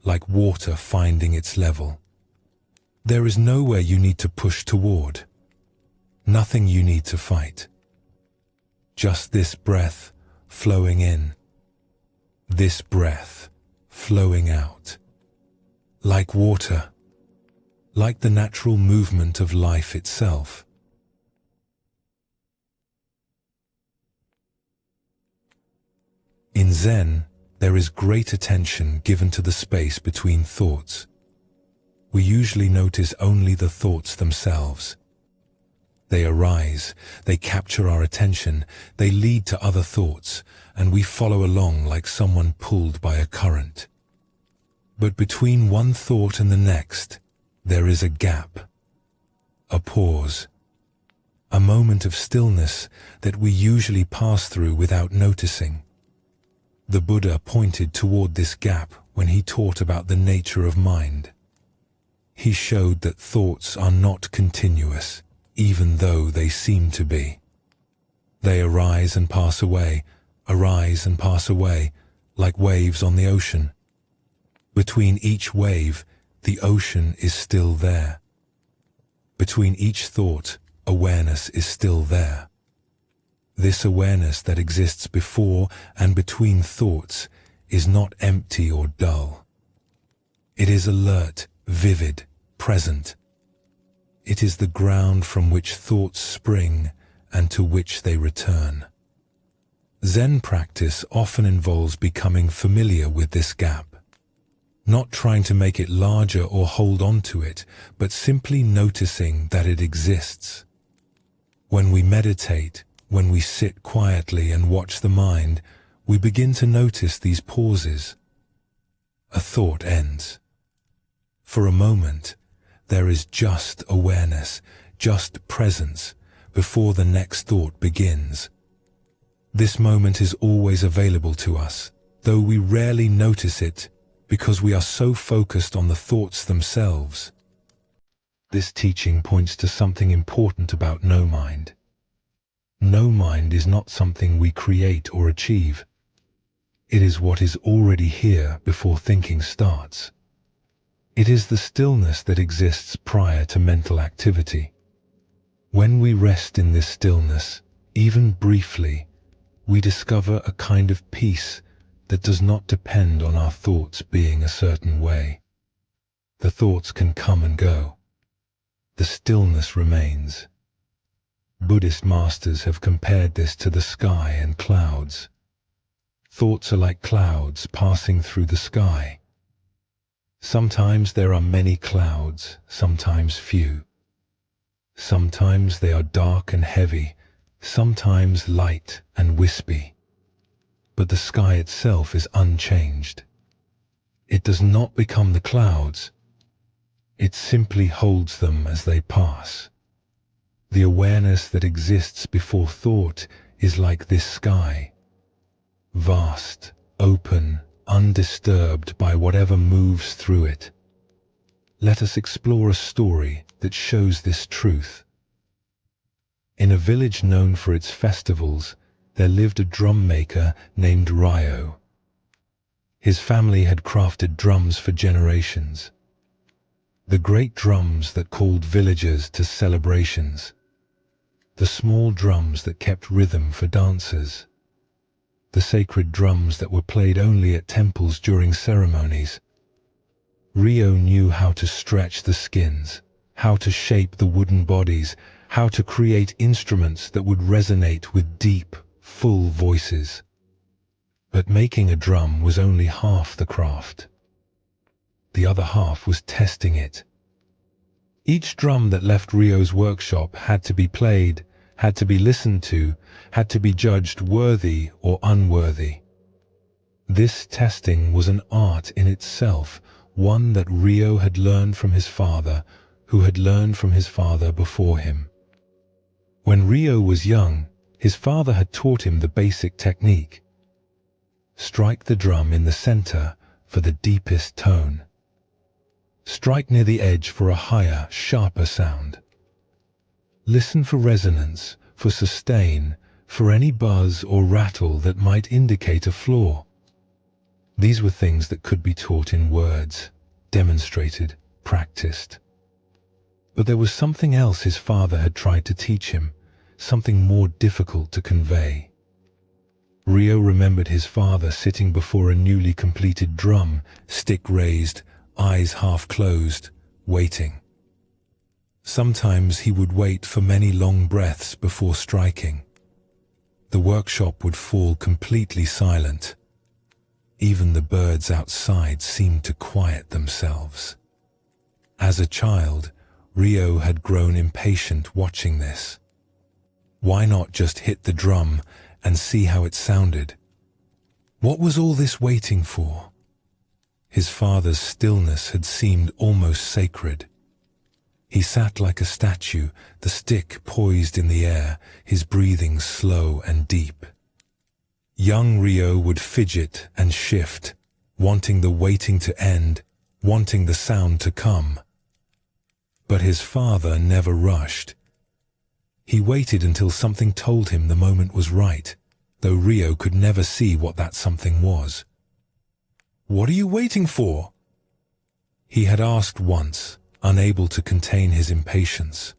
like water finding its level. There is nowhere you need to push toward. Nothing you need to fight. Just this breath flowing in. This breath flowing out. Like water. Like the natural movement of life itself. In Zen, there is great attention given to the space between thoughts. We usually notice only the thoughts themselves. They arise, they capture our attention, they lead to other thoughts, and we follow along like someone pulled by a current. But between one thought and the next, there is a gap, a pause, a moment of stillness that we usually pass through without noticing. The Buddha pointed toward this gap when he taught about the nature of mind. He showed that thoughts are not continuous, even though they seem to be. They arise and pass away, like waves on the ocean. Between each wave, the ocean is still there. Between each thought, awareness is still there. This awareness that exists before and between thoughts is not empty or dull. It is alert, vivid, present. It is the ground from which thoughts spring and to which they return. Zen practice often involves becoming familiar with this gap, not trying to make it larger or hold on to it, but simply noticing that it exists. When we meditate, when we sit quietly and watch the mind, we begin to notice these pauses. A thought ends. For a moment, there is just awareness, just presence, before the next thought begins. This moment is always available to us, though we rarely notice it because we are so focused on the thoughts themselves. This teaching points to something important about no mind. No mind is not something we create or achieve. It is what is already here before thinking starts. It is the stillness that exists prior to mental activity. When we rest in this stillness, even briefly, we discover a kind of peace that does not depend on our thoughts being a certain way. The thoughts can come and go. The stillness remains. Buddhist masters have compared this to the sky and clouds. Thoughts are like clouds passing through the sky. Sometimes there are many clouds, sometimes few. Sometimes they are dark and heavy, sometimes light and wispy. But the sky itself is unchanged. It does not become the clouds. It simply holds them as they pass. The awareness that exists before thought is like this sky. Vast, open, undisturbed by whatever moves through it. Let us explore a story that shows this truth. In a village known for its festivals, there lived a drum maker named Ryo. His family had crafted drums for generations. The great drums that called villagers to celebrations. The small drums that kept rhythm for dancers. The sacred drums that were played only at temples during ceremonies. Ryo knew how to stretch the skins, how to shape the wooden bodies, how to create instruments that would resonate with deep, full voices. But making a drum was only half the craft. The other half was testing it. Each drum that left Ryo's workshop had to be played, had to be listened to, had to be judged worthy or unworthy. This testing was an art in itself, one that Ryo had learned from his father, who had learned from his father before him. When Ryo was young, his father had taught him the basic technique. Strike the drum in the center for the deepest tone. Strike near the edge for a higher, sharper sound. Listen for resonance, for sustain, for any buzz or rattle that might indicate a flaw. These were things that could be taught in words, demonstrated, practiced. But there was something else his father had tried to teach him, something more difficult to convey. Ryo remembered his father sitting before a newly completed drum, stick raised, eyes half closed, waiting. Sometimes he would wait for many long breaths before striking. The workshop would fall completely silent. Even the birds outside seemed to quiet themselves. As a child, Rio had grown impatient watching this. Why not just hit the drum and see how it sounded? What was all this waiting for? His father's stillness had seemed almost sacred. He sat like a statue, the stick poised in the air, his breathing slow and deep. Young Rio would fidget and shift, wanting the waiting to end, wanting the sound to come. But his father never rushed. He waited until something told him the moment was right, though Rio could never see what that something was. "What are you waiting for?" he had asked once, unable to contain his impatience.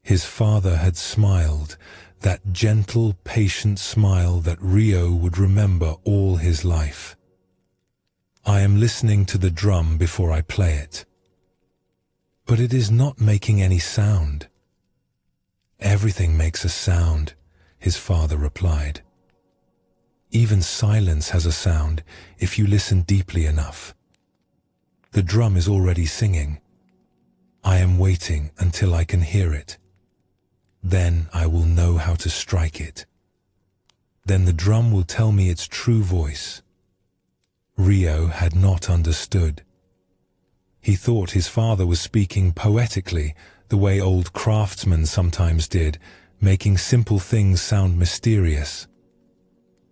His father had smiled, that gentle, patient smile that Rio would remember all his life. "I am listening to the drum before I play it." "But it is not making any sound." "Everything makes a sound," his father replied. "Even silence has a sound if you listen deeply enough. The drum is already singing. I am waiting until I can hear it. Then I will know how to strike it. Then the drum will tell me its true voice." Rio had not understood. He thought his father was speaking poetically, the way old craftsmen sometimes did, making simple things sound mysterious.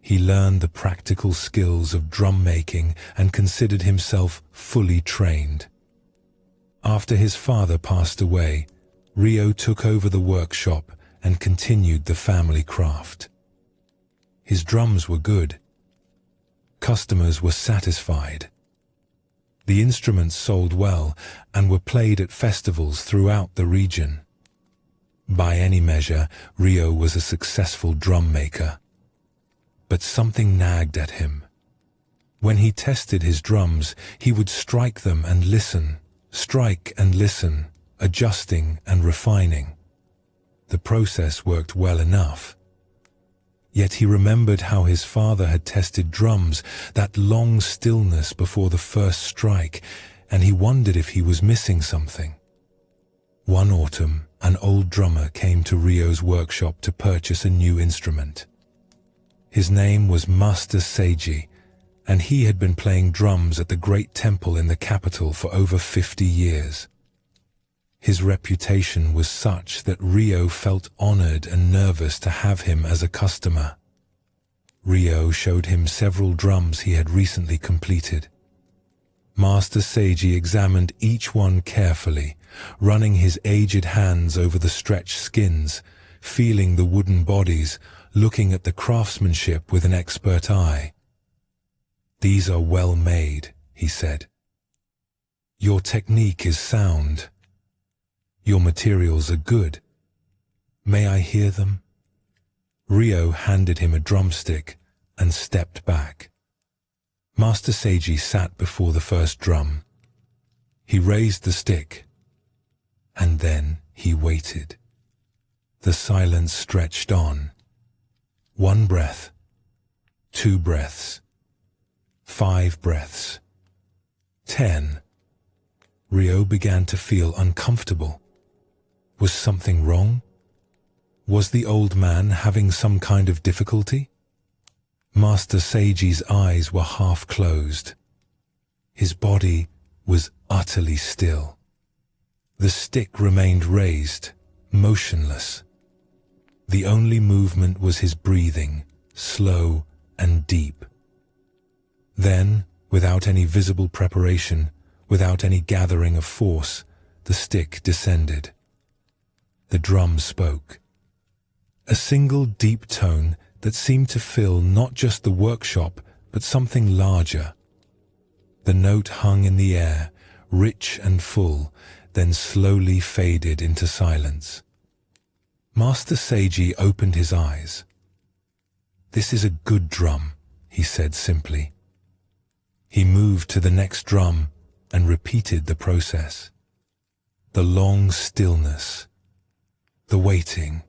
He learned the practical skills of drum making and considered himself fully trained. After his father passed away, Rio took over the workshop and continued the family craft. His drums were good. Customers were satisfied. The instruments sold well and were played at festivals throughout the region. By any measure, Rio was a successful drum maker. But something nagged at him. When he tested his drums, he would strike them and listen, strike and listen, adjusting and refining. The process worked well enough. Yet he remembered how his father had tested drums, that long stillness before the first strike, and he wondered if he was missing something. One autumn, an old drummer came to Rio's workshop to purchase a new instrument. His name was Master Seiji, and he had been playing drums at the great temple in the capital for over 50 years. His reputation was such that Rio felt honored and nervous to have him as a customer. Rio showed him several drums he had recently completed. Master Seiji examined each one carefully, running his aged hands over the stretched skins, feeling the wooden bodies, looking at the craftsmanship with an expert eye. "These are well made," he said. "Your technique is sound. Your materials are good. May I hear them?" Rio handed him a drumstick and stepped back. Master Seiji sat before the first drum. He raised the stick, and then he waited. The silence stretched on. 1 breath, 2 breaths, 5 breaths, 10. Rio began to feel uncomfortable. Was something wrong? Was the old man having some kind of difficulty? Master Seiji's eyes were half closed. His body was utterly still. The stick remained raised, motionless. The only movement was his breathing, slow and deep. Then, without any visible preparation, without any gathering of force, the stick descended. The drum spoke. A single deep tone that seemed to fill not just the workshop, but something larger. The note hung in the air, rich and full, then slowly faded into silence. Master Seiji opened his eyes. "This is a good drum," he said simply. He moved to the next drum and repeated the process. The long stillness, the waiting,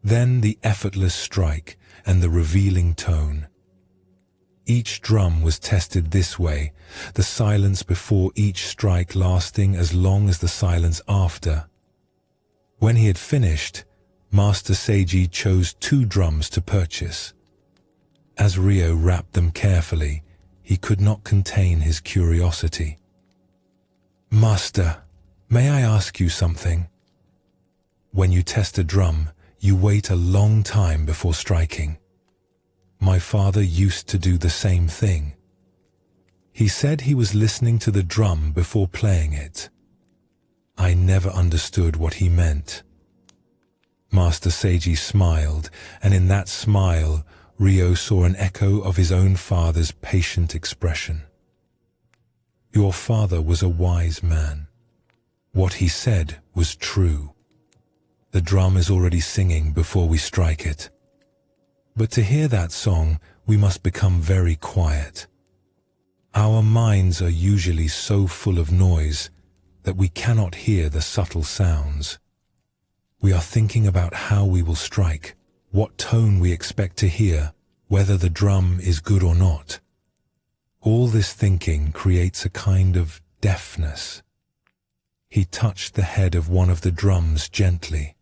then the effortless strike and the revealing tone. Each drum was tested this way, the silence before each strike lasting as long as the silence after. When he had finished, Master Seiji chose 2 drums to purchase. As Ryo wrapped them carefully, he could not contain his curiosity. "Master, may I ask you something?" "When you test a drum, you wait a long time before striking. My father used to do the same thing. He said he was listening to the drum before playing it. I never understood what he meant." Master Seiji smiled, and in that smile, Ryo saw an echo of his own father's patient expression. "Your father was a wise man. What he said was true. The drum is already singing before we strike it. But to hear that song, we must become very quiet. Our minds are usually so full of noise that we cannot hear the subtle sounds. We are thinking about how we will strike, what tone we expect to hear, whether the drum is good or not. All this thinking creates a kind of deafness." He touched the head of one of the drums gently.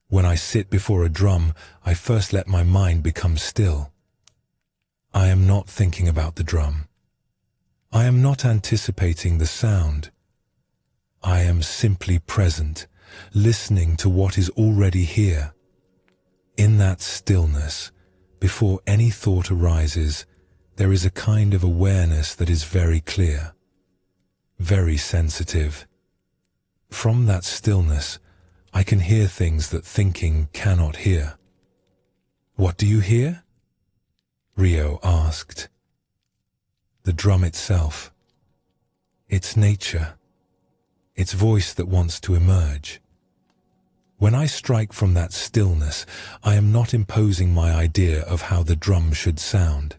"When I sit before a drum, I first let my mind become still. I am not thinking about the drum. I am not anticipating the sound. I am simply present, listening to what is already here. In that stillness, before any thought arises, there is a kind of awareness that is very clear, very sensitive. From that stillness, I can hear things that thinking cannot hear." "What do you hear?" Ryo asked. "The drum itself. Its nature. Its voice that wants to emerge. When I strike from that stillness, I am not imposing my idea of how the drum should sound.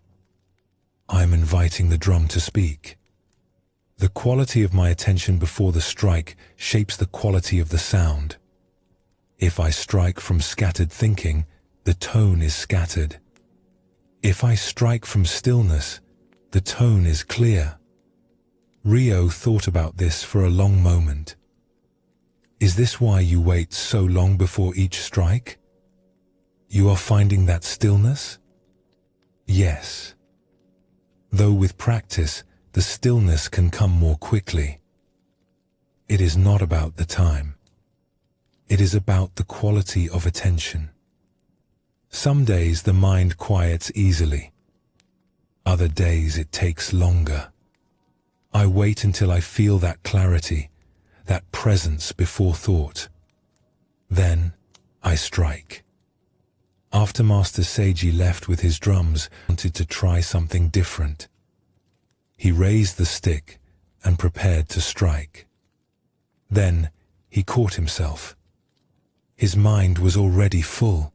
I am inviting the drum to speak. The quality of my attention before the strike shapes the quality of the sound. If I strike from scattered thinking, the tone is scattered. If I strike from stillness, the tone is clear." Ryo thought about this for a long moment. "Is this why you wait so long before each strike? You are finding that stillness?" "Yes. Though with practice, the stillness can come more quickly. It is not about the time. It is about the quality of attention. Some days the mind quiets easily. Other days it takes longer. I wait until I feel that clarity, that presence before thought. Then I strike." After Master Seiji left with his drums, he wanted to try something different. He raised the stick and prepared to strike. Then he caught himself. His mind was already full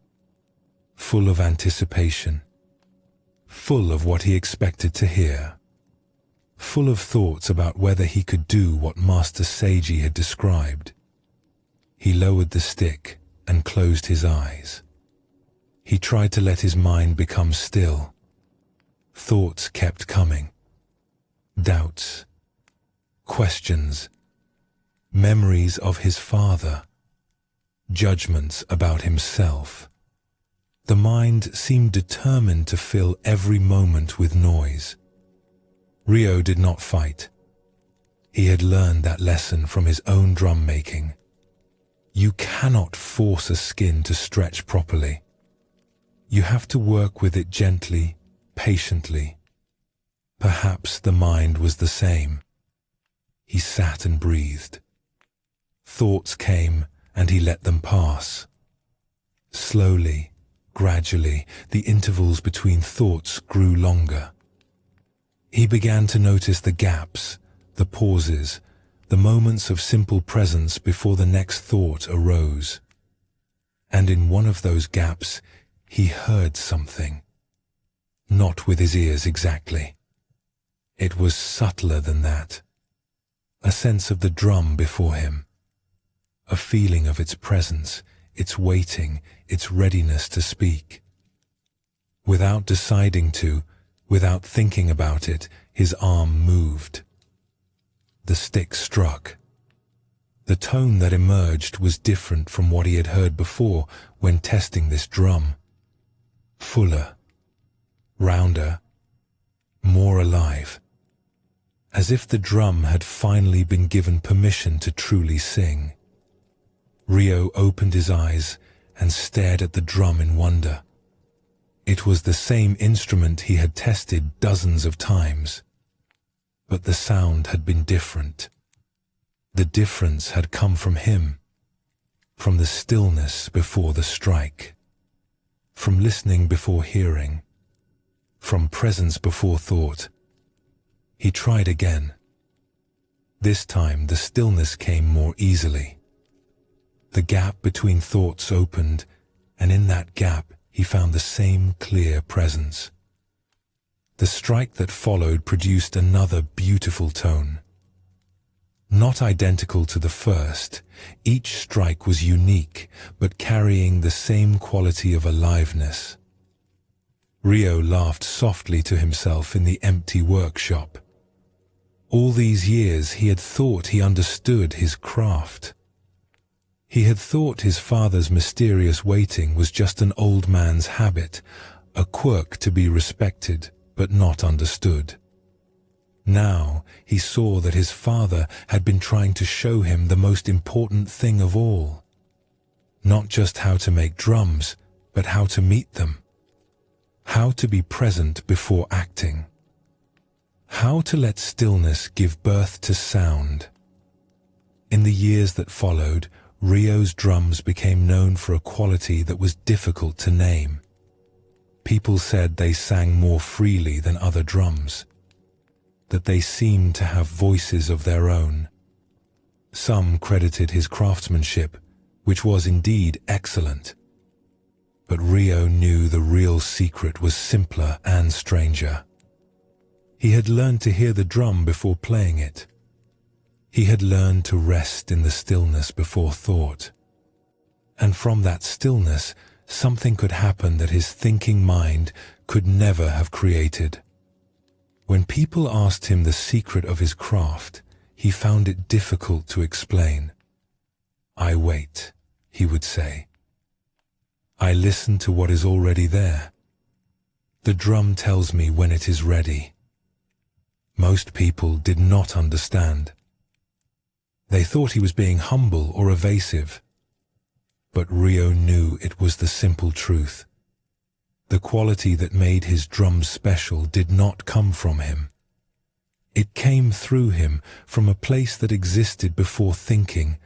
of anticipation, full of what he expected to hear, full of thoughts about whether he could do what Master Seiji had described. He lowered the stick and closed his eyes. He tried to let his mind become still. Thoughts kept coming. Doubts, questions, memories of his father, judgments about himself. The mind seemed determined to fill every moment with noise. Ryo did not fight. He had learned that lesson from his own drum making. You cannot force a skin to stretch properly. You have to work with it gently, patiently. Perhaps the mind was the same. He sat and breathed. Thoughts came and he let them pass. Slowly, gradually, the intervals between thoughts grew longer. He began to notice the gaps, the pauses, the moments of simple presence before the next thought arose. And in one of those gaps, he heard something. Not with his ears exactly. It was subtler than that. A sense of the drum before him. A feeling of its presence, its waiting, its readiness to speak. Without deciding to, Without thinking about it, his arm moved. The stick struck. The tone that emerged was different from what he had heard before when testing this drum. Fuller, rounder, more alive. As if the drum had finally been given permission to truly sing. Rio opened his eyes and stared at the drum in wonder. It was the same instrument he had tested dozens of times. But the sound had been different. The difference had come from him, from the stillness before the strike, from listening before hearing, from presence before thought. He tried again. This time the stillness came more easily. The gap between thoughts opened, and in that gap he found the same clear presence. The strike that followed produced another beautiful tone. Not identical to the first, each strike was unique, but carrying the same quality of aliveness. Rio laughed softly to himself in the empty workshop. All these years he had thought he understood his craft. He had thought his father's mysterious waiting was just an old man's habit, a quirk to be respected but not understood. Now he saw that his father had been trying to show him the most important thing of all. Not just how to make drums, but how to meet them. How to be present before acting. How to let stillness give birth to sound. In the years that followed, Rio's drums became known for a quality that was difficult to name. People said they sang more freely than other drums, that they seemed to have voices of their own. Some credited his craftsmanship, which was indeed excellent. But Rio knew the real secret was simpler and stranger. He had learned to hear the drum before playing it. He had learned to rest in the stillness before thought. And from that stillness, something could happen that his thinking mind could never have created. When people asked him the secret of his craft, he found it difficult to explain. "I wait," he would say. "I listen to what is already there. The drum tells me when it is ready." Most people did not understand. They thought he was being humble or evasive. But Rio knew it was the simple truth. The quality that made his drums special did not come from him. It came through him from a place that existed before thinking,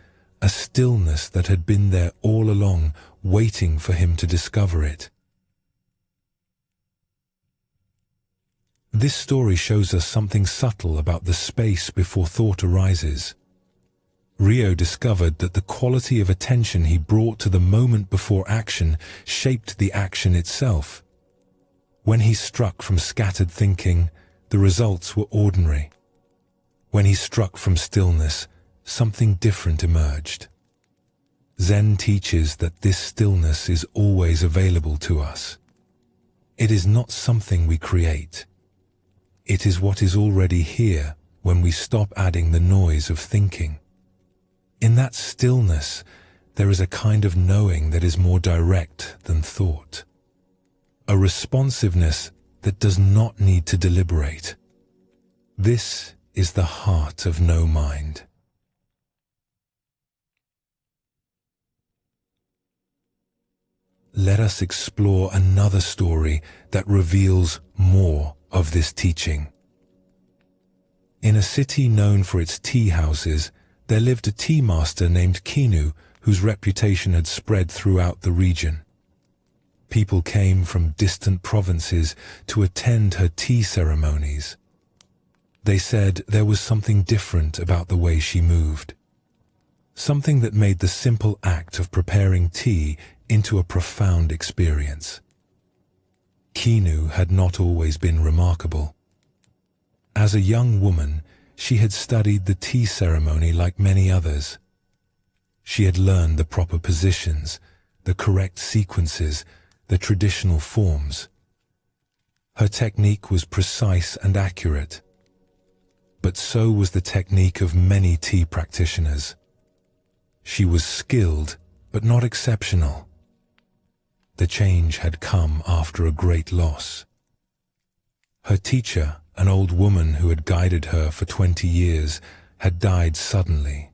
a stillness that had been there all along, waiting for him to discover it. This story shows us something subtle about the space before thought arises. Rio discovered that the quality of attention he brought to the moment before action shaped the action itself. When he struck from scattered thinking, the results were ordinary. When he struck from stillness, something different emerged. Zen teaches that this stillness is always available to us. It is not something we create. It is what is already here when we stop adding the noise of thinking. In that stillness, there is a kind of knowing that is more direct than thought. A responsiveness that does not need to deliberate. This is the heart of no mind. Let us explore another story that reveals more of this teaching. In a city known for its tea houses, there lived a tea master named Kinu, whose reputation had spread throughout the region. People came from distant provinces to attend her tea ceremonies. They said there was something different about the way she moved. Something that made the simple act of preparing tea into a profound experience. Kinu had not always been remarkable. As a young woman, she had studied the tea ceremony like many others. She had learned the proper positions, the correct sequences, the traditional forms. Her technique was precise and accurate. But so was the technique of many tea practitioners. She was skilled, but not exceptional. The change had come after a great loss. Her teacher, an old woman who had guided her for 20 years, had died suddenly.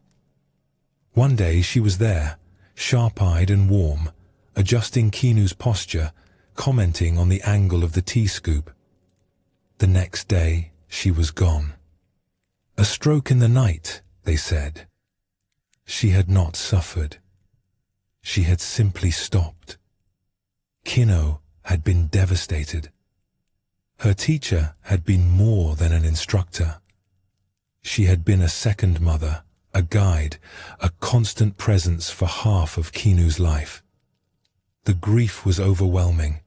One day she was there, sharp-eyed and warm, adjusting Kinu's posture, commenting on the angle of the tea scoop. The next day she was gone. A stroke in the night, they said. She had not suffered. She had simply stopped. Kino had been devastated. Her teacher had been more than an instructor. She had been a second mother, a guide, a constant presence for half of Kinu's life. The grief was overwhelming.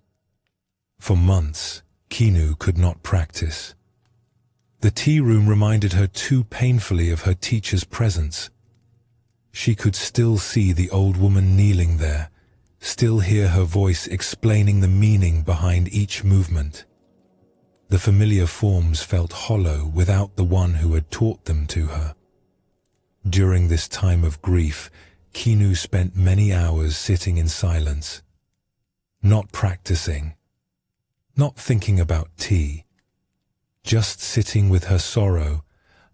For months, Kinu could not practice. The tea room reminded her too painfully of her teacher's presence. She could still see the old woman kneeling there, still hear her voice explaining the meaning behind each movement. The familiar forms felt hollow without the one who had taught them to her. During this time of grief, Kinu spent many hours sitting in silence, not practicing, not thinking about tea, just sitting with her sorrow,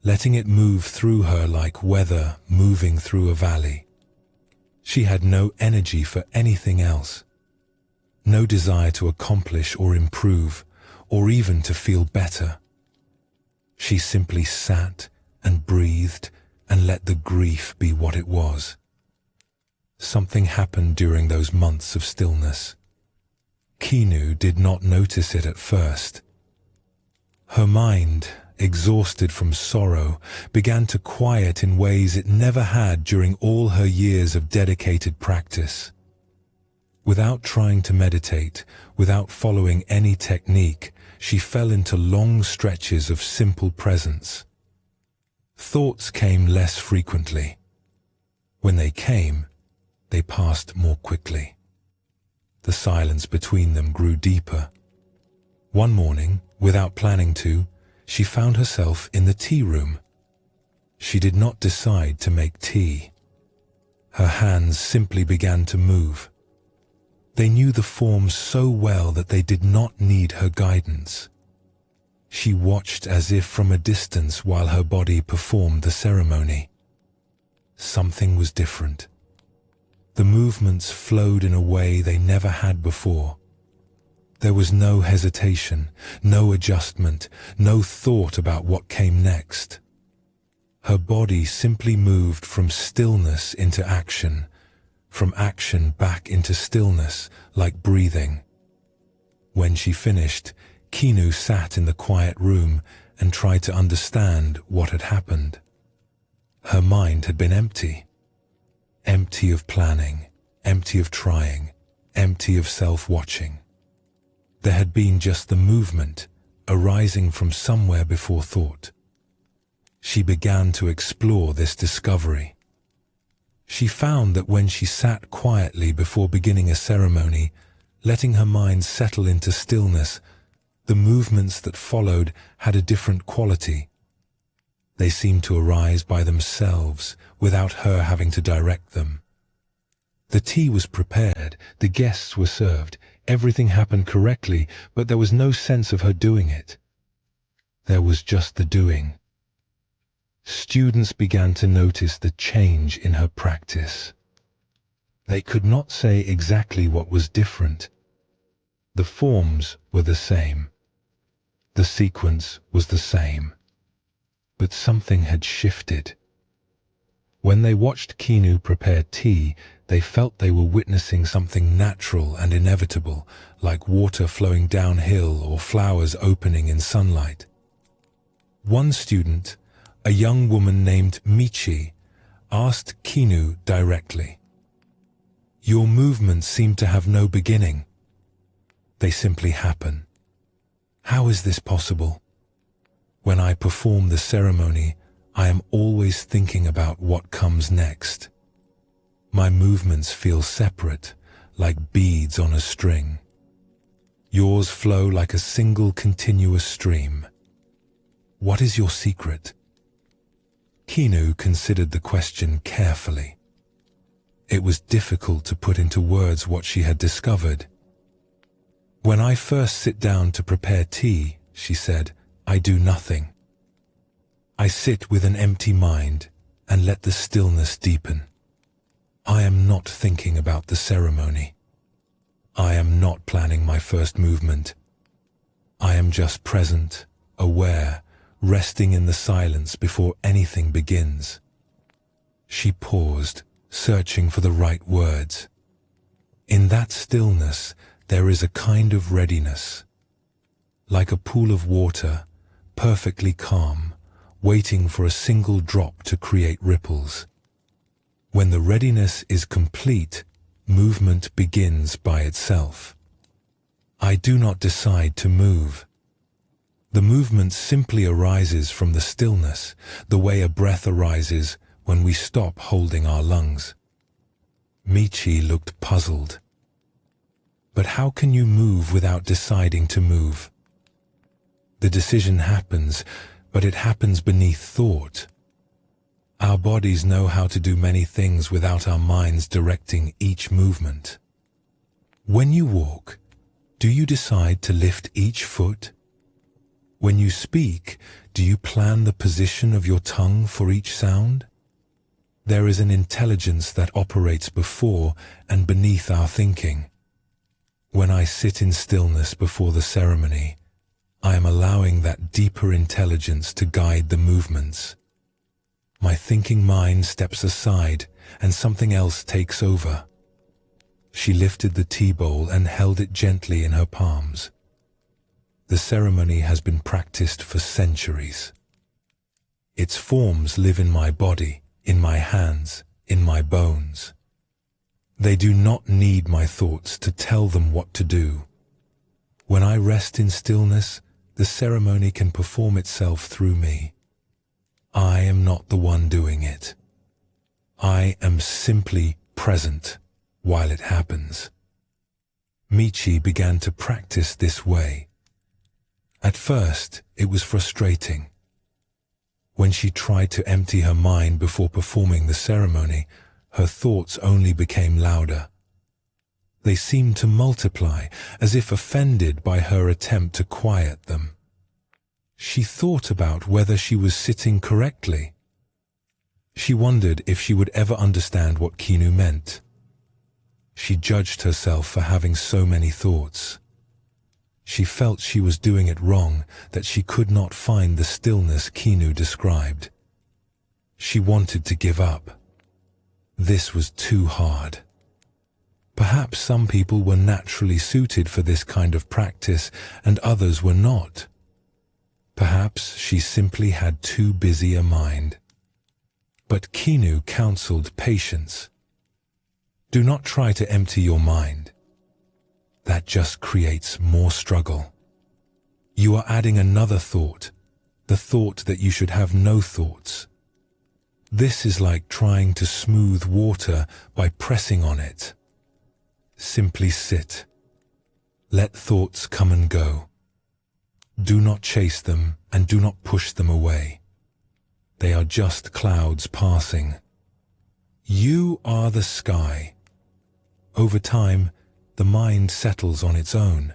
letting it move through her like weather moving through a valley. She had no energy for anything else, no desire to accomplish or improve, or even to feel better. She simply sat and breathed and let the grief be what it was. Something happened during those months of stillness. Kinu did not notice it at first. Her mind, exhausted from sorrow, began to quiet in ways it never had during all her years of dedicated practice. Without trying to meditate, without following any technique, she fell into long stretches of simple presence. Thoughts came less frequently. When they came, they passed more quickly. The silence between them grew deeper. One morning, without planning to, she found herself in the tea room. She did not decide to make tea. Her hands simply began to move. They knew the forms so well that they did not need her guidance. She watched as if from a distance while her body performed the ceremony. Something was different. The movements flowed in a way they never had before. There was no hesitation, no adjustment, no thought about what came next. Her body simply moved from stillness into action, from action back into stillness, like breathing. When she finished, Kinu sat in the quiet room and tried to understand what had happened. Her mind had been empty. Empty of planning, empty of trying, empty of self-watching. There had been just the movement, arising from somewhere before thought. She began to explore this discovery. She found that when she sat quietly before beginning a ceremony, letting her mind settle into stillness, the movements that followed had a different quality. They seemed to arise by themselves, without her having to direct them. The tea was prepared, the guests were served, everything happened correctly, but there was no sense of her doing it. There was just the doing. Students began to notice the change in her practice. They could not say exactly what was different. The forms were the same. The sequence was the same. But something had shifted. When they watched Kinu prepare tea, they felt they were witnessing something natural and inevitable, like water flowing downhill or flowers opening in sunlight. One student, a young woman named Michi, asked Kinu directly, "Your movements seem to have no beginning. They simply happen. How is this possible? When I perform the ceremony, I am always thinking about what comes next. My movements feel separate, like beads on a string. Yours flow like a single continuous stream. What is your secret? Kinu considered the question carefully. It was difficult to put into words what she had discovered. When I first sit down to prepare tea, she said, I do nothing. I sit with an empty mind and let the stillness deepen. I am not thinking about the ceremony. I am not planning my first movement. I am just present, aware, resting in the silence before anything begins. She paused, searching for the right words. In that stillness, there is a kind of readiness, like a pool of water, perfectly calm, waiting for a single drop to create ripples. When the readiness is complete, movement begins by itself. I do not decide to move. The movement simply arises from the stillness, the way a breath arises when we stop holding our lungs. Michi looked puzzled. But how can you move without deciding to move? The decision happens, but it happens beneath thought. Our bodies know how to do many things without our minds directing each movement. When you walk, do you decide to lift each foot? When you speak, do you plan the position of your tongue for each sound? There is an intelligence that operates before and beneath our thinking. When I sit in stillness before the ceremony, I am allowing that deeper intelligence to guide the movements. My thinking mind steps aside and something else takes over. She lifted the tea bowl and held it gently in her palms. The ceremony has been practiced for centuries. Its forms live in my body, in my hands, in my bones. They do not need my thoughts to tell them what to do. When I rest in stillness, the ceremony can perform itself through me. I am not the one doing it. I am simply present while it happens. Michi began to practice this way. At first, it was frustrating. When she tried to empty her mind before performing the ceremony, her thoughts only became louder. They seemed to multiply, as if offended by her attempt to quiet them. She thought about whether she was sitting correctly. She wondered if she would ever understand what Kinu meant. She judged herself for having so many thoughts. She felt she was doing it wrong, that she could not find the stillness Kinu described. She wanted to give up. This was too hard. Perhaps some people were naturally suited for this kind of practice and others were not. Perhaps she simply had too busy a mind. But Kinu counseled patience. Do not try to empty your mind. That just creates more struggle. You are adding another thought, the thought that you should have no thoughts. This is like trying to smooth water by pressing on it. Simply sit. Let thoughts come and go. Do not chase them and do not push them away. They are just clouds passing. You are the sky. Over time, the mind settles on its own.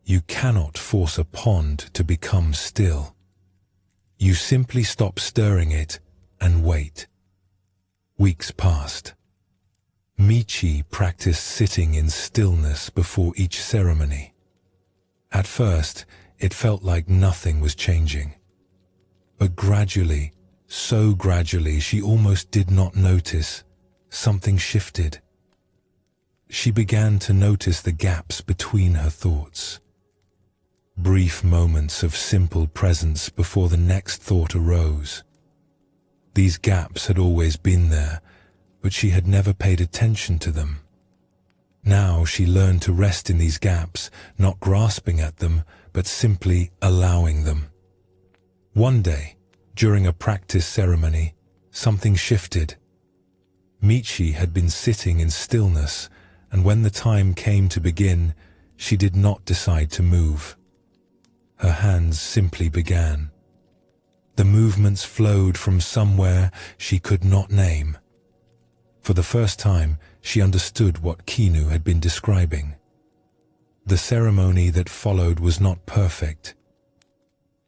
You cannot force a pond to become still. You simply stop stirring it and wait. Weeks passed. Michi practiced sitting in stillness before each ceremony. At first, it felt like nothing was changing. But gradually, so gradually, she almost did not notice. Something shifted. She began to notice the gaps between her thoughts. Brief moments of simple presence before the next thought arose. These gaps had always been there, but she had never paid attention to them. Now she learned to rest in these gaps, not grasping at them, but simply allowing them. One day, during a practice ceremony, something shifted. Michi had been sitting in stillness, and when the time came to begin, She did not decide to move. Her hands simply began. The movements flowed from somewhere she could not name. For the first time, she understood what Kinu had been describing. The ceremony that followed was not perfect.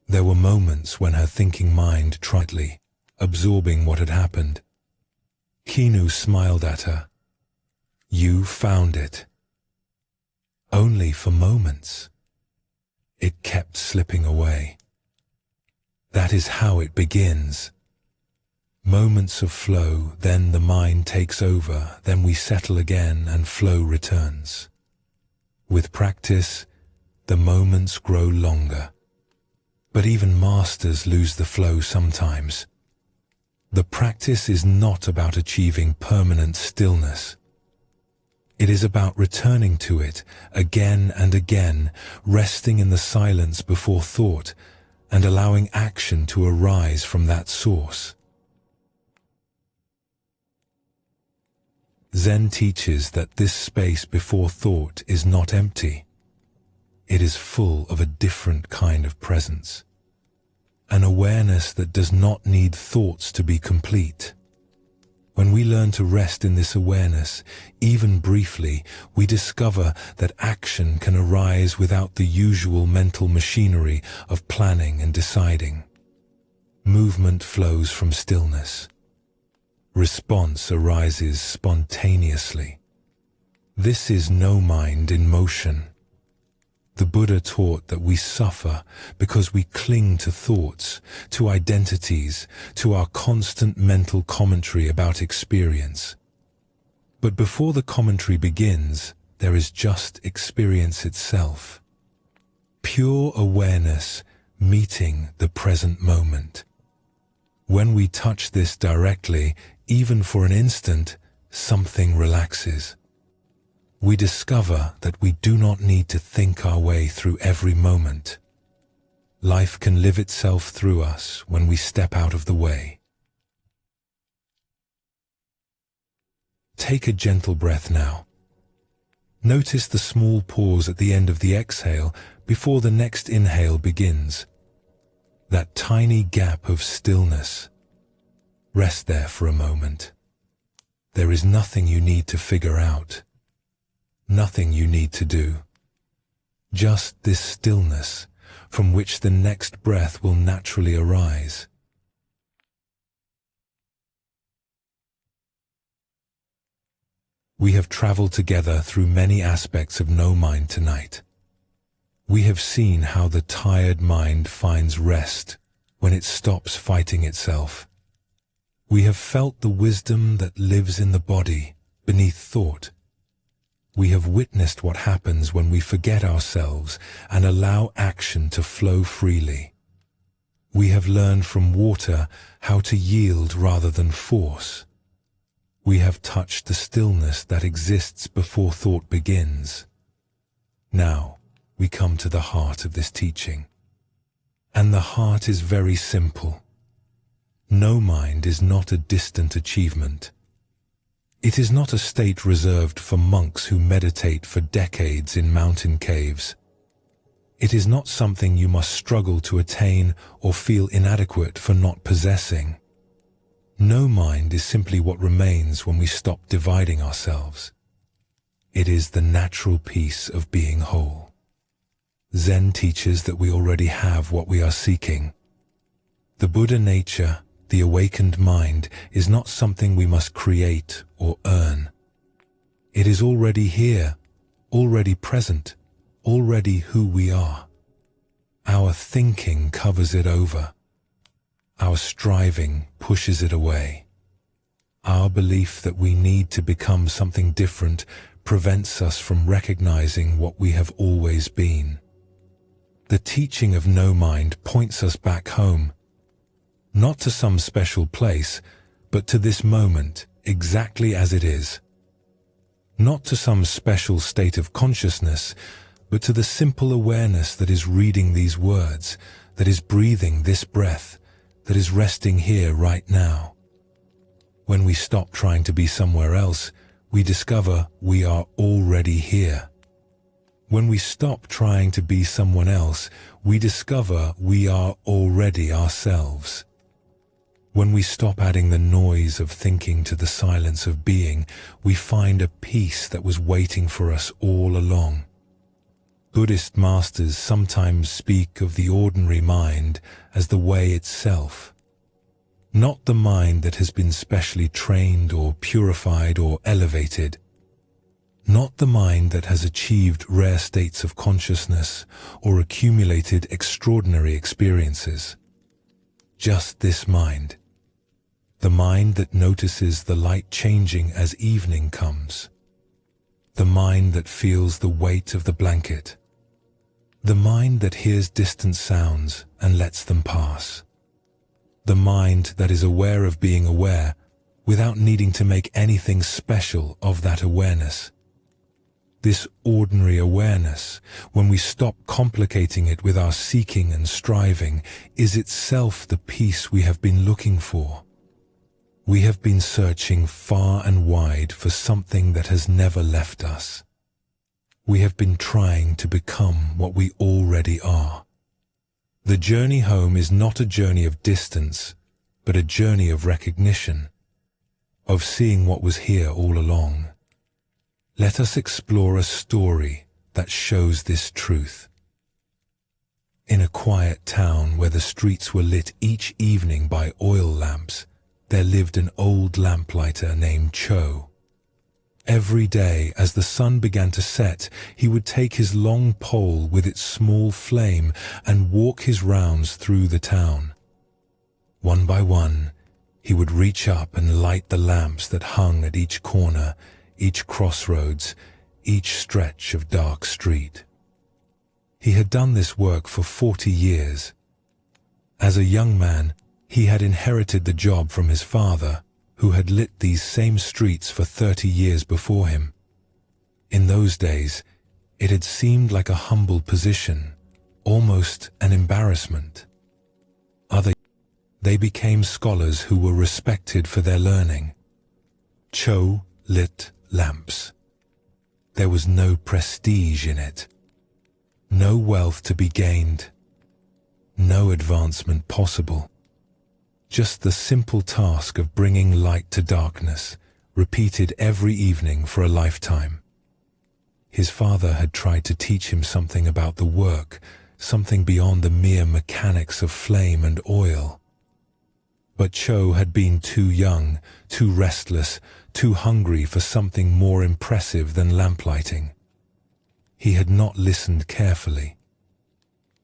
There were moments when her thinking mind tried, absorbing what had happened. Kinu smiled at her. You found it. Only for moments. It kept slipping away. That is how it begins. Moments of flow, then the mind takes over, then we settle again and flow returns. With practice, the moments grow longer. But even masters lose the flow sometimes. The practice is not about achieving permanent stillness. It is about returning to it again and again, resting in the silence before thought, and allowing action to arise from that source. Zen teaches that this space before thought is not empty. It is full of a different kind of presence. An awareness that does not need thoughts to be complete. When we learn to rest in this awareness, even briefly, we discover that action can arise without the usual mental machinery of planning and deciding. Movement flows from stillness. Response arises spontaneously. This is no mind in motion. The Buddha taught that we suffer because we cling to thoughts, to identities, to our constant mental commentary about experience. But before the commentary begins, there is just experience itself. Pure awareness meeting the present moment. When we touch this directly, even for an instant, something relaxes. We discover that we do not need to think our way through every moment. Life can live itself through us when we step out of the way. Take a gentle breath now. Notice the small pause at the end of the exhale before the next inhale begins. That tiny gap of stillness. Rest there for a moment. There is nothing you need to figure out. Nothing you need to do. Just this stillness from which the next breath will naturally arise. We have traveled together through many aspects of no mind tonight. We have seen how the tired mind finds rest when it stops fighting itself. We have felt the wisdom that lives in the body beneath thought. We have witnessed what happens when we forget ourselves and allow action to flow freely. We have learned from water how to yield rather than force. We have touched the stillness that exists before thought begins. Now, we come to the heart of this teaching. And the heart is very simple. No mind is not a distant achievement. It is not a state reserved for monks who meditate for decades in mountain caves. It is not something you must struggle to attain or feel inadequate for not possessing. No mind is simply what remains when we stop dividing ourselves. It is the natural peace of being whole. Zen teaches that we already have what we are seeking. The Buddha nature, the awakened mind, is not something we must create or earn. It is already here, already present, already who we are. Our thinking covers it over. Our striving pushes it away. Our belief that we need to become something different prevents us from recognizing what we have always been. The teaching of no mind points us back home, not to some special place, but to this moment, exactly as it is. Not to some special state of consciousness, but to the simple awareness that is reading these words, that is breathing this breath, that is resting here right now. When we stop trying to be somewhere else, we discover we are already here. When we stop trying to be someone else, we discover we are already ourselves. When we stop adding the noise of thinking to the silence of being, we find a peace that was waiting for us all along. Buddhist masters sometimes speak of the ordinary mind as the way itself. Not the mind that has been specially trained or purified or elevated. Not the mind that has achieved rare states of consciousness or accumulated extraordinary experiences. Just this mind. The mind that notices the light changing as evening comes. The mind that feels the weight of the blanket. The mind that hears distant sounds and lets them pass. The mind that is aware of being aware without needing to make anything special of that awareness. This ordinary awareness, when we stop complicating it with our seeking and striving, is itself the peace we have been looking for. We have been searching far and wide for something that has never left us. We have been trying to become what we already are. The journey home is not a journey of distance, but a journey of recognition, of seeing what was here all along. Let us explore a story that shows this truth. In a quiet town where the streets were lit each evening by oil lamps, there lived an old lamplighter named Cho. Every day, as the sun began to set, he would take his long pole with its small flame and walk his rounds through the town. One by one, he would reach up and light the lamps that hung at each corner, each crossroads, each stretch of dark street. He had done this work for 40 years. As a young man, he had inherited the job from his father, who had lit these same streets for 30 years before him. In those days, it had seemed like a humble position, almost an embarrassment. They became scholars who were respected for their learning. Cho lit lamps. There was no prestige in it, no wealth to be gained, no advancement possible. Just the simple task of bringing light to darkness, repeated every evening for a lifetime. His father had tried to teach him something about the work, something beyond the mere mechanics of flame and oil. But Cho had been too young, too restless, too hungry for something more impressive than lamplighting. He had not listened carefully.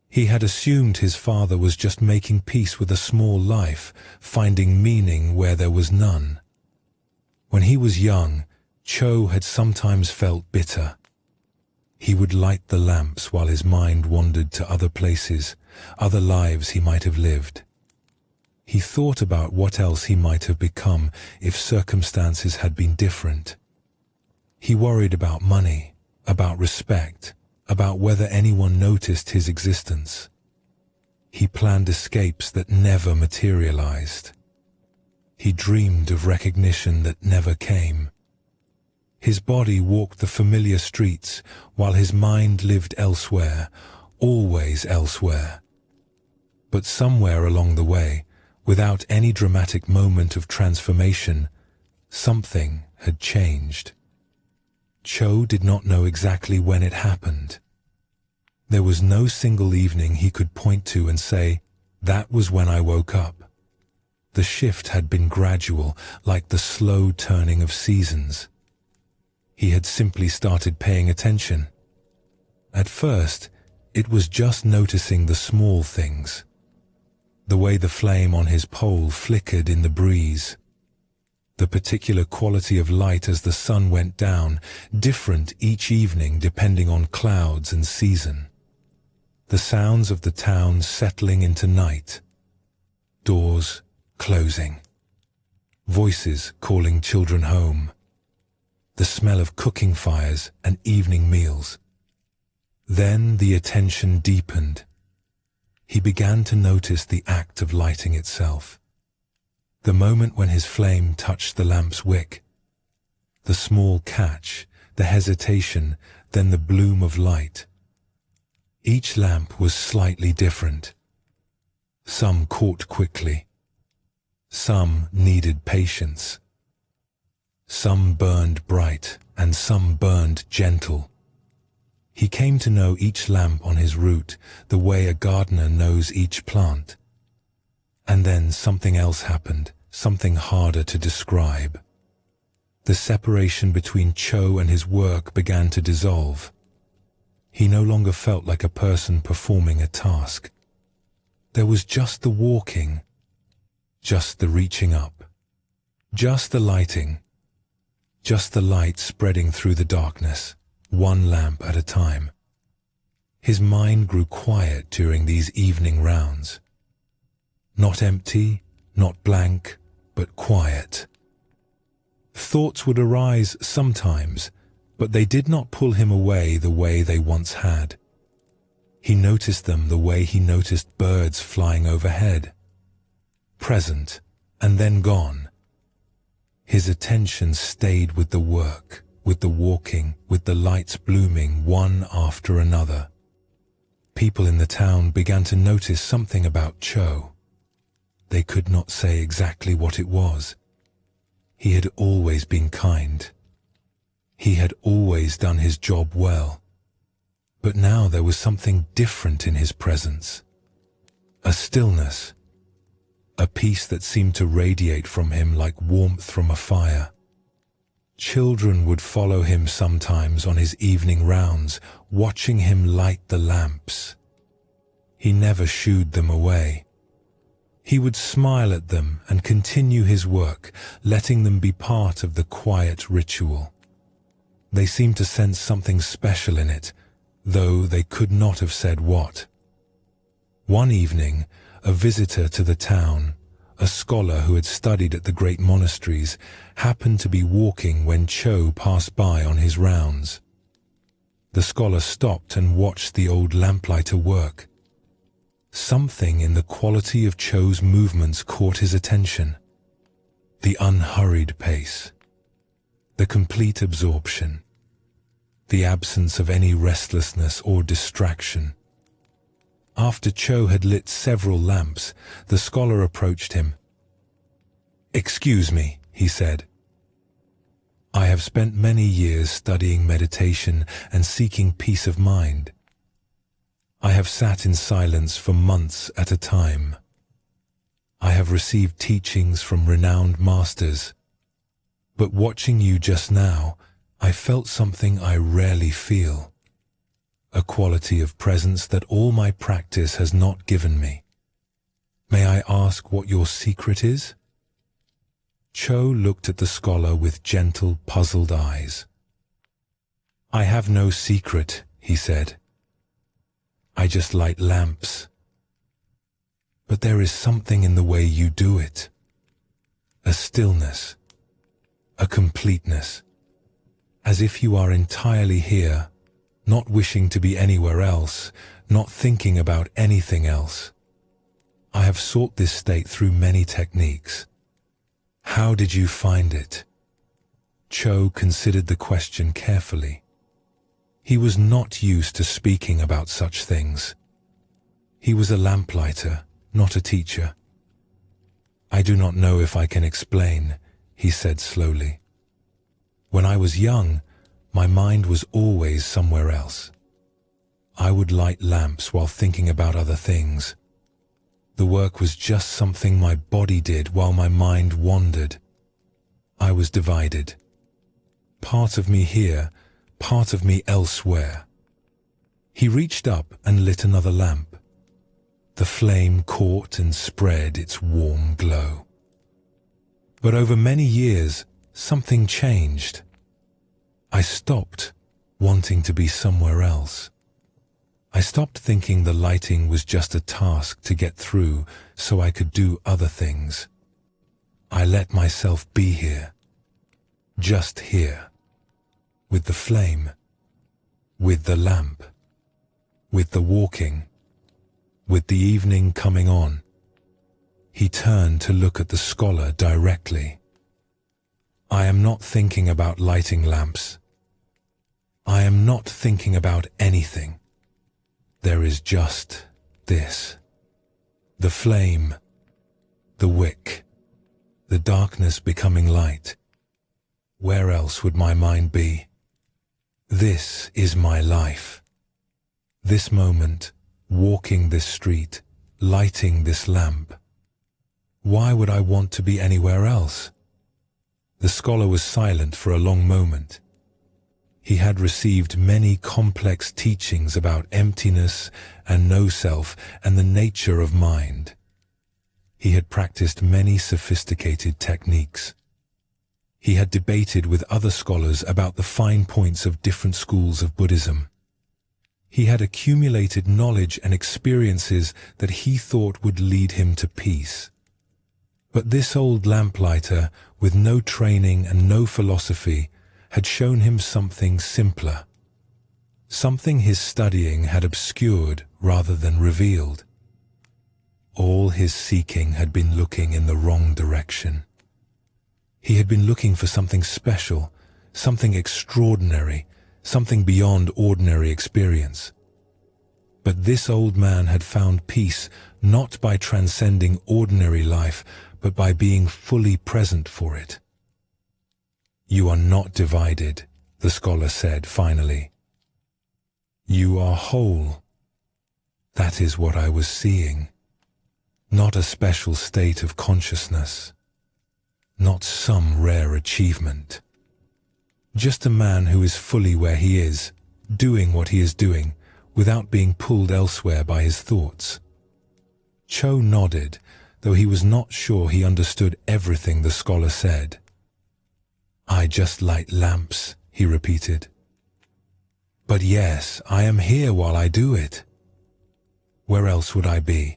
He had assumed his father was just making peace with a small life, finding meaning where there was none. When he was young, Cho had sometimes felt bitter. He would light the lamps while his mind wandered to other places, other lives he might have lived. He thought about what else he might have become if circumstances had been different. He worried about money, about respect, about whether anyone noticed his existence. He planned escapes that never materialized. He dreamed of recognition that never came. His body walked the familiar streets while his mind lived elsewhere, always elsewhere. But somewhere along the way, without any dramatic moment of transformation, something had changed. Cho did not know exactly when it happened. There was no single evening he could point to and say, "That was when I woke up." The shift had been gradual, like the slow turning of seasons. He had simply started paying attention. At first, it was just noticing the small things. The way the flame on his pole flickered in the breeze. The particular quality of light as the sun went down, different each evening depending on clouds and season. The sounds of the town settling into night. Doors closing. Voices calling children home. The smell of cooking fires and evening meals. Then the attention deepened. He began to notice the act of lighting itself. The moment when his flame touched the lamp's wick. The small catch, the hesitation, then the bloom of light. Each lamp was slightly different. Some caught quickly. Some needed patience. Some burned bright and some burned gentle. He came to know each lamp on his route the way a gardener knows each plant. And then something else happened, something harder to describe. The separation between Cho and his work began to dissolve. He no longer felt like a person performing a task. There was just the walking, just the reaching up, just the lighting, just the light spreading through the darkness, one lamp at a time. His mind grew quiet during these evening rounds. Not empty, not blank, but quiet. Thoughts would arise sometimes, but they did not pull him away the way they once had. He noticed them the way he noticed birds flying overhead. Present, and then gone. His attention stayed with the work, with the walking, with the lights blooming one after another. People in the town began to notice something about Cho. They could not say exactly what it was. He had always been kind. He had always done his job well. But now there was something different in his presence. A stillness. A peace that seemed to radiate from him like warmth from a fire. Children would follow him sometimes on his evening rounds, watching him light the lamps. He never shooed them away. He would smile at them and continue his work, letting them be part of the quiet ritual. They seemed to sense something special in it, though they could not have said what. One evening, a visitor to the town, a scholar who had studied at the great monasteries, happened to be walking when Cho passed by on his rounds. The scholar stopped and watched the old lamplighter work. Something in the quality of Cho's movements caught his attention. The unhurried pace, the complete absorption, the absence of any restlessness or distraction. After Cho had lit several lamps, the scholar approached him. "Excuse me," he said. "I have spent many years studying meditation and seeking peace of mind. I have sat in silence for months at a time. I have received teachings from renowned masters. But watching you just now, I felt something I rarely feel. A quality of presence that all my practice has not given me. May I ask what your secret is?" Cho looked at the scholar with gentle, puzzled eyes. "I have no secret," he said. "I just light lamps. But there is something in the way you do it. A stillness, a completeness, as if you are entirely here, not wishing to be anywhere else, not thinking about anything else. I have sought this state through many techniques. How did you find it?" Cho considered the question carefully. He was not used to speaking about such things. He was a lamplighter, not a teacher. "I do not know if I can explain," he said slowly. "When I was young, my mind was always somewhere else. I would light lamps while thinking about other things. The work was just something my body did while my mind wandered. I was divided. Part of me here, part of me elsewhere." He reached up and lit another lamp. The flame caught and spread its warm glow. But over many years, something changed. I stopped wanting to be somewhere else. I stopped thinking the lighting was just a task to get through so I could do other things. I let myself be here, just here, with the flame, with the lamp, with the walking, with the evening coming on. He turned to look at the scholar directly. "I am not thinking about lighting lamps. I am not thinking about anything. There is just this. The flame, the wick, the darkness becoming light. Where else would my mind be? This is my life. This moment, walking this street, lighting this lamp. Why would I want to be anywhere else? The scholar was silent for a long moment. He had received many complex teachings about emptiness and no-self and the nature of mind. He had practiced many sophisticated techniques. He had debated with other scholars about the fine points of different schools of Buddhism. He had accumulated knowledge and experiences that he thought would lead him to peace. But this old lamplighter, with no training and no philosophy, had shown him something simpler, something his studying had obscured rather than revealed. All his seeking had been looking in the wrong direction. He had been looking for something special, something extraordinary, something beyond ordinary experience. But this old man had found peace not by transcending ordinary life, but by being fully present for it. You are not divided, the scholar said finally. You are whole. That is what I was seeing. Not a special state of consciousness. Not some rare achievement. Just a man who is fully where he is, doing what he is doing, without being pulled elsewhere by his thoughts. Cho nodded, though he was not sure he understood everything the scholar said. I just light lamps, he repeated. But yes, I am here while I do it. Where else would I be?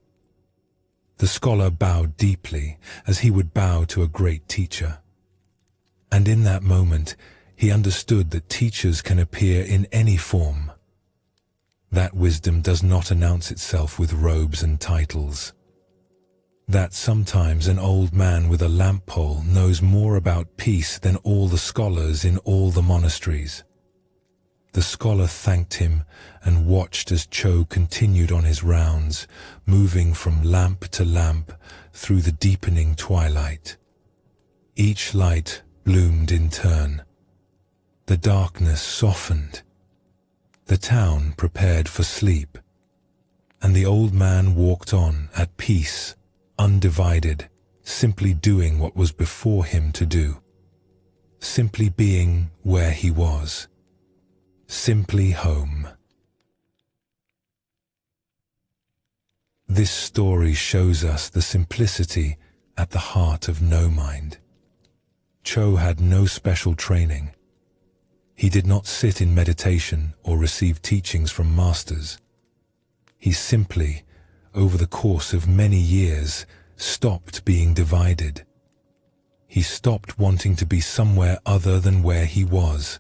The scholar bowed deeply, as he would bow to a great teacher. And in that moment, he understood that teachers can appear in any form. That wisdom does not announce itself with robes and titles. That sometimes an old man with a lamp pole knows more about peace than all the scholars in all the monasteries. The scholar thanked him and watched as Cho continued on his rounds, moving from lamp to lamp through the deepening twilight. Each light bloomed in turn. The darkness softened. The town prepared for sleep. And the old man walked on at peace, undivided, simply doing what was before him to do. Simply being where he was. Simply home. This story shows us the simplicity at the heart of no mind. Cho had no special training. He did not sit in meditation or receive teachings from masters. He simply, over the course of many years, stopped being divided. He stopped wanting to be somewhere other than where he was.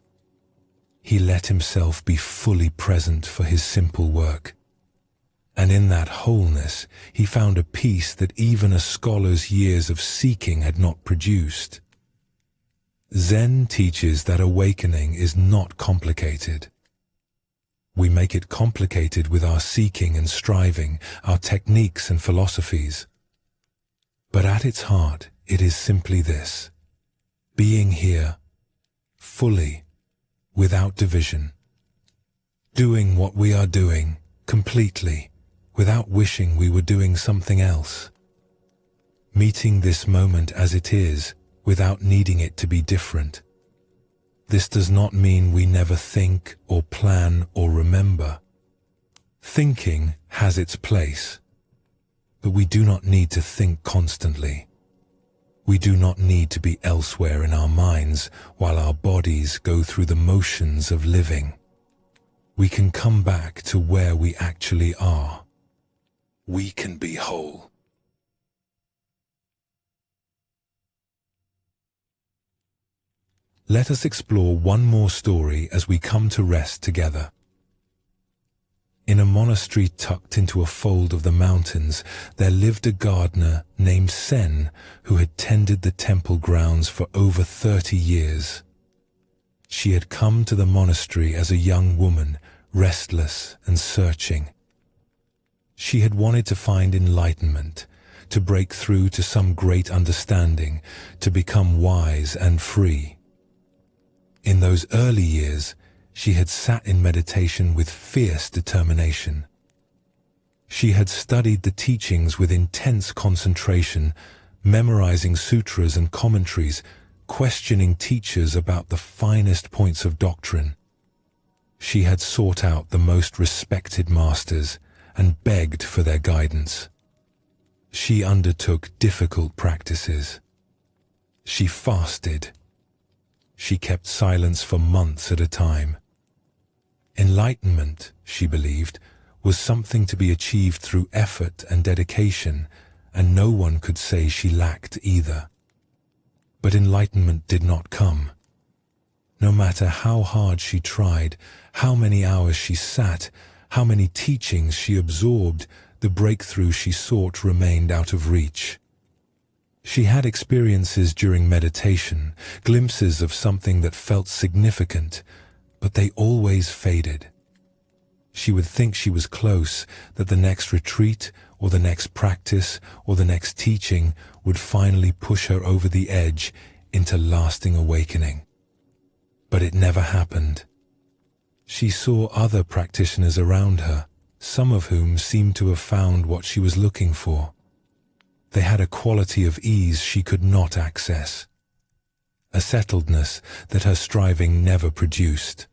He let himself be fully present for his simple work. And in that wholeness, he found a peace that even a scholar's years of seeking had not produced. Zen teaches that awakening is not complicated. We make it complicated with our seeking and striving, our techniques and philosophies. But at its heart, it is simply this: being here, fully, without division. Doing what we are doing, completely, without wishing we were doing something else. Meeting this moment as it is, without needing it to be different. This does not mean we never think or plan or remember. Thinking has its place, but we do not need to think constantly. We do not need to be elsewhere in our minds while our bodies go through the motions of living. We can come back to where we actually are. We can be whole. Let us explore one more story as we come to rest together. In a monastery tucked into a fold of the mountains, there lived a gardener named Sen who had tended the temple grounds for over 30 years. She had come to the monastery as a young woman, restless and searching. She had wanted to find enlightenment, to break through to some great understanding, to become wise and free. In those early years, she had sat in meditation with fierce determination. She had studied the teachings with intense concentration, memorizing sutras and commentaries, questioning teachers about the finest points of doctrine. She had sought out the most respected masters and begged for their guidance. She undertook difficult practices. She fasted. She kept silence for months at a time. Enlightenment, she believed, was something to be achieved through effort and dedication, and no one could say she lacked either. But enlightenment did not come. No matter how hard she tried, how many hours she sat, how many teachings she absorbed, the breakthrough she sought remained out of reach. She had experiences during meditation, glimpses of something that felt significant, but they always faded. She would think she was close, that the next retreat, or the next practice, or the next teaching would finally push her over the edge into lasting awakening. But it never happened. She saw other practitioners around her, some of whom seemed to have found what she was looking for. They had a quality of ease she could not access, a settledness that her striving never produced.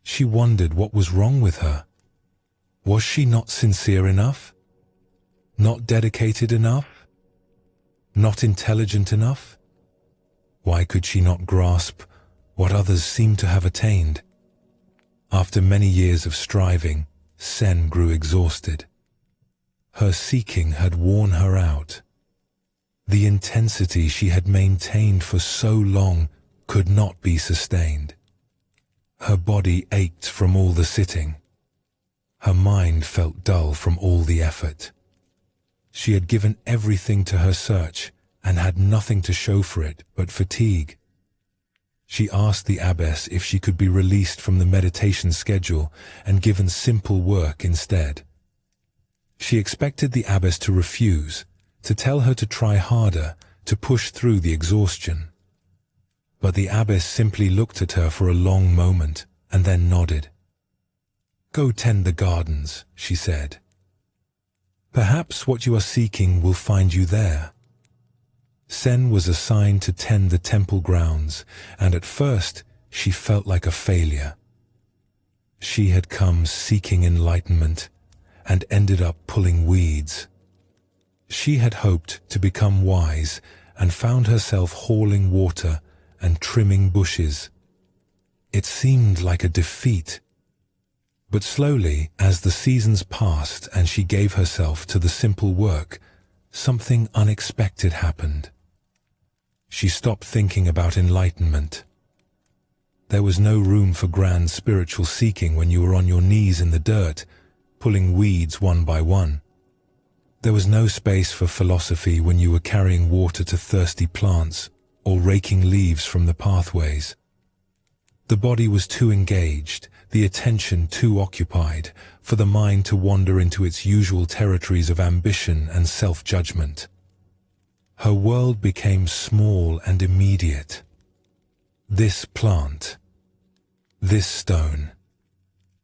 She wondered what was wrong with her. Was she not sincere enough? Not dedicated enough? Not intelligent enough? Why could she not grasp what others seemed to have attained? After many years of striving, Zen grew exhausted. Her seeking had worn her out. The intensity she had maintained for so long could not be sustained. Her body ached from all the sitting. Her mind felt dull from all the effort. She had given everything to her search and had nothing to show for it but fatigue. She asked the abbess if she could be released from the meditation schedule and given simple work instead. She expected the abbess to refuse, to tell her to try harder, to push through the exhaustion. But the abbess simply looked at her for a long moment and then nodded. "Go tend the gardens," she said. "Perhaps what you are seeking will find you there." Zen was assigned to tend the temple grounds, and at first she felt like a failure. She had come seeking enlightenment and ended up pulling weeds. She had hoped to become wise and found herself hauling water and trimming bushes. It seemed like a defeat. But slowly, as the seasons passed and she gave herself to the simple work, something unexpected happened. She stopped thinking about enlightenment. There was no room for grand spiritual seeking when you were on your knees in the dirt, pulling weeds one by one. There was no space for philosophy when you were carrying water to thirsty plants or raking leaves from the pathways. The body was too engaged, the attention too occupied, for the mind to wander into its usual territories of ambition and self-judgment. Her world became small and immediate. This plant, this stone,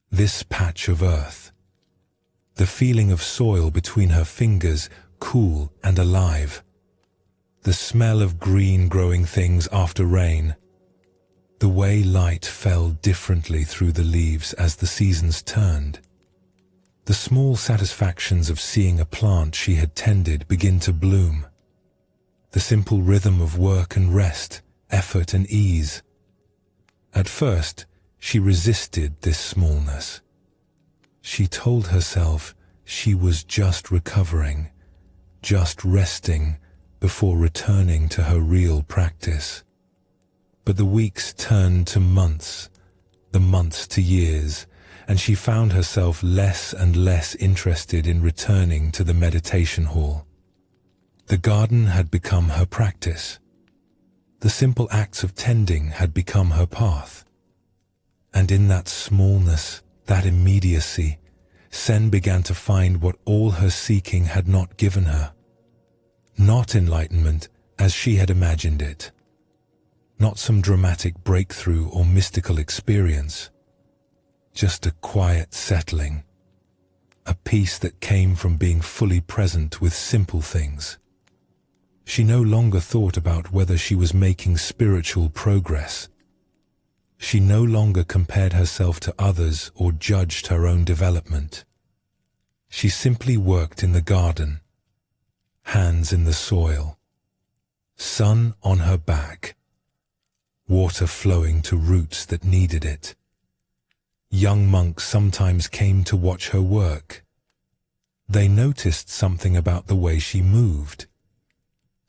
this patch of earth. The feeling of soil between her fingers, cool and alive. The smell of green growing things after rain. The way light fell differently through the leaves as the seasons turned. The small satisfactions of seeing a plant she had tended begin to bloom. The simple rhythm of work and rest, effort and ease. At first, she resisted this smallness. She told herself she was just recovering, just resting before returning to her real practice. But the weeks turned to months, the months to years, and she found herself less and less interested in returning to the meditation hall. The garden had become her practice. The simple acts of tending had become her path. And in that smallness, that immediacy, Zen began to find what all her seeking had not given her. Not enlightenment as she had imagined it. Not some dramatic breakthrough or mystical experience. Just a quiet settling. A peace that came from being fully present with simple things. She no longer thought about whether she was making spiritual progress. She no longer compared herself to others or judged her own development. She simply worked in the garden, hands in the soil, sun on her back, water flowing to roots that needed it. Young monks sometimes came to watch her work. They noticed something about the way she moved.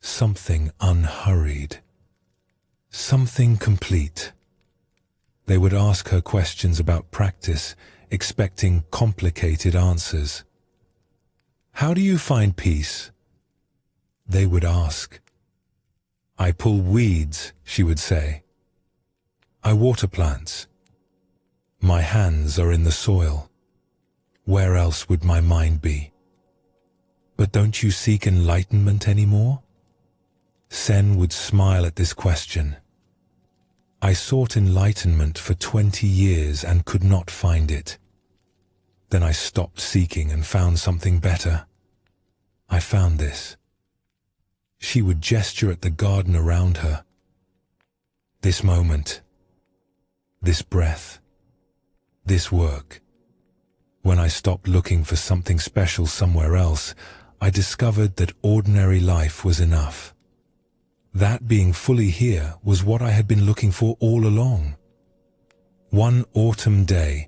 Something unhurried. Something complete. They would ask her questions about practice, expecting complicated answers. "How do you find peace?" They would ask. "I pull weeds," she would say. "I water plants. My hands are in the soil. Where else would my mind be?" "But don't you seek enlightenment anymore?" Zen would smile at this question. "I sought enlightenment for 20 years and could not find it. Then I stopped seeking and found something better. I found this." She would gesture at the garden around her. "This moment, this breath, this work. When I stopped looking for something special somewhere else, I discovered that ordinary life was enough. That being fully here was what I had been looking for all along." One autumn day,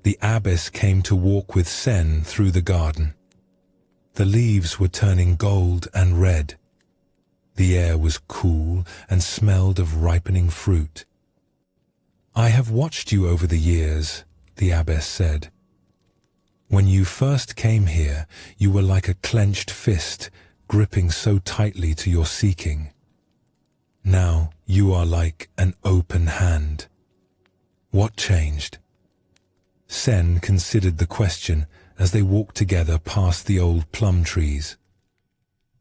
the abbess came to walk with Zen through the garden. The leaves were turning gold and red. The air was cool and smelled of ripening fruit. "I have watched you over the years," the abbess said. "When you first came here, you were like a clenched fist, gripping so tightly to your seeking. Now you are like an open hand. What changed?" Zen considered the question as they walked together past the old plum trees.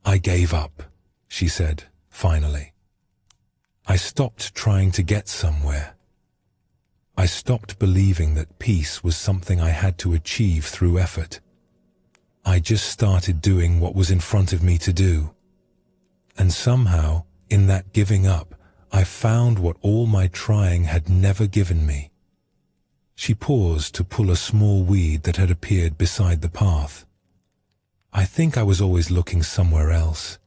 "I gave up," she said, finally. "I stopped trying to get somewhere. I stopped believing that peace was something I had to achieve through effort. I just started doing what was in front of me to do. And somehow, in that giving up, I found what all my trying had never given me." She paused to pull a small weed that had appeared beside the path. "I think I was always looking somewhere else.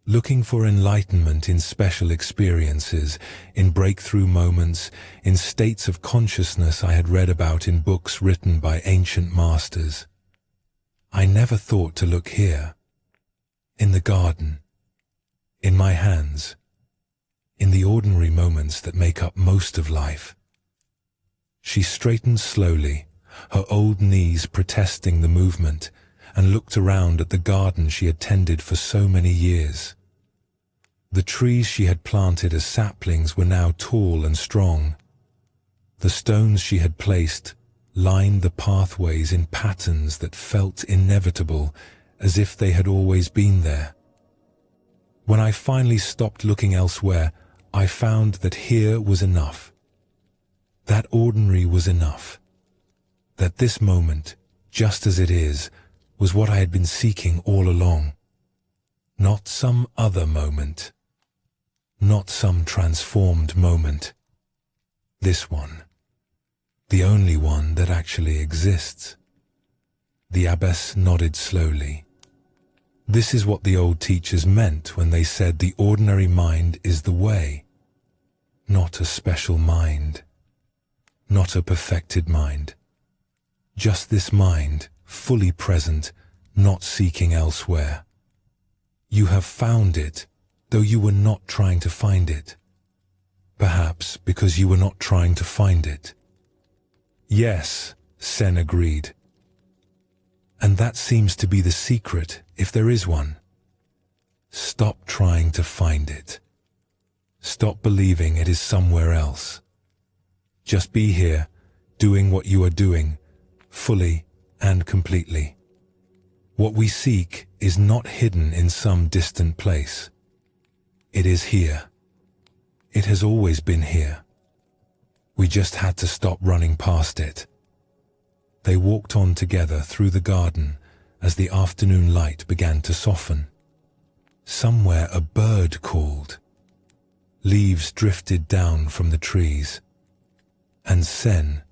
Looking for enlightenment in special experiences, in breakthrough moments, in states of consciousness I had read about in books written by ancient masters. I never thought to look here, in the garden, in my hands, in the ordinary moments that make up most of life." She straightened slowly, her old knees protesting the movement, and looked around at the garden she had tended for so many years. The trees she had planted as saplings were now tall and strong. The stones she had placed lined the pathways in patterns that felt inevitable, as if they had always been there. When I finally stopped looking elsewhere, I found that here was enough. That ordinary was enough. That this moment, just as it is, was what I had been seeking all along. Not some other moment. Not some transformed moment. This one. The only one that actually exists. The abbess nodded slowly. This is what the old teachers meant when they said the ordinary mind is the way. Not a special mind. Not a perfected mind. Just this mind, fully present, not seeking elsewhere. You have found it, though you were not trying to find it. Perhaps because you were not trying to find it. Yes, Zen agreed. And that seems to be the secret, if there is one. Stop trying to find it. Stop believing it is somewhere else. Just be here, doing what you are doing, fully and completely. What we seek is not hidden in some distant place. It is here. It has always been here. We just had to stop running past it. They walked on together through the garden as the afternoon light began to soften. Somewhere a bird called. Leaves drifted down from the trees. And Zen,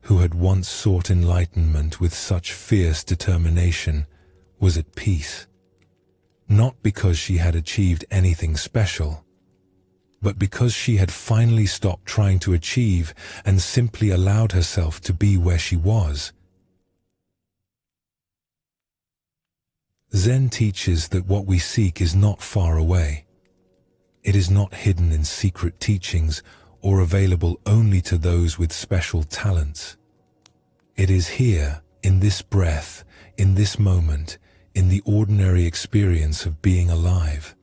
who had once sought enlightenment with such fierce determination, was at peace. Not because she had achieved anything special, but because she had finally stopped trying to achieve and simply allowed herself to be where she was. Zen teaches that what we seek is not far away. It is not hidden in secret teachings or available only to those with special talents. It is here, in this breath, in this moment, in the ordinary experience of being alive.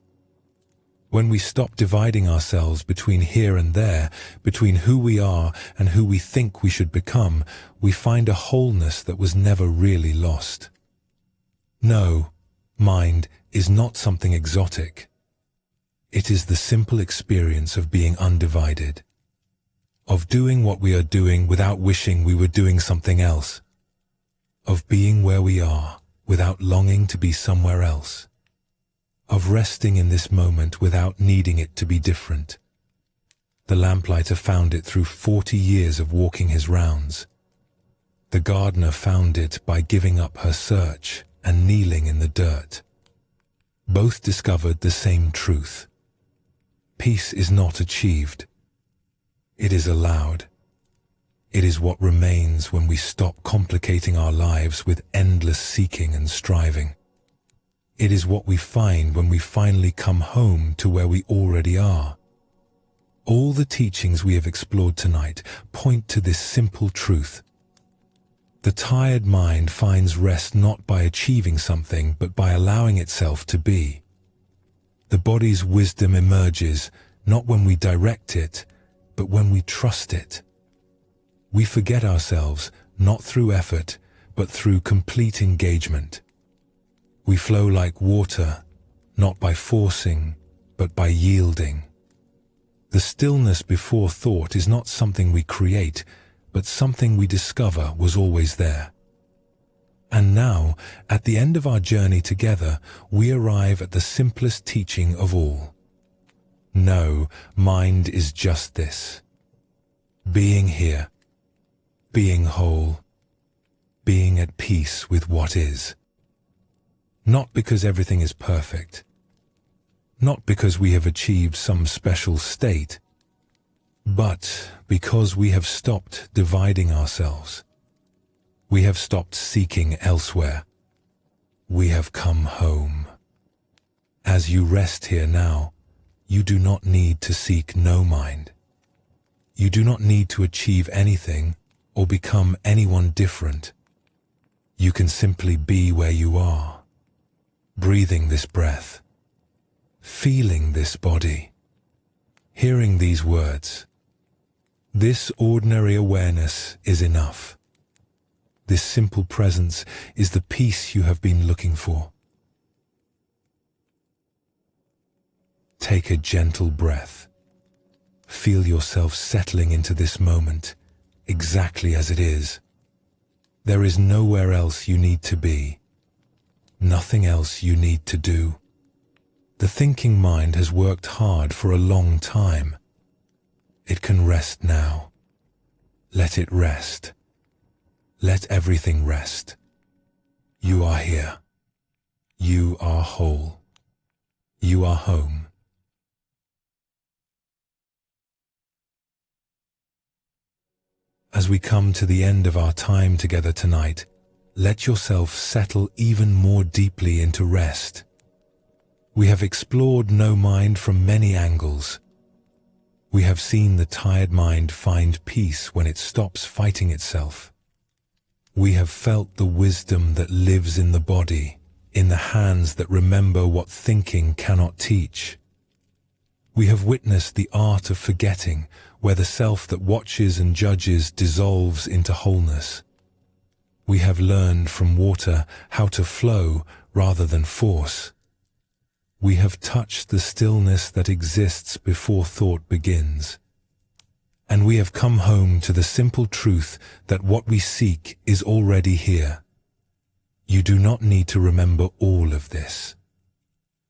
When we stop dividing ourselves between here and there, between who we are and who we think we should become, we find a wholeness that was never really lost. No, mind is not something exotic. It is the simple experience of being undivided, of doing what we are doing without wishing we were doing something else, of being where we are without longing to be somewhere else, of resting in this moment without needing it to be different. The lamplighter found it through 40 years of walking his rounds. The gardener found it by giving up her search and kneeling in the dirt. Both discovered the same truth. Peace is not achieved. It is allowed. It is what remains when we stop complicating our lives with endless seeking and striving. It is what we find when we finally come home to where we already are. All the teachings we have explored tonight point to this simple truth. The tired mind finds rest not by achieving something, but by allowing itself to be. The body's wisdom emerges not when we direct it, but when we trust it. We forget ourselves not through effort, but through complete engagement. We flow like water, not by forcing, but by yielding. The stillness before thought is not something we create, but something we discover was always there. And now, at the end of our journey together, we arrive at the simplest teaching of all. No, mind is just this. Being here, being whole, being at peace with what is. Not because everything is perfect, not because we have achieved some special state, but because we have stopped dividing ourselves. We have stopped seeking elsewhere. We have come home. As you rest here now, you do not need to seek no mind. You do not need to achieve anything or become anyone different. You can simply be where you are, breathing this breath, feeling this body, hearing these words. This ordinary awareness is enough. This simple presence is the peace you have been looking for. Take a gentle breath. Feel yourself settling into this moment, exactly as it is. There is nowhere else you need to be, nothing else you need to do. The thinking mind has worked hard for a long time. It can rest now. Let it rest. Let everything rest. You are here. You are whole. You are home. As we come to the end of our time together tonight, let yourself settle even more deeply into rest. We have explored no mind from many angles. We have seen the tired mind find peace when it stops fighting itself. We have felt the wisdom that lives in the body, in the hands that remember what thinking cannot teach. We have witnessed the art of forgetting, where the self that watches and judges dissolves into wholeness. We have learned from water how to flow rather than force. We have touched the stillness that exists before thought begins. And we have come home to the simple truth that what we seek is already here. You do not need to remember all of this.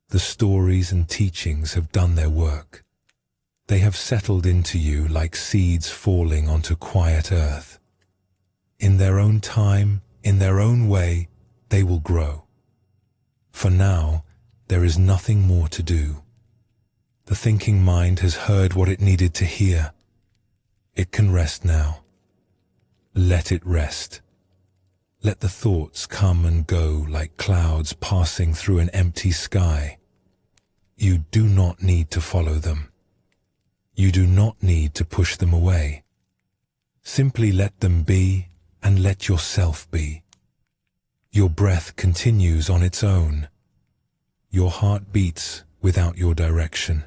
The stories and teachings have done their work. They have settled into you like seeds falling onto quiet earth. In their own time, in their own way, they will grow. For now, there is nothing more to do. The thinking mind has heard what it needed to hear. It can rest now. Let it rest. Let the thoughts come and go like clouds passing through an empty sky. You do not need to follow them. You do not need to push them away. Simply let them be and let yourself be. Your breath continues on its own. Your heart beats without your direction.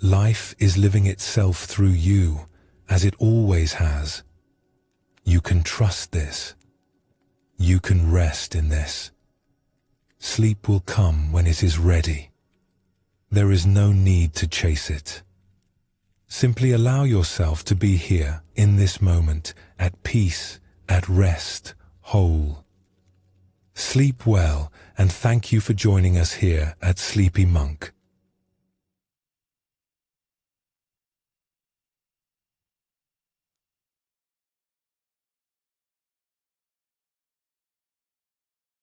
Life is living itself through you, as it always has. You can trust this. You can rest in this. Sleep will come when it is ready. There is no need to chase it. Simply allow yourself to be here, in this moment, at peace, at rest, whole. Sleep well, and thank you for joining us here at Sleepy Monk.